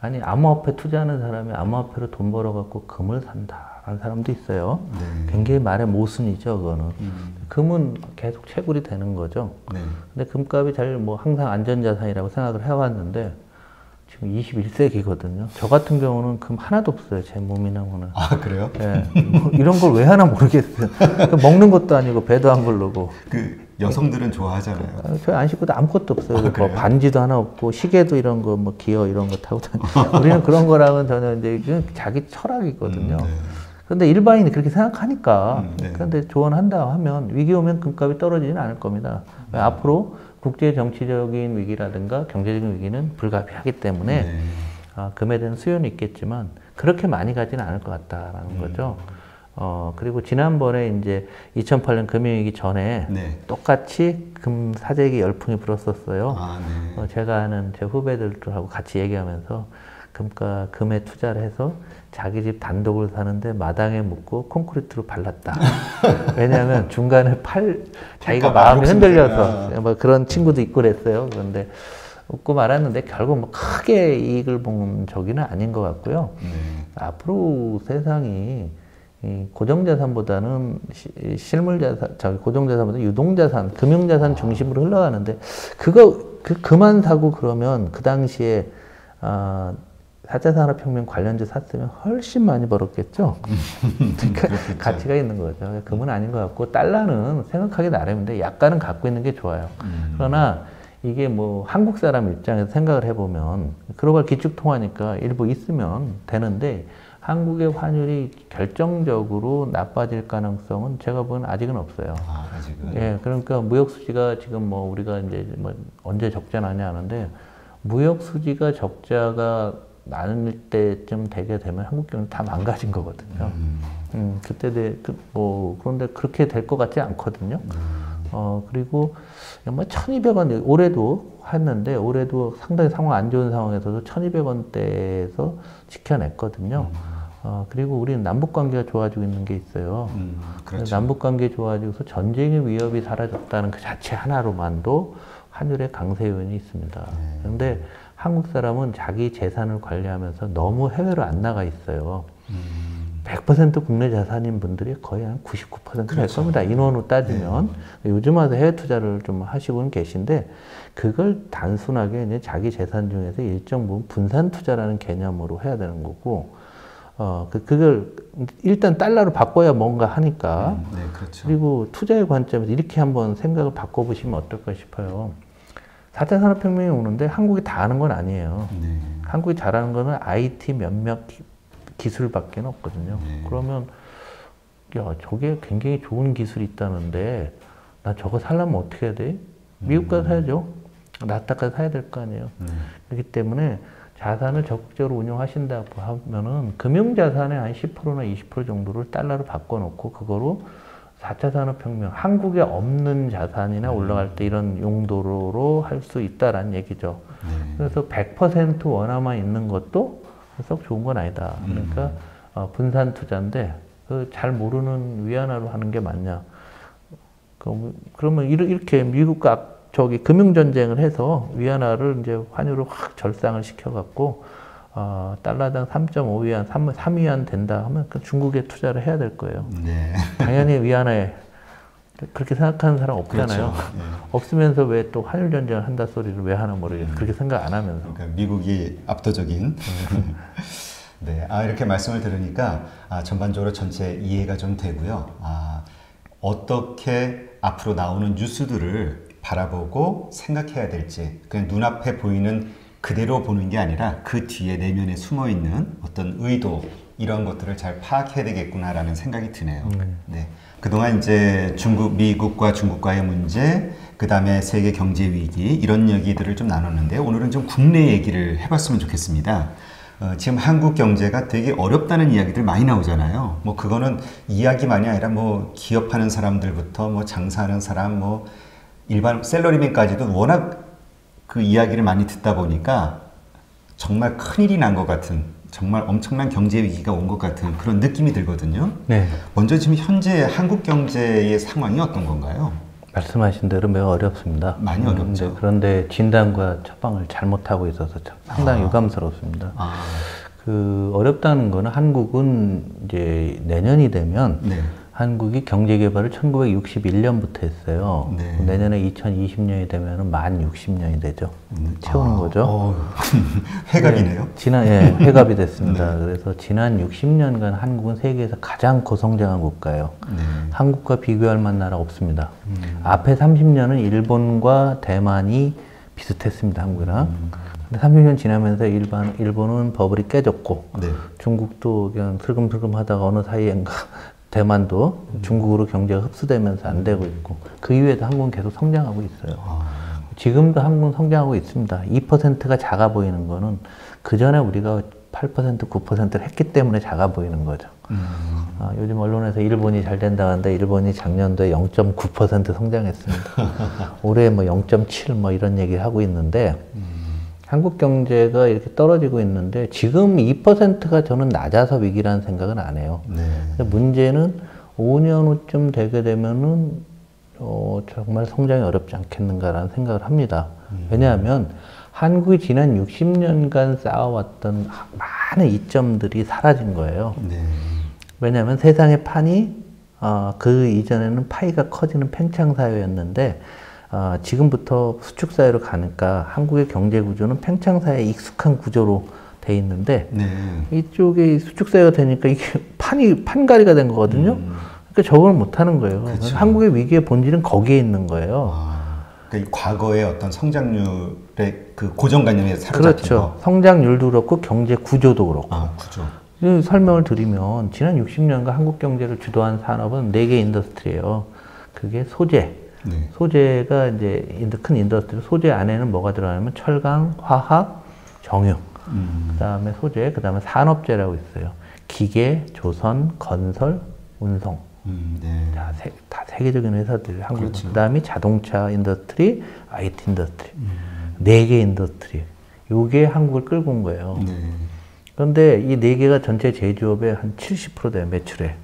아니 암호화폐 투자하는 사람이 암호화폐로 돈 벌어갖고 금을 산다라는 사람도 있어요. 네. 굉장히 말의 모순이죠, 그거는. 금은 계속 채굴이 되는 거죠. 네. 근데 금값이 잘 뭐 항상 안전자산이라고 생각을 해왔는데 지금 21세기거든요. 저 같은 경우는 금 하나도 없어요. 제 몸이나 뭐나. 아, 그래요? 네. 뭐 이런 걸 왜 하나 모르겠어요. 먹는 것도 아니고 배도 안 부르고. 그 여성들은 좋아하잖아요. 저희 안 신고도 아무것도 없어요. 뭐 반지도 하나 없고 시계도 이런 거 뭐 기어 이런 거 타고 다니고. 우리는 그런 거랑은 전혀 이제 자기 철학이거든요. 네. 그런데 일반인이 그렇게 생각하니까 그런데 조언한다 하면 위기 오면 금값이 떨어지지는 않을 겁니다. 앞으로 국제 정치적인 위기라든가 경제적인 위기는 불가피하기 때문에 금에 대한 수요는 있겠지만 그렇게 많이 가지는 않을 것 같다라는 거죠. 그리고 지난번에 이제 2008년 금융위기 전에 똑같이 금 사재기 열풍이 불었었어요. 제가 아는 제 후배들하고 같이 얘기하면서 금에 투자를 해서 자기 집 단독을 사는데 마당에 묻고 콘크리트로 발랐다. 왜냐하면 중간에 자기가 마음이 흔들려서 뭐 그런 친구도 있고 그랬어요. 그런데 웃고 말았는데 결국 뭐 크게 이익을 본 적은 아닌 것 같고요. 앞으로 세상이 고정자산보다는 실물자산, 고정자산보다 유동자산, 금융자산 중심으로 흘러가는데 그만 사고 그러면 그 당시에 4차 산업혁명 관련주 샀으면 훨씬 많이 벌었겠죠. 그러니까 가치가 있는 거죠. 금은 아닌 것 같고 달러는 생각하기 나름인데 약간은 갖고 있는 게 좋아요. 그러나 이게 뭐 한국 사람 입장에서 생각을 해보면 글로벌 기축통화니까 일부 있으면 되는데 한국의 환율이 결정적으로 나빠질 가능성은 제가 보기엔 아직은 없어요. 아직은? 예, 그러니까 무역 수지가 지금 뭐 우리가 이제 뭐 언제 적자 나냐 하는데 무역 수지가 적자가 나눌 때쯤 되게 되면 한국 경제는 다 망가진 거거든요. 그런데 그렇게 될 것 같지 않거든요. 그리고 뭐 1,200원, 올해도 했는데, 올해도 상당히 상황 안 좋은 상황에서도 1,200원대에서 지켜냈거든요. 그리고 우리는 남북 관계가 좋아지고 있는 게 있어요. 그렇죠. 남북 관계 좋아지고서 전쟁의 위협이 사라졌다는 그 자체 하나로만도 환율의 강세 요인이 있습니다. 그런데 한국 사람은 자기 재산을 관리하면서 너무 해외로 안 나가 있어요. 100% 국내 자산인 분들이 거의 한 99% 될 겁니다. 인원으로 따지면. 요즘 와서 해외 투자를 좀 하시고는 계신데, 그걸 단순하게 이제 자기 재산 중에서 일정 부분 분산 투자라는 개념으로 해야 되는 거고, 그걸 일단 달러로 바꿔야 뭔가 하니까. 그렇죠. 그리고 투자의 관점에서 이렇게 한번 생각을 바꿔보시면 어떨까 싶어요. 4차 산업혁명이 오는데 한국이 다 하는 건 아니에요. 한국이 잘하는 거는 IT 몇몇 기술밖에 없거든요. 그러면 야, 저게 굉장히 좋은 기술이 있다는데 나 저거 살려면 어떻게 해야 돼? 미국 가서 사야죠. 나스닥 가서 사야 될 거 아니에요. 그렇기 때문에 자산을 적극적으로 운용하신다고 하면은 금융자산의 한 10%나 20% 정도를 달러로 바꿔놓고 그거로 4차 산업혁명, 한국에 없는 자산이나 올라갈 때 이런 용도로 할 수 있다라는 얘기죠. 그래서 100% 원화만 있는 것도 썩 좋은 건 아니다. 그러니까 분산 투자인데 잘 모르는 위안화로 하는 게 맞냐. 그러면 이렇게 미국과 저기 금융전쟁을 해서 위안화를 이제 환율을 확 절상을 시켜갖고 달러당 3.5위안, 3위안 된다 하면 그 중국에 투자를 해야 될 거예요. 네. 당연히 위안화에 그렇게 생각하는 사람 없잖아요. 그렇죠. 네. 없으면서 왜 또 환율 전쟁을 한다 소리를 왜 하나 모르겠어요. 그렇게 생각 안 하면서. 그러니까 미국이 압도적인. 네, 이렇게 말씀을 들으니까 전반적으로 전체 이해가 좀 되고요. 어떻게 앞으로 나오는 뉴스들을 바라보고 생각해야 될지 그냥 눈앞에 보이는 그대로 보는 게 아니라 그 뒤에 내면에 숨어 있는 어떤 의도 이런 것들을 잘 파악해야 되겠구나라는 생각이 드네요. 네. 그동안 이제 미국과 중국과의 문제, 그 다음에 세계 경제 위기 이런 얘기들을 좀 나눴는데 오늘은 좀 국내 얘기를 해봤으면 좋겠습니다. 지금 한국 경제가 되게 어렵다는 이야기들 많이 나오잖아요. 뭐 그거는 이야기만이 아니라 뭐 기업하는 사람들부터 뭐 장사하는 사람, 뭐 일반 셀러리맨까지도 워낙 그 이야기를 많이 듣다 보니까 정말 큰일이 난 것 같은, 정말 엄청난 경제 위기가 온 것 같은 그런 느낌이 들거든요. 네. 먼저 지금 현재 한국 경제의 상황이 어떤 건가요? 말씀하신 대로 매우 어렵습니다. 많이 어렵죠. 그런데 진단과 처방을 잘못하고 있어서 상당히 유감스럽습니다. 그 어렵다는 거는 한국은 이제 내년이 되면 네. 한국이 경제개발을 1961년부터 했어요. 네. 내년에 2020년이 되면 만 60년이 되죠. 채우는 거죠. 회갑이네요. 네, 회갑이 됐습니다. 네. 그래서 지난 60년간 한국은 세계에서 가장 고성장한 국가예요. 네. 한국과 비교할 만한 나라 없습니다. 앞에 30년은 일본과 대만이 비슷했습니다. 한국이랑. 근데 30년 지나면서 일본은 버블이 깨졌고 네. 중국도 그냥 슬금슬금 하다가 어느 사이엔가 대만도 중국으로 경제가 흡수되면서 안 되고 있고 그 이후에도 한국은 계속 성장하고 있어요. 지금도 한국은 성장하고 있습니다. 2%가 작아 보이는 거는 그 전에 우리가 8%, 9%를 했기 때문에 작아 보이는 거죠. 요즘 언론에서 일본이 잘 된다는데 일본이 작년도에 0.9% 성장했습니다. 올해 뭐 0.7 뭐 이런 얘기 하고 있는데 한국 경제가 이렇게 떨어지고 있는데 지금 2%가 저는 낮아서 위기라는 생각은 안 해요. 네. 문제는 5년 후쯤 되게 되면은 정말 성장이 어렵지 않겠는가라는 생각을 합니다. 왜냐하면 한국이 지난 60년간 쌓아왔던 많은 이점들이 사라진 거예요. 네. 왜냐하면 세상의 판이 그 이전에는 파이가 커지는 팽창사회였는데 지금부터 수축사회로 가니까 한국의 경제 구조는 팽창사회에 익숙한 구조로 돼 있는데 네. 이쪽이 수축사회가 되니까 이게 판가리가 된 거거든요. 그러니까 적응을 못 하는 거예요. 그렇죠. 한국의 위기의 본질은 거기에 있는 거예요. 그러니까 과거의 어떤 성장률의 그 고정관념에 사로잡힌 그렇죠. 거. 성장률도 그렇고 경제 구조도 그렇고. 구조. 설명을 드리면 지난 60년간 한국 경제를 주도한 산업은 4개 인더스트리예요. 그게 소재. 네. 소재가 이제 큰 인더스트리, 소재 안에는 뭐가 들어가냐면 철강, 화학, 정유, 그 다음에 소재, 그 다음에 산업재라고 있어요. 기계, 조선, 건설, 운송. 네. 다 세계적인 회사들, 한국. 그렇죠. 그 다음에 자동차 인더스트리, IT 인더스트리. 4개 인더스트리. 요게 한국을 끌고 온 거예요. 네. 그런데 이 4개가 전체 제조업의 한 70% 돼요, 매출에.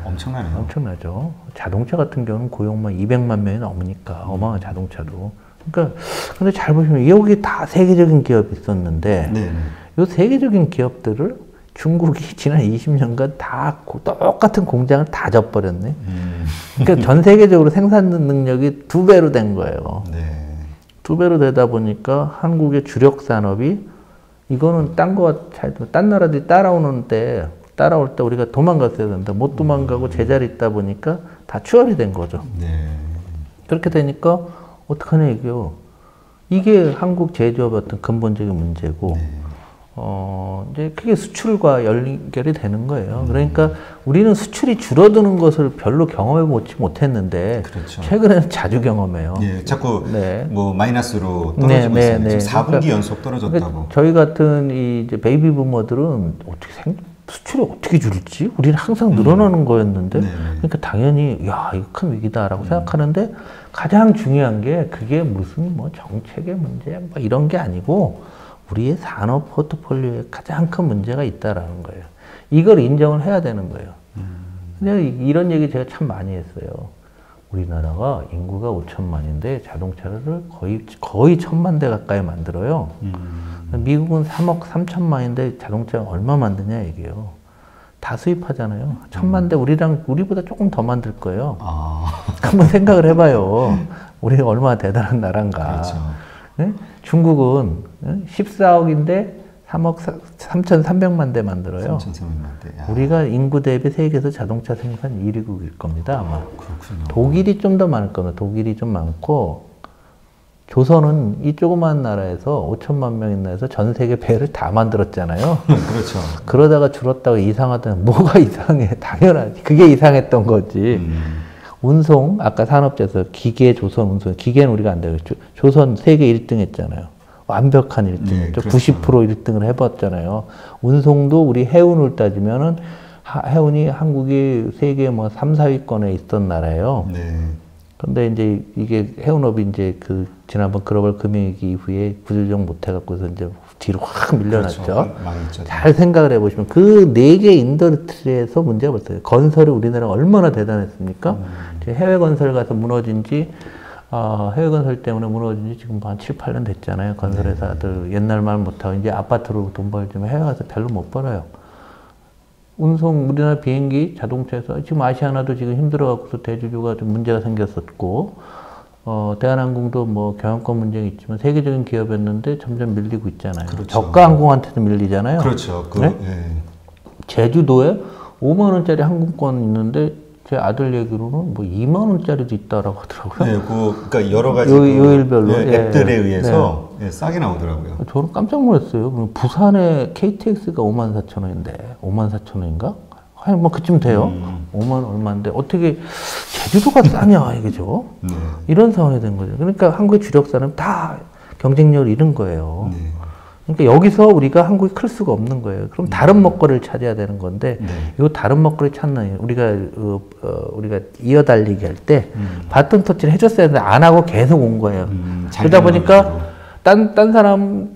엄청나네요. 엄청나죠. 자동차 같은 경우는 고용만 200만 명이 넘으니까, 어마어마한 자동차도. 그러니까, 근데 잘 보시면, 여기 다 세계적인 기업이 있었는데, 이 세계적인 기업들을 중국이 지난 20년간 다 똑같은 공장을 다 져버렸네. 그러니까 전 세계적으로 생산 능력이 2배로 된 거예요. 네. 2배로 되다 보니까 한국의 주력 산업이 이거는 딴 나라들이 따라올 때 우리가 도망갔어야 된다. 못 도망가고 제자리 있다 보니까 다 추월이 된 거죠. 네. 그렇게 되니까 어떡하냐 이게요. 이게 한국 제조업의 어떤 근본적인 문제고, 네. 이제 그게 수출과 연결이 되는 거예요. 그러니까 우리는 수출이 줄어드는 것을 별로 경험해 보지 못했는데, 그렇죠. 최근에는 자주 경험해요. 예, 자꾸 네. 뭐 마이너스로 떨어지고 있어요. 지금 4분기 그러니까, 연속 떨어졌다고. 그러니까 저희 같은 이제 베이비 부머들은 수출이 어떻게 줄지? 우리는 항상 늘어나는 거였는데, 그러니까 당연히 야, 이거 큰 위기다라고 생각하는데, 가장 중요한 게 그게 무슨 뭐 정책의 문제 뭐 이런 게 아니고 우리의 산업 포트폴리오에 가장 큰 문제가 있다라는 거예요. 이걸 인정을 해야 되는 거예요. 근데 이런 얘기 제가 참 많이 했어요. 우리나라가 인구가 5천만인데 자동차를 거의 1,000만 대 가까이 만들어요. 미국은 3억 3천만인데 자동차 얼마 만드냐 얘기예요. 다 수입하잖아요. 1,000만 대 우리보다 조금 더 만들 거예요. 한번 생각을 해봐요. 우리가 얼마나 대단한 나라인가. 그렇죠. 네? 중국은 14억인데 3억 3,300만 대 만들어요. 3,300만 대. 야. 우리가 인구 대비 세계에서 자동차 생산 1위국일 겁니다, 아마. 그렇군요. 독일이 좀 더 많을 겁니다. 독일이 좀 많고, 조선은 이 조그만 나라에서 5천만 명인 나라에서 전 세계 배를 다 만들었잖아요. 그렇죠. 그러다가 줄었다가 이상하다면 뭐가 이상해? 당연하지. 그게 이상했던 거지. 운송, 아까 산업재에서 기계, 조선, 운송. 기계는 우리가 안 되겠죠. 조선 세계 1등 했잖아요. 완벽한 1등 했죠. 그렇죠. 90% 1등을 해봤잖아요. 운송도 우리 해운을 따지면은 해운이 한국이 세계 뭐 3, 4위권에 있던 나라예요. 네. 근데 이제 이게 해운업이 이제 그 지난번 글로벌 금융위기 이후에 구조조정 못해갖고서 이제 뒤로 확 밀려났죠. 그렇죠. 잘 생각을 해보시면 그 4개 인더스트리에서 문제가 벌어요. 건설이 우리나라가 얼마나 대단했습니까? 해외 건설 가서 무너진 지 해외 건설 때문에 무너진 지 지금 한 7, 8년 됐잖아요. 건설회사들 옛날 말 못하고 이제 아파트로 돈 벌지만 해외 가서 별로 못 벌어요. 운송, 우리나라 비행기, 자동차에서 지금 아시아나도 지금 힘들어갖고서 대주주가 좀 문제가 생겼었고, 대한항공도 뭐 경영권 문제가 있지만 세계적인 기업이었는데 점점 밀리고 있잖아요. 그렇죠. 저가 항공한테도 밀리잖아요. 그렇죠. 네? 예. 제주도에 5만 원짜리 항공권 있는데 제 아들 얘기로는 뭐 2만 원짜리도 있다라고 하더라고요. 네, 그러니까 여러 가지 요일별로 앱들에 의해서 싸게 나오더라고요. 저는 깜짝 놀랐어요. 부산에 KTX가 5만 4천 원인데 5만 4천 원인가? 한 뭐 그쯤 돼요. 5만 얼마인데 어떻게 제주도가 싸냐 이게죠. 이런 상황이 된 거죠. 그러니까 한국의 주력 산업 다 경쟁력을 잃은 거예요. 그러니까 여기서 우리가 한국이 클 수가 없는 거예요. 그럼 다른 먹거리를 찾아야 되는 건데, 이 다른 먹거리 찾는, 우리가 이어달리기 할 때, 바톤 터치를 해줬어야 되는데, 안 하고 계속 온 거예요. 그러다 보니까, 딴 사람,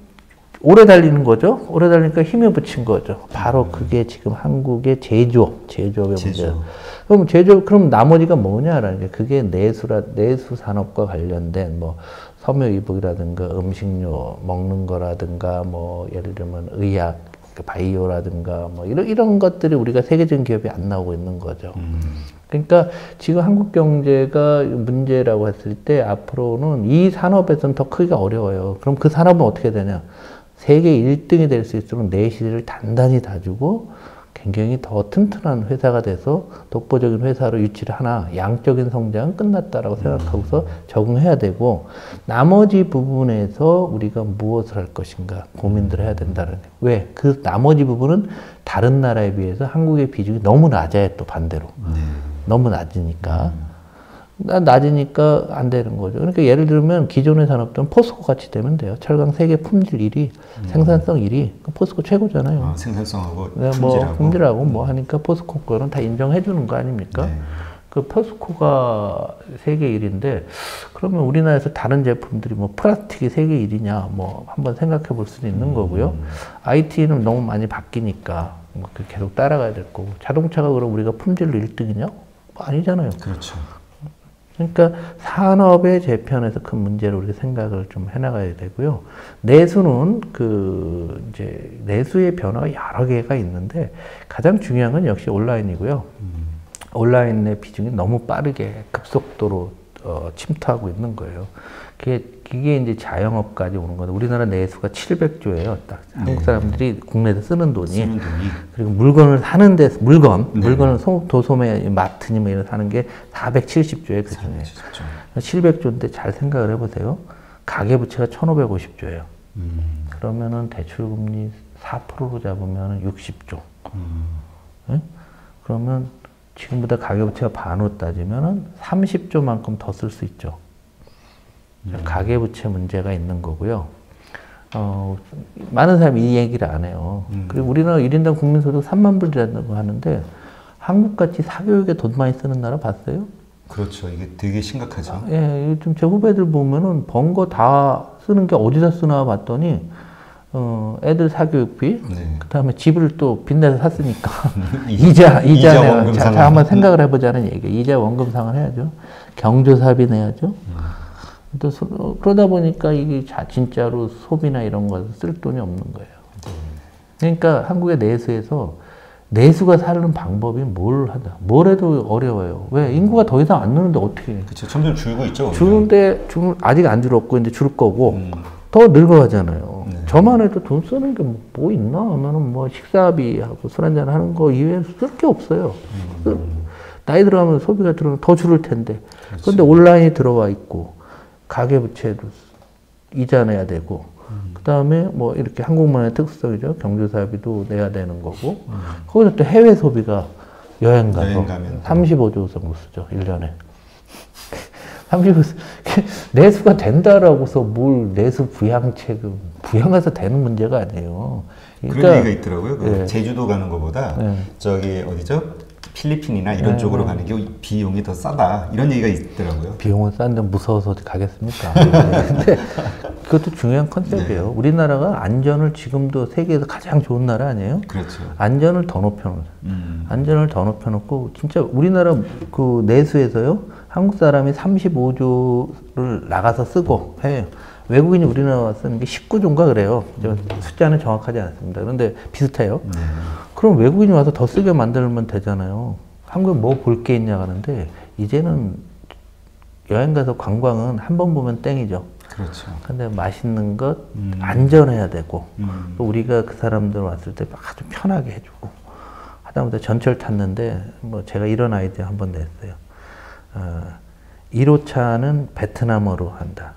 오래 달리는 거죠. 오래 달리니까 힘을 붙인 거죠. 바로 그게 지금 한국의 제조업의 문제예요. 그럼 나머지가 뭐냐라는 게, 그게 내수 산업과 관련된 뭐, 섬유이복이라든가 음식료 먹는 거라든가 뭐 예를 들면 의약, 바이오라든가 뭐 이런 것들이 우리가 세계적인 기업이 안 나오고 있는 거죠. 그러니까 지금 한국 경제가 문제라고 했을 때 앞으로는 이 산업에서는 더 크기가 어려워요. 그럼 그 산업은 어떻게 되냐? 세계 1등이 될 수 있도록 내실을 단단히 다주고 굉장히 더 튼튼한 회사가 돼서 독보적인 회사로 유치를 하나 양적인 성장은 끝났다라고 생각하고서 적응해야 되고 나머지 부분에서 우리가 무엇을 할 것인가 고민들 해야 된다는 거예요. 왜? 그 나머지 부분은 다른 나라에 비해서 한국의 비중이 너무 낮아요. 또 반대로. 너무 낮으니까. 낮으니까 안 되는 거죠. 그러니까 예를 들면 기존의 산업들은 포스코 같이 되면 돼요. 철강 세계 품질 1위, 생산성 1위. 포스코 최고잖아요. 생산성하고 품질하고 뭐 하니까 포스코 거는 다 인정해 주는 거 아닙니까? 그 포스코가 세계 1위인데 그러면 우리나라에서 다른 제품들이 뭐 플라스틱이 세계 1위냐 뭐 한번 생각해 볼 수도 있는 거고요. IT는 너무 많이 바뀌니까 뭐 계속 따라가야 될 거고 자동차가 그럼 우리가 품질로 1등이냐? 뭐 아니잖아요. 그렇죠. 그러니까 산업의 재편에서 큰 문제를 우리가 생각을 좀 해나가야 되고요. 내수는 이제 내수의 변화가 여러 개가 있는데 가장 중요한 건 역시 온라인이고요. 온라인의 비중이 너무 빠르게 급속도로 침투하고 있는 거예요. 그게 이제 자영업까지 오는 건데 우리나라 내수가 700조예요. 딱 한국 사람들이 국내에서 쓰는 돈이. 그리고 물건을 사는 데 물건을 도소매 마트니 뭐 이런 사는 게 470조예요. 그 중에 700조인데 잘 생각을 해보세요. 가계부채가 1,550조예요. 그러면은 대출금리 4%로 잡으면 60조. 네? 그러면 지금보다 가계부채가 반으로 따지면 30조만큼 더 쓸 수 있죠. 가계부채 문제가 있는 거고요. 많은 사람이 이 얘기를 안 해요. 그리고 우리나라 1인당 국민소득 3만 불이라고 하는데 한국같이 사교육에 돈 많이 쓰는 나라 봤어요? 그렇죠. 이게 되게 심각하죠. 예, 요즘 제 후배들 보면은 번 거 다 쓰는 게 어디다 쓰나 봤더니 애들 사교육비, 네. 그다음에 집을 또 빚내서 샀으니까 이자 내가 자 한번 생각을 해보자는 얘기예요. 이자 원금상환 해야죠. 경조사비 내야죠. 또 그러다 보니까 이게 진짜로 소비나 이런 거 쓸 돈이 없는 거예요. 그러니까 한국의 내수에서 내수가 사는 방법이 뭘 해도 어려워요. 왜? 인구가 더 이상 안 느는데 어떻게 해? 그렇죠. 점점 줄고 있죠. 줄는데 아직 안 줄었고 이제 줄 거고 더 늙어가잖아요. 네. 저만 해도 돈 쓰는 게 뭐 있나 하면은 뭐 식사비하고 술 한잔 하는 거 이외에 쓸 게 없어요. 나이 들어가면 소비가 들어가면 더 줄을 텐데. 그렇죠. 그런데 온라인이 들어와 있고 가계부채도 이자 내야 되고 그 다음에 뭐 이렇게 한국만의 특성이죠. 경조사비도 내야 되는 거고 거기서 또 해외 소비가 여행 가서 35조 정도 쓰죠. 1년에. 35조. 내수가 된다라고서 뭘 내수 부양책은 부양해서 되는 문제가 아니에요. 그러니까, 그런 얘기가 있더라고요. 그 제주도 가는 것보다 저기 어디죠? 필리핀이나 이런 쪽으로 가는 게 비용이 더 싸다 이런 얘기가 있더라고요. 비용은 싼데 무서워서 어디 가겠습니까? 근데 그것도 중요한 컨셉이에요. 네. 우리나라가 안전을 지금도 세계에서 가장 좋은 나라 아니에요? 그렇죠. 안전을 더 높여놓죠. 안전을 더 높여놓고 진짜 우리나라 그 내수에서요 한국 사람이 35조를 나가서 쓰고 해요. 외국인이 우리나라 쓰는 게 19조인가 그래요. 숫자는 정확하지 않습니다. 그런데 비슷해요. 그럼 외국인이 와서 더 쓰게 만들면 되잖아요. 한국에 뭐 볼 게 있냐 하는데 이제는 여행 가서 관광은 한 번 보면 땡이죠. 그렇죠. 근데 맛있는 것 안전해야 되고 또 우리가 그 사람들 왔을 때 아주 편하게 해주고 하다못해 전철 탔는데 뭐 제가 이런 아이디어 한번 냈어요. 1호차는 베트남어로 한다.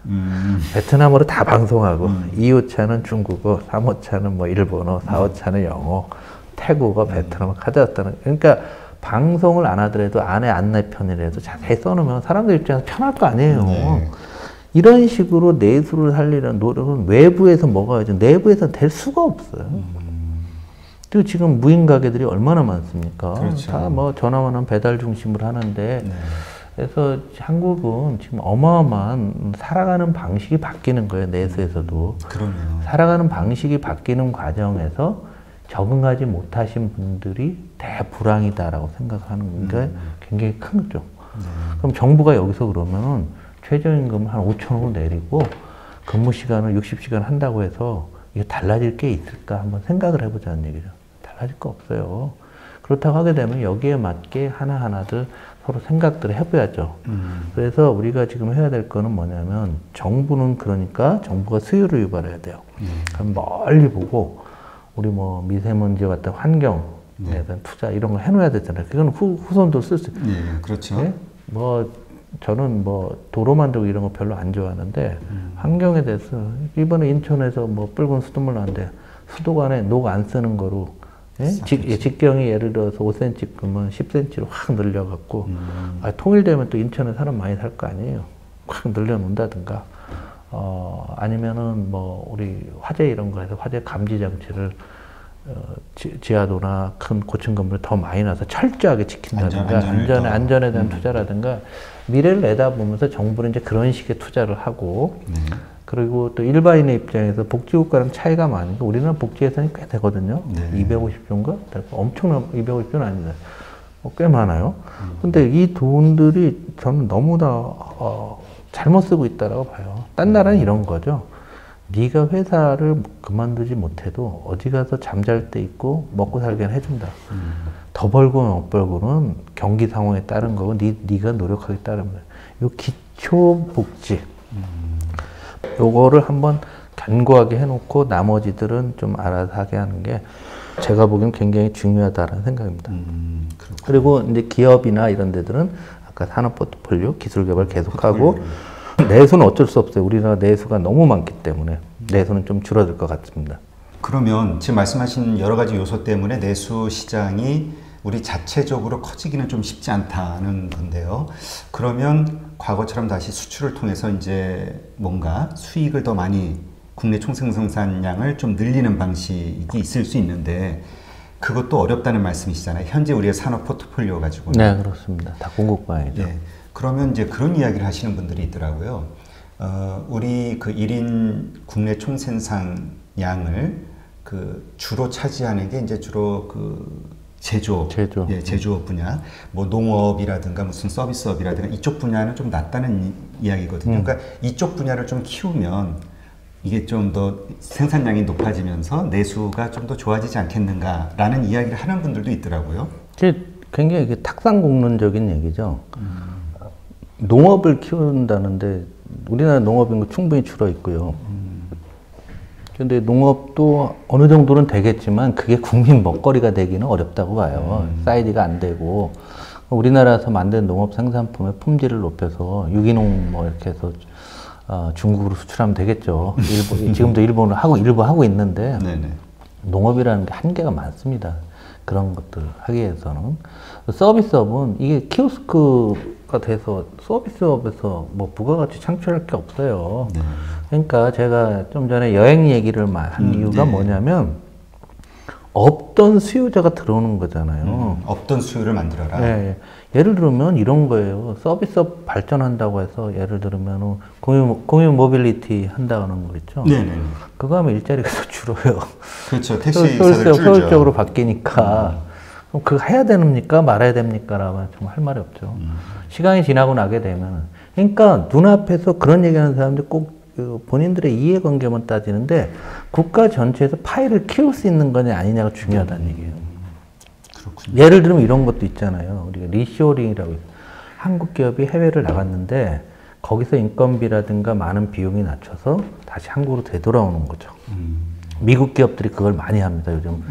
베트남어로 다 방송하고 2호차는 중국어, 3호차는 뭐 일본어, 4호차는 영어, 태국어, 베트남어 가져왔다는. 그러니까 방송을 안 하더라도 안에 안내편이라도 자세히 써놓으면 사람들 입장에서 편할 거 아니에요. 네. 이런 식으로 내수를 살리려는 노력은 외부에서 뭐가 오죠. 내부에서는 될 수가 없어요. 그리고 지금 무인 가게들이 얼마나 많습니까? 그렇죠. 다 뭐 전화만 하면 배달 중심으로 하는데 네. 그래서 한국은 지금 어마어마한 살아가는 방식이 바뀌는 거예요. 내수에서도. 그러네요. 살아가는 방식이 바뀌는 과정에서 적응하지 못하신 분들이 대불황이다라고 생각하는 게 굉장히 큰 거죠. 그럼 정부가 여기서 그러면 최저임금을 한 5천 원을 내리고 근무 시간을 60시간 한다고 해서 이게 달라질 게 있을까 한번 생각을 해보자는 얘기죠. 달라질 거 없어요. 그렇다고 하게 되면 여기에 맞게 하나하나들 서로 생각들을 해봐야죠. 그래서 우리가 지금 해야 될 거는 뭐냐면 정부는 그러니까 정부가 수요를 유발해야 돼요. 그럼 멀리 보고 우리 뭐 미세먼지 같은 환경에 대한 투자 이런 걸 해놓아야 되잖아요. 그건 후손도 쓸 수. 예, 그렇죠. 네? 뭐 저는 뭐 도로 만들고 이런 거 별로 안 좋아하는데 환경에 대해서 이번에 인천에서 뭐 붉은 수돗물 나왔는데 수도관에 녹 안 쓰는 거로 예? 직경이 예를 들어서 5cm 그러면 10cm로 확 늘려갖고 통일되면 또 인천에 사람 많이 살 거 아니에요. 확 늘려놓는다든가 아니면은 뭐 우리 화재 이런 거 해서 화재 감지 장치를 지하도나 큰 고층 건물에 더 많이 놔서 철저하게 지킨다든가 안전에 대한 투자라든가 미래를 내다보면서 정부는 이제 그런 식의 투자를 하고 그리고 또 일반인의 입장에서 복지국가랑 차이가 많으니까 우리나라 복지 예산이 꽤 되거든요. 250조인가? 엄청난 250조는 아니다. 꽤 많아요. 근데 이 돈들이 저는 너무나 잘못 쓰고 있다라고 봐요. 딴 나라는 이런 거죠. 네가 회사를 그만두지 못해도 어디 가서 잠잘 때 있고 먹고 살게는 해준다. 더 벌고는 못 벌고는 경기 상황에 따른 거고 네가 노력하기 따릅니다. 요 기초복지 요거를 한번 견고하게 해놓고 나머지들은 좀 알아서 하게 하는 게 제가 보기엔 굉장히 중요하다는 생각입니다. 그리고 이제 기업이나 이런 데들은 아까 산업 포트폴리오 기술 개발 계속하고 내수는 어쩔 수 없어요. 우리나라 내수가 너무 많기 때문에 내수는 좀 줄어들 것 같습니다. 그러면 지금 말씀하신 여러 가지 요소 때문에 내수 시장이 우리 자체적으로 커지기는 좀 쉽지 않다는 건데요. 그러면 과거처럼 다시 수출을 통해서 이제 뭔가 수익을 더 많이 국내 총생산량을 좀 늘리는 방식이 있을 수 있는데 그것도 어렵다는 말씀이시잖아요. 현재 우리의 산업 포트폴리오 가지고. 네, 그렇습니다. 다 공급방이죠. 네. 그러면 이제 그런 이야기를 하시는 분들이 있더라고요. 우리 그 1인 국내 총생산량을 그 주로 차지하는 게 이제 주로 그 제조업 분야, 뭐 농업이라든가 무슨 서비스업이라든가 이쪽 분야는 좀 낫다는 이야기거든요. 그러니까 이쪽 분야를 좀 키우면 이게 좀 더 생산량이 높아지면서 내수가 좀 더 좋아지지 않겠는가라는 이야기를 하는 분들도 있더라고요. 굉장히 이게 탁상공론적인 얘기죠. 농업을 키운다는데 우리나라 농업 인구 충분히 줄어 있고요. 근데 농업도 어느 정도는 되겠지만 그게 국민 먹거리가 되기는 어렵다고 봐요. 사이즈가 안 되고 우리나라에서 만든 농업 생산품의 품질을 높여서 유기농 뭐 이렇게 해서 중국으로 수출하면 되겠죠. 지금도 일본은 일부 하고 있는데 네네. 농업이라는 게 한계가 많습니다. 그런 것들 하기 위해서는 서비스업은 이게 키오스크가 돼서 서비스업에서 뭐 부가가치 창출할 게 없어요. 네. 그러니까 제가 좀 전에 여행 얘기를 한 이유가 네. 뭐냐면 없던 수요자가 들어오는 거잖아요. 없던 수요를 만들어라. 네. 예를 들면 이런 거예요. 서비스업 발전한다고 해서 예를 들면 공유 모빌리티 한다는 거 있죠. 네네. 그거 하면 일자리가 더 줄어요. 그렇죠. 택시사들 줄죠. 효율적으로 바뀌니까. 그럼 그거 해야 됩니까? 말아야 됩니까? 라면 좀 할 말이 없죠. 시간이 지나고 나게 되면. 그러니까 눈앞에서 그런 얘기하는 사람들 꼭 본인들의 이해관계만 따지는데 국가 전체에서 파이를 키울 수 있는 거냐 아니냐가 중요하다는 얘기예요. 그렇군요. 예를 들면 이런 것도 있잖아요. 우리가 리쇼링이라고 해서 한국 기업이 해외를 나갔는데 거기서 인건비라든가 많은 비용이 낮춰서 다시 한국으로 되돌아오는 거죠. 미국 기업들이 그걸 많이 합니다. 요즘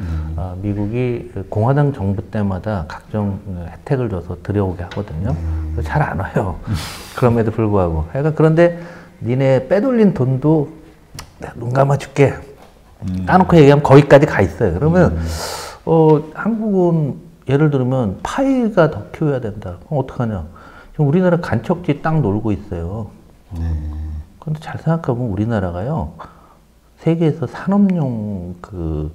미국이 공화당 정부 때마다 각종 혜택을 줘서 들여오게 하거든요. 잘 안 와요. 그럼에도 불구하고. 그런데 니네 빼돌린 돈도 내가 눈 감아줄게. 까놓고 얘기하면 거기까지 가 있어요. 그러면 한국은 예를 들면 파이가 더 키워야 된다. 그럼 어떡하냐. 지금 우리나라 간척지 딱 놀고 있어요. 그런데 잘 생각해보면 우리나라가요. 세계에서 산업용 그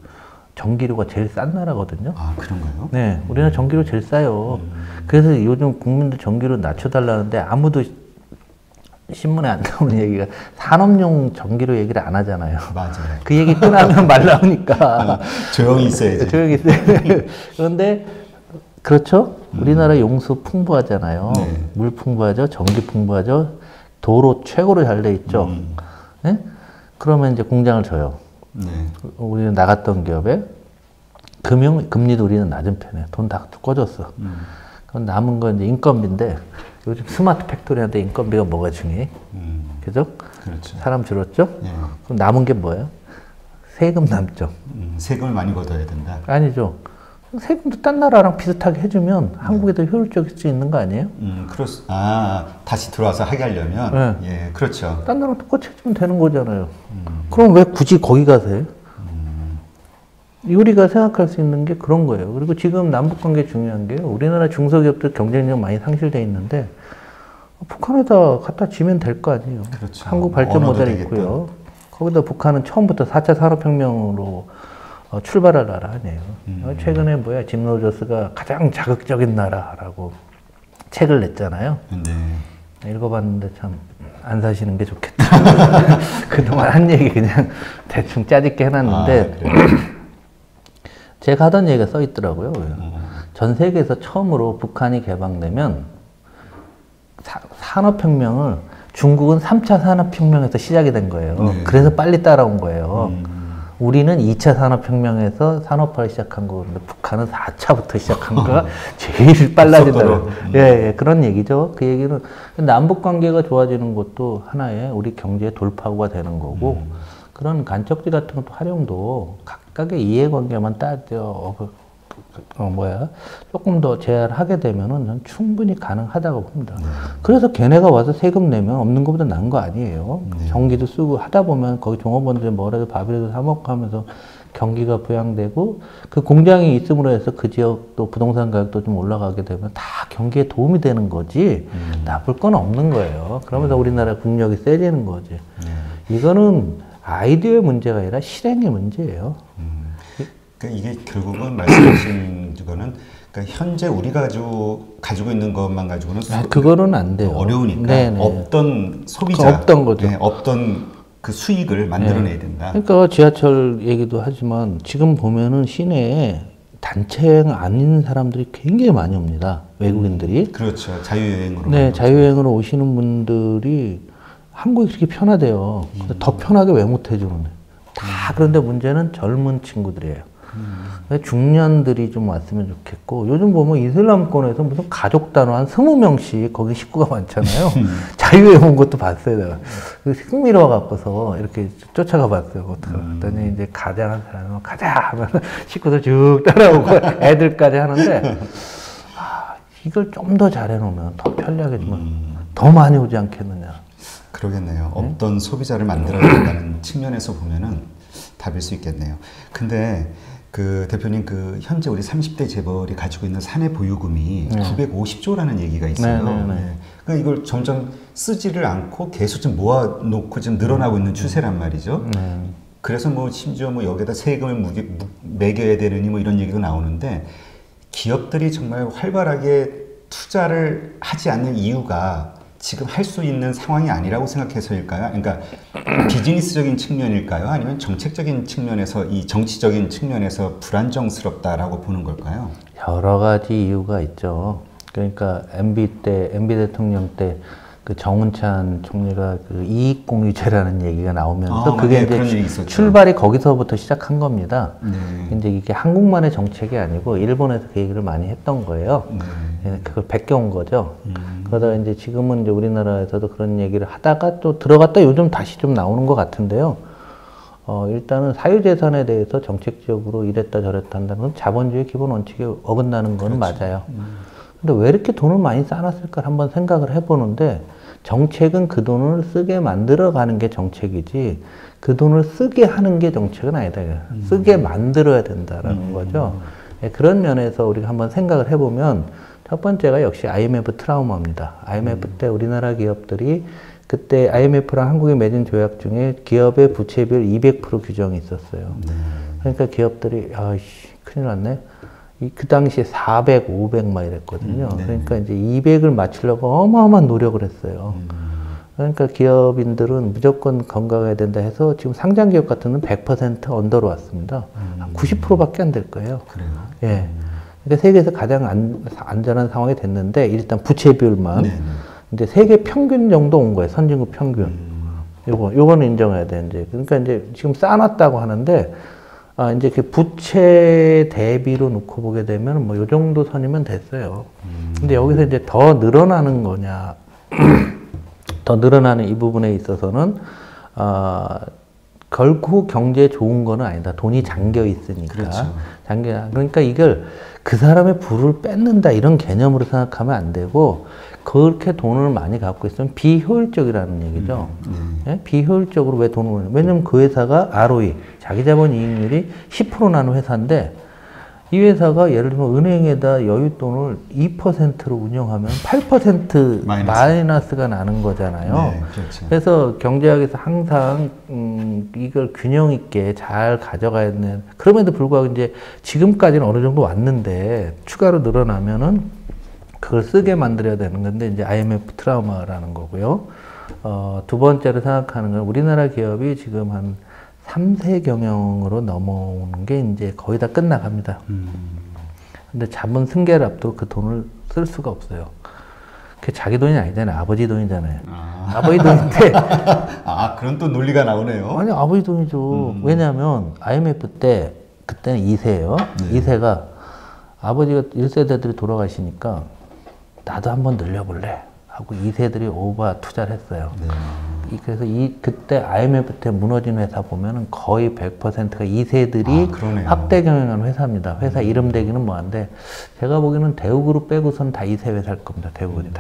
전기료가 제일 싼 나라거든요. 아, 그런가요? 네. 우리나라 전기료 제일 싸요. 그래서 요즘 국민들 전기료 낮춰달라는데 아무도 신문에 안 나오는 얘기가 산업용 전기료 얘기를 안 하잖아요. 맞아요. 그 얘기 끝나면 말 나오니까. 조용히 있어야지. 조용히 있어야 그런데, 그렇죠? 우리나라 용수 풍부하잖아요. 네. 물 풍부하죠. 전기 풍부하죠. 도로 최고로 잘 돼 있죠. 네? 그러면 이제 공장을 줘요. 네. 우리는 나갔던 기업에 금리도 우리는 낮은 편이에요. 돈 다 꺼줬어. 그럼 남은 건 이제 인건비인데 요즘 스마트 팩토리한테 인건비가 뭐가 중요해? 그죠? 그렇죠. 사람 줄었죠? 예. 그럼 남은 게 뭐예요? 세금 남죠. 세금을 많이 걷어야 된다? 아니죠. 세금도 딴 나라랑 비슷하게 해주면 한국에 더 효율적일 수 있는 거 아니에요? 다시 들어와서 하게 하려면? 네. 예, 그렇죠. 딴 나라랑 똑같이 해주면 되는 거잖아요. 그럼 왜 굳이 거기 가세요? 우리가 생각할 수 있는 게 그런 거예요. 그리고 지금 남북관계 중요한 게요. 우리나라 중소기업들 경쟁력 많이 상실돼 있는데 북한에다 갖다 지면 될 거 아니에요. 그렇죠. 한국 발전 모델이 있고요. 거기다 북한은 처음부터 4차 산업혁명으로 출발할 나라 아니에요. 최근에 짐 로저스가 가장 자극적인 나라라고 책을 냈잖아요. 네. 읽어봤는데 참 안 사시는 게 좋겠다. 그동안 한 얘기 그냥 대충 짜집게 해놨는데 제가 하던 얘기가 써 있더라고요. 전 세계에서 처음으로 북한이 개방되면 산업혁명을 중국은 3차 산업혁명에서 시작이 된 거예요. 그래서 빨리 따라온 거예요. 우리는 2차 산업혁명에서 산업화를 시작한 거는데 북한은 4차부터 시작한 거가 제일 빨라진다. 예, 그런 얘기죠. 그 얘기는 남북 관계가 좋아지는 것도 하나의 우리 경제의 돌파구가 되는 거고 그런 간척지 같은 것도 활용도 각각의 이해관계만 따져 조금 더 제한하게 되면은 충분히 가능하다고 봅니다. 그래서 걔네가 와서 세금 내면 없는 것보다 나은 거 아니에요. 전기도 쓰고 하다 보면 거기 종업원들 뭐라도 밥이라도 사 먹고 하면서 경기가 부양되고 그 공장이 있음으로 해서 그 지역 또 부동산 가격도 좀 올라가게 되면 다 경기에 도움이 되는 거지 나쁠 건 없는 거예요. 그러면서 우리나라 국력이 세지는 거지. 이거는 아이디어의 문제가 아니라 실행의 문제예요. 그러니까 이게 결국은 말씀하신 거는 그러니까 현재 우리가 가지고 있는 것만 가지고는 그거는 안 돼요. 어려우니까 네네. 없던 소비자, 없던 거죠. 네, 없던 그 수익을 만들어내야 된다. 그러니까 지하철 얘기도 하지만 지금 보면은 시내에 단체행 아닌 사람들이 굉장히 많이 옵니다. 외국인들이. 그렇죠. 자유여행으로. 네, 자유여행으로 오시는 분들이 한국이 그렇게 편하대요. 근데 더 편하게 왜 못 해주는 거예요? 다 그런데 문제는 젊은 친구들이에요. 중년들이 좀 왔으면 좋겠고 요즘 보면 이슬람권에서 무슨 가족 단위 한 20명씩 거기 식구가 많잖아요. 자유여행 온 것도 봤어요. 내가. 흥미로워 갖고서 이렇게 쫓아가 봤어요. 그랬더니 이제 가자 한 사람은 가자 하면 식구들 쭉 따라오고 애들까지 하는데 이걸 좀 더 잘해놓으면 더 편리하게 주면 더 많이 오지 않겠느냐. 그러겠네요. 없던 소비자를 만들어야 된다는 측면에서 보면은 답일 수 있겠네요. 근데 그 대표님 그 현재 우리 30대 재벌이 가지고 있는 사내 보유금이 950조라는 얘기가 있어요. 네. 그러니까 이걸 점점 쓰지를 않고 계속 좀 모아놓고 좀 늘어나고 있는 추세란 말이죠. 그래서 뭐 심지어 뭐 여기다 세금을 매겨야 되느니 뭐 이런 얘기도 나오는데 기업들이 정말 활발하게 투자를 하지 않는 이유가 지금 할 수 있는 상황이 아니라고 생각해서일까요? 그러니까 비즈니스적인 측면일까요? 아니면 정책적인 측면에서 이 정치적인 측면에서 불안정스럽다라고 보는 걸까요? 여러 가지 이유가 있죠. 그러니까 MB 대통령 때 그 정운찬 총리가 그 이익공유제라는 얘기가 나오면서 그게 이제 출발이 거기서부터 시작한 겁니다. 근데 이게 한국만의 정책이 아니고 일본에서 그 얘기를 많이 했던 거예요. 그걸 베껴온 거죠. 그러다가 이제 지금은 이제 우리나라에서도 그런 얘기를 하다가 또 들어갔다 요즘 다시 좀 나오는 것 같은데요. 일단은 사유재산에 대해서 정책적으로 이랬다 저랬다 한다는 건 자본주의 기본 원칙에 어긋나는 건 맞아요. 근데 왜 이렇게 돈을 많이 쌓아놨을까 한번 생각을 해보는데 정책은 그 돈을 쓰게 만들어가는 게 정책이지 그 돈을 쓰게 하는 게 정책은 아니다. 쓰게 만들어야 된다라는 거죠. 그런 면에서 우리가 한번 생각을 해보면 첫 번째가 역시 IMF 트라우마입니다. IMF 때 우리나라 기업들이 그때 IMF랑 한국이 맺은 조약 중에 기업의 부채 비율 200% 규정이 있었어요. 그러니까 기업들이 큰일 났네. 그 당시에 400, 500 막 이랬거든요. 그러니까 이제 200을 맞추려고 어마어마한 노력을 했어요. 그러니까 기업인들은 무조건 건강해야 된다 해서 지금 상장 기업 같은 건 100% 언더로 왔습니다. 90%밖에 안 될 거예요. 그래요? 예. 그러니까 세계에서 가장 안전한 상황이 됐는데 일단 부채 비율만. 근데 세계 평균 정도 온 거예요. 선진국 평균. 요거는 인정해야 돼, 이제. 그러니까 이제 지금 쌓아놨다고 하는데 이제 그 부채 대비로 놓고 보게 되면 뭐 요 정도 선이면 됐어요. 근데 여기서 이제 더 늘어나는 거냐, 더 늘어나는 이 부분에 있어서는, 결코 경제에 좋은 거는 아니다. 돈이 잠겨 있으니까. 그렇죠. 그러니까 이걸 그 사람의 부를 뺏는다 이런 개념으로 생각하면 안 되고, 그렇게 돈을 많이 갖고 있으면 비효율적이라는 얘기죠. 예? 비효율적으로 왜 돈을, 왜냐면 그 회사가 ROE, 자기 자본 이익률이 10% 나는 회사인데, 이 회사가 예를 들면 은행에다 여윳돈을 2%로 운영하면 8% 마이너스가 나는 거잖아요. 네, 그렇죠. 그래서 경제학에서 항상 이걸 균형 있게 잘 가져가야 되는, 그럼에도 불구하고 이제 지금까지는 어느 정도 왔는데 추가로 늘어나면은 그걸 쓰게 만들어야 되는 건데 이제 IMF 트라우마라는 거고요. 두 번째로 생각하는 건 우리나라 기업이 지금 한 3세 경영으로 넘어오는 게 이제 거의 다 끝나갑니다. 근데 자본 승계를 앞두고 그 돈을 쓸 수가 없어요. 그게 자기 돈이 아니잖아요. 아버지 돈이잖아요. 아버지 돈인데. 그런 또 논리가 나오네요. 아니, 아버지 돈이죠. 왜냐하면 IMF 때, 그때는 2세예요. 2세가 아버지가 1세대들이 돌아가시니까 나도 한번 늘려볼래 하고 2세들이 오버 투자를 했어요. 그래서 그때 IMF 때 무너진 회사 보면은 거의 100%가 2세들이 확대 경영한 회사입니다. 회사 이름 대기는 뭐한데 제가 보기에는 대우그룹 빼고선 다 2세 회사일 겁니다. 대부분.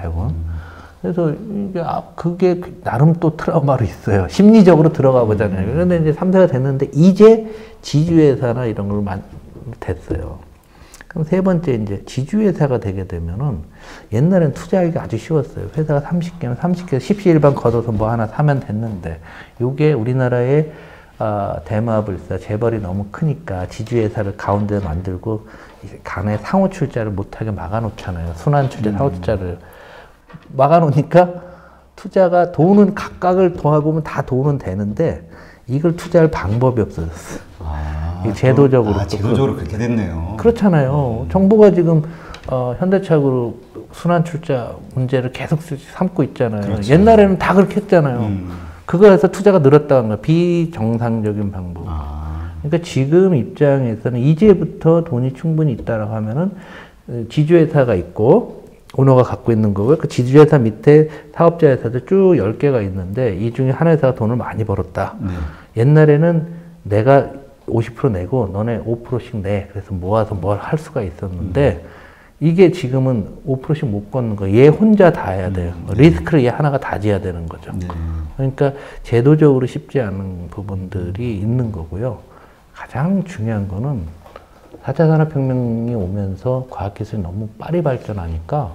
그래서 이게 그게 나름 또 트라우마로 있어요. 심리적으로 들어가 보잖아요. 그런데 이제 3세가 됐는데 이제 지주회사나 이런 걸 됐어요. 그럼 세 번째 이제 지주회사가 되게 되면은 옛날엔 투자하기가 아주 쉬웠어요. 회사가 30개면 30개 십시일반 걷어서 뭐 하나 사면 됐는데 요게 우리나라의 대마불사 재벌이 너무 크니까 지주회사를 가운데 만들고 간에 상호 출자를 못하게 막아놓잖아요. 순환 출자, 상호 출자를 막아놓으니까 투자가 돈은 각각을 더해보면 다 돈은 되는데 이걸 투자할 방법이 없어졌어요. 제도적으로. 제도적으로 그렇게 됐네요. 그렇잖아요. 정부가 지금 현대차그룹 순환 출자 문제를 계속 삼고 있잖아요. 그렇죠. 옛날에는 다 그렇게 했잖아요. 그거에서 투자가 늘었다는 거예요. 비정상적인 방법. 그러니까 지금 입장에서는 이제부터 돈이 충분히 있다라고 하면은 지주회사가 있고 오너가 갖고 있는 거고요. 그 지주회사 밑에 사업자 회사도 쭉 10개가 있는데 이 중에 한 회사가 돈을 많이 벌었다. 옛날에는 내가 50% 내고 너네 5%씩 내. 그래서 모아서 뭘 할 수가 있었는데 이게 지금은 5%씩 못 걷는 거예요. 얘 혼자 다 해야 돼요. 리스크를 얘 하나가 다 지어야 되는 거죠. 그러니까 제도적으로 쉽지 않은 부분들이 있는 거고요. 가장 중요한 거는 4차 산업혁명이 오면서 과학기술이 너무 빨리 발전하니까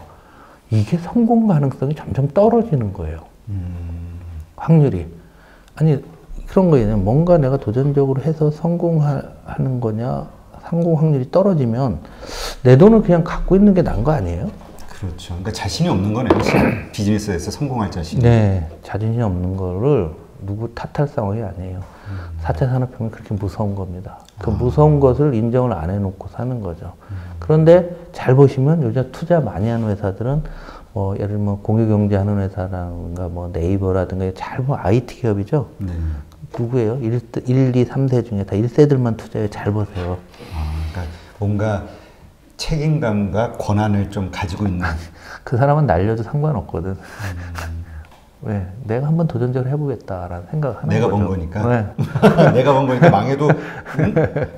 이게 성공 가능성이 점점 떨어지는 거예요. 확률이. 아니 그런 거예요. 뭔가 내가 도전적으로 해서 성공하는 거냐, 성공 확률이 떨어지면 내 돈을 그냥 갖고 있는 게 나은 거 아니에요? 그렇죠. 그러니까 자신이 없는 거네요. 비즈니스에서 성공할 자신이. 네. 자신이 없는 거를 누구 탓할 상황이 아니에요. 4차 산업혁명이 그렇게 무서운 겁니다. 그 무서운 것을 인정을 안 해놓고 사는 거죠. 그런데 잘 보시면 요즘 투자 많이 하는 회사들은 뭐 예를 들면 공유경제 하는 회사라든가 뭐 네이버라든가 잘 보면 IT 기업이죠. 누구예요? 1, 2, 3세 중에 다 1세들만 투자해. 잘 보세요. 그러니까 뭔가 책임감과 권한을 좀 가지고 있는. 그 사람은 날려도 상관없거든. 왜? 내가 한번 도전적으로 해보겠다라는 생각을 하는 내가 거죠. 번 거니까. 네. 내가 번 거니까 망해도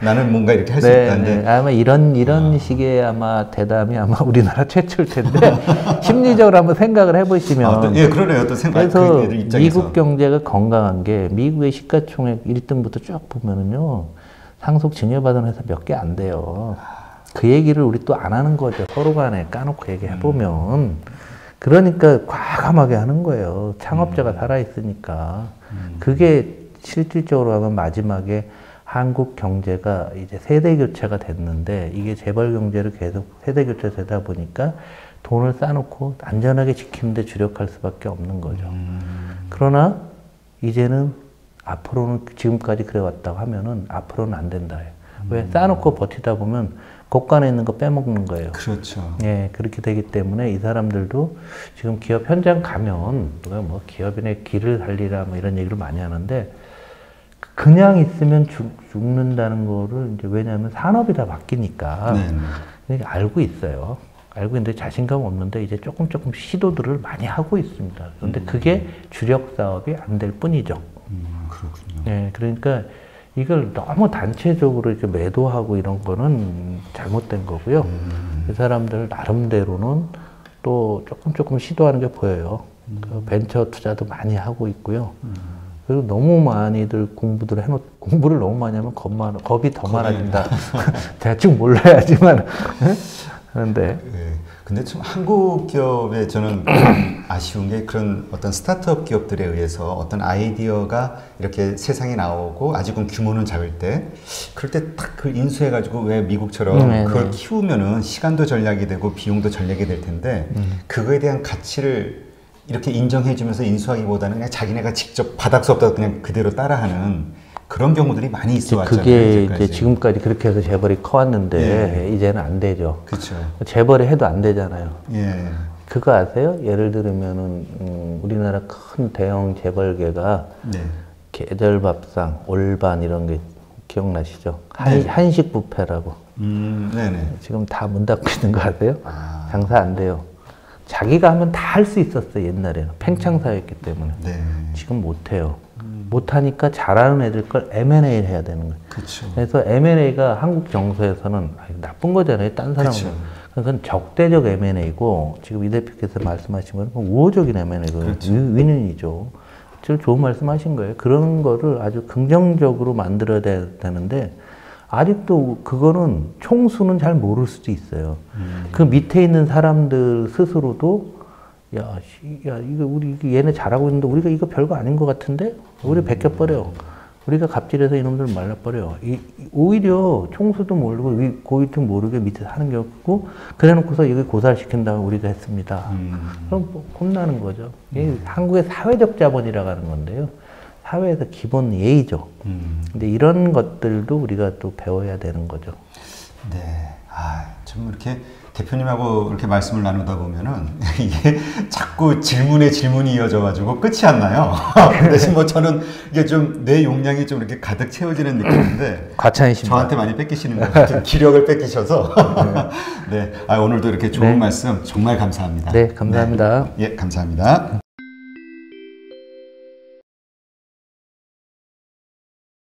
나는 뭔가 이렇게 할 수 있다는데. 네. 아마 이런 식의 아마 대담이 아마 우리나라 최초일 텐데 심리적으로 한번 생각을 해보시면. 예, 그러네요. 또 생각. 그래서 미국 경제가 건강한 게 미국의 시가총액 1등부터 쭉 보면은요 상속 증여받은 회사 몇 개 안 돼요. 그 얘기를 우리 또 안 하는 거죠. 서로 간에 까놓고 얘기해보면. 그러니까 과감하게 하는 거예요. 창업자가 살아있으니까. 그게 실질적으로 하면 마지막에 한국 경제가 이제 세대 교체가 됐는데 이게 재벌 경제를 계속 세대 교체되다 보니까 돈을 쌓아놓고 안전하게 지키는데 주력할 수밖에 없는 거죠. 그러나 이제는 앞으로는 지금까지 그래왔다고 하면은 앞으로는 안 된다. 왜? 쌓아놓고 버티다 보면 곳간에 있는 거 빼먹는 거예요. 그렇죠. 예, 그렇게 되기 때문에 이 사람들도 지금 기업 현장 가면 누가 뭐 기업인의 길을 살리라 뭐 이런 얘기를 많이 하는데 그냥 있으면 죽는다는 거를 이제 왜냐하면 산업이 다 바뀌니까 그러니까 알고 있어요. 알고 있는데 자신감 없는데 이제 조금 시도들을 많이 하고 있습니다. 그런데 그게 주력 사업이 안 될 뿐이죠. 그렇군요. 예, 그러니까 이걸 너무 단체적으로 이렇게 매도하고 이런 거는 잘못된 거고요. 그 사람들 나름대로는 또 조금 시도하는 게 보여요. 그 벤처 투자도 많이 하고 있고요. 그리고 너무 많이들 공부를 너무 많이 하면 겁이 더 많아진다. 대충 몰라야지만. 그런데. 네. 근데 참 한국 기업에 저는 아쉬운 게 그런 어떤 스타트업 기업들에 의해서 어떤 아이디어가 이렇게 세상에 나오고 아직은 규모는 작을 때 그럴 때 딱 그 인수해가지고 왜 미국처럼 그걸 키우면은 시간도 전략이 되고 비용도 전략이 될 텐데 그거에 대한 가치를 이렇게 인정해주면서 인수하기보다는 그냥 자기네가 직접 바닥 수업도 그냥 그대로 따라하는 그런 경우들이 많이 있어 왔잖아요. 그게 이제 지금까지 그렇게 해서 재벌이 커왔는데 이제는 안 되죠. 그렇죠. 재벌이 해도 안 되잖아요. 예. 그거 아세요? 예를 들면은 우리나라 큰 대형 재벌계가 계절밥상, 올반 이런 게 기억나시죠? 한식 뷔페라고. 네네. 지금 다 문 닫고 있는 거 아세요? 장사 안 돼요. 자기가 하면 다 할 수 있었어요. 옛날에는 팽창사였기 때문에. 지금 못 해요. 못하니까 잘하는 애들 걸 M&A를 해야 되는 거예요. 그쵸. 그래서 M&A가 한국 정서에서는 나쁜 거잖아요. 딴 사람은. 그건 적대적 M&A고 지금 이 대표께서 말씀하신 건 우호적인 M&A, 그렇죠. 윈윈이죠. 좋은 말씀하신 거예요. 그런 거를 아주 긍정적으로 만들어야 되는데 아직도 그거는 총수는 잘 모를 수도 있어요. 그 밑에 있는 사람들 스스로도 이거 우리 얘네 잘하고 있는데 우리가 이거 별거 아닌 것 같은데 우리 베껴버려. 우리가 갑질해서 이놈들 말라버려. 오히려 총수도 모르고 고위도 모르게 밑에서 하는 게 없고 그래놓고서 여기 고사시킨다고 우리가 했습니다. 그럼 뭐 혼나는 거죠. 이게 한국의 사회적 자본이라고 하는 건데요. 사회에서 기본 예의죠. 근데 이런 것들도 우리가 또 배워야 되는 거죠. 네. 좀 이렇게 대표님하고 이렇게 말씀을 나누다 보면은 이게 자꾸 질문에 질문이 이어져가지고 끝이 안 나요. 대신 뭐 저는 이게 좀 내 용량이 좀 이렇게 가득 채워지는 느낌인데 과찬이십니다. 저한테 많이 뺏기시는 것 같은 기력을 뺏기셔서 네. 오늘도 이렇게 좋은 말씀 정말 감사합니다. 네, 감사합니다. 네. 예, 감사합니다.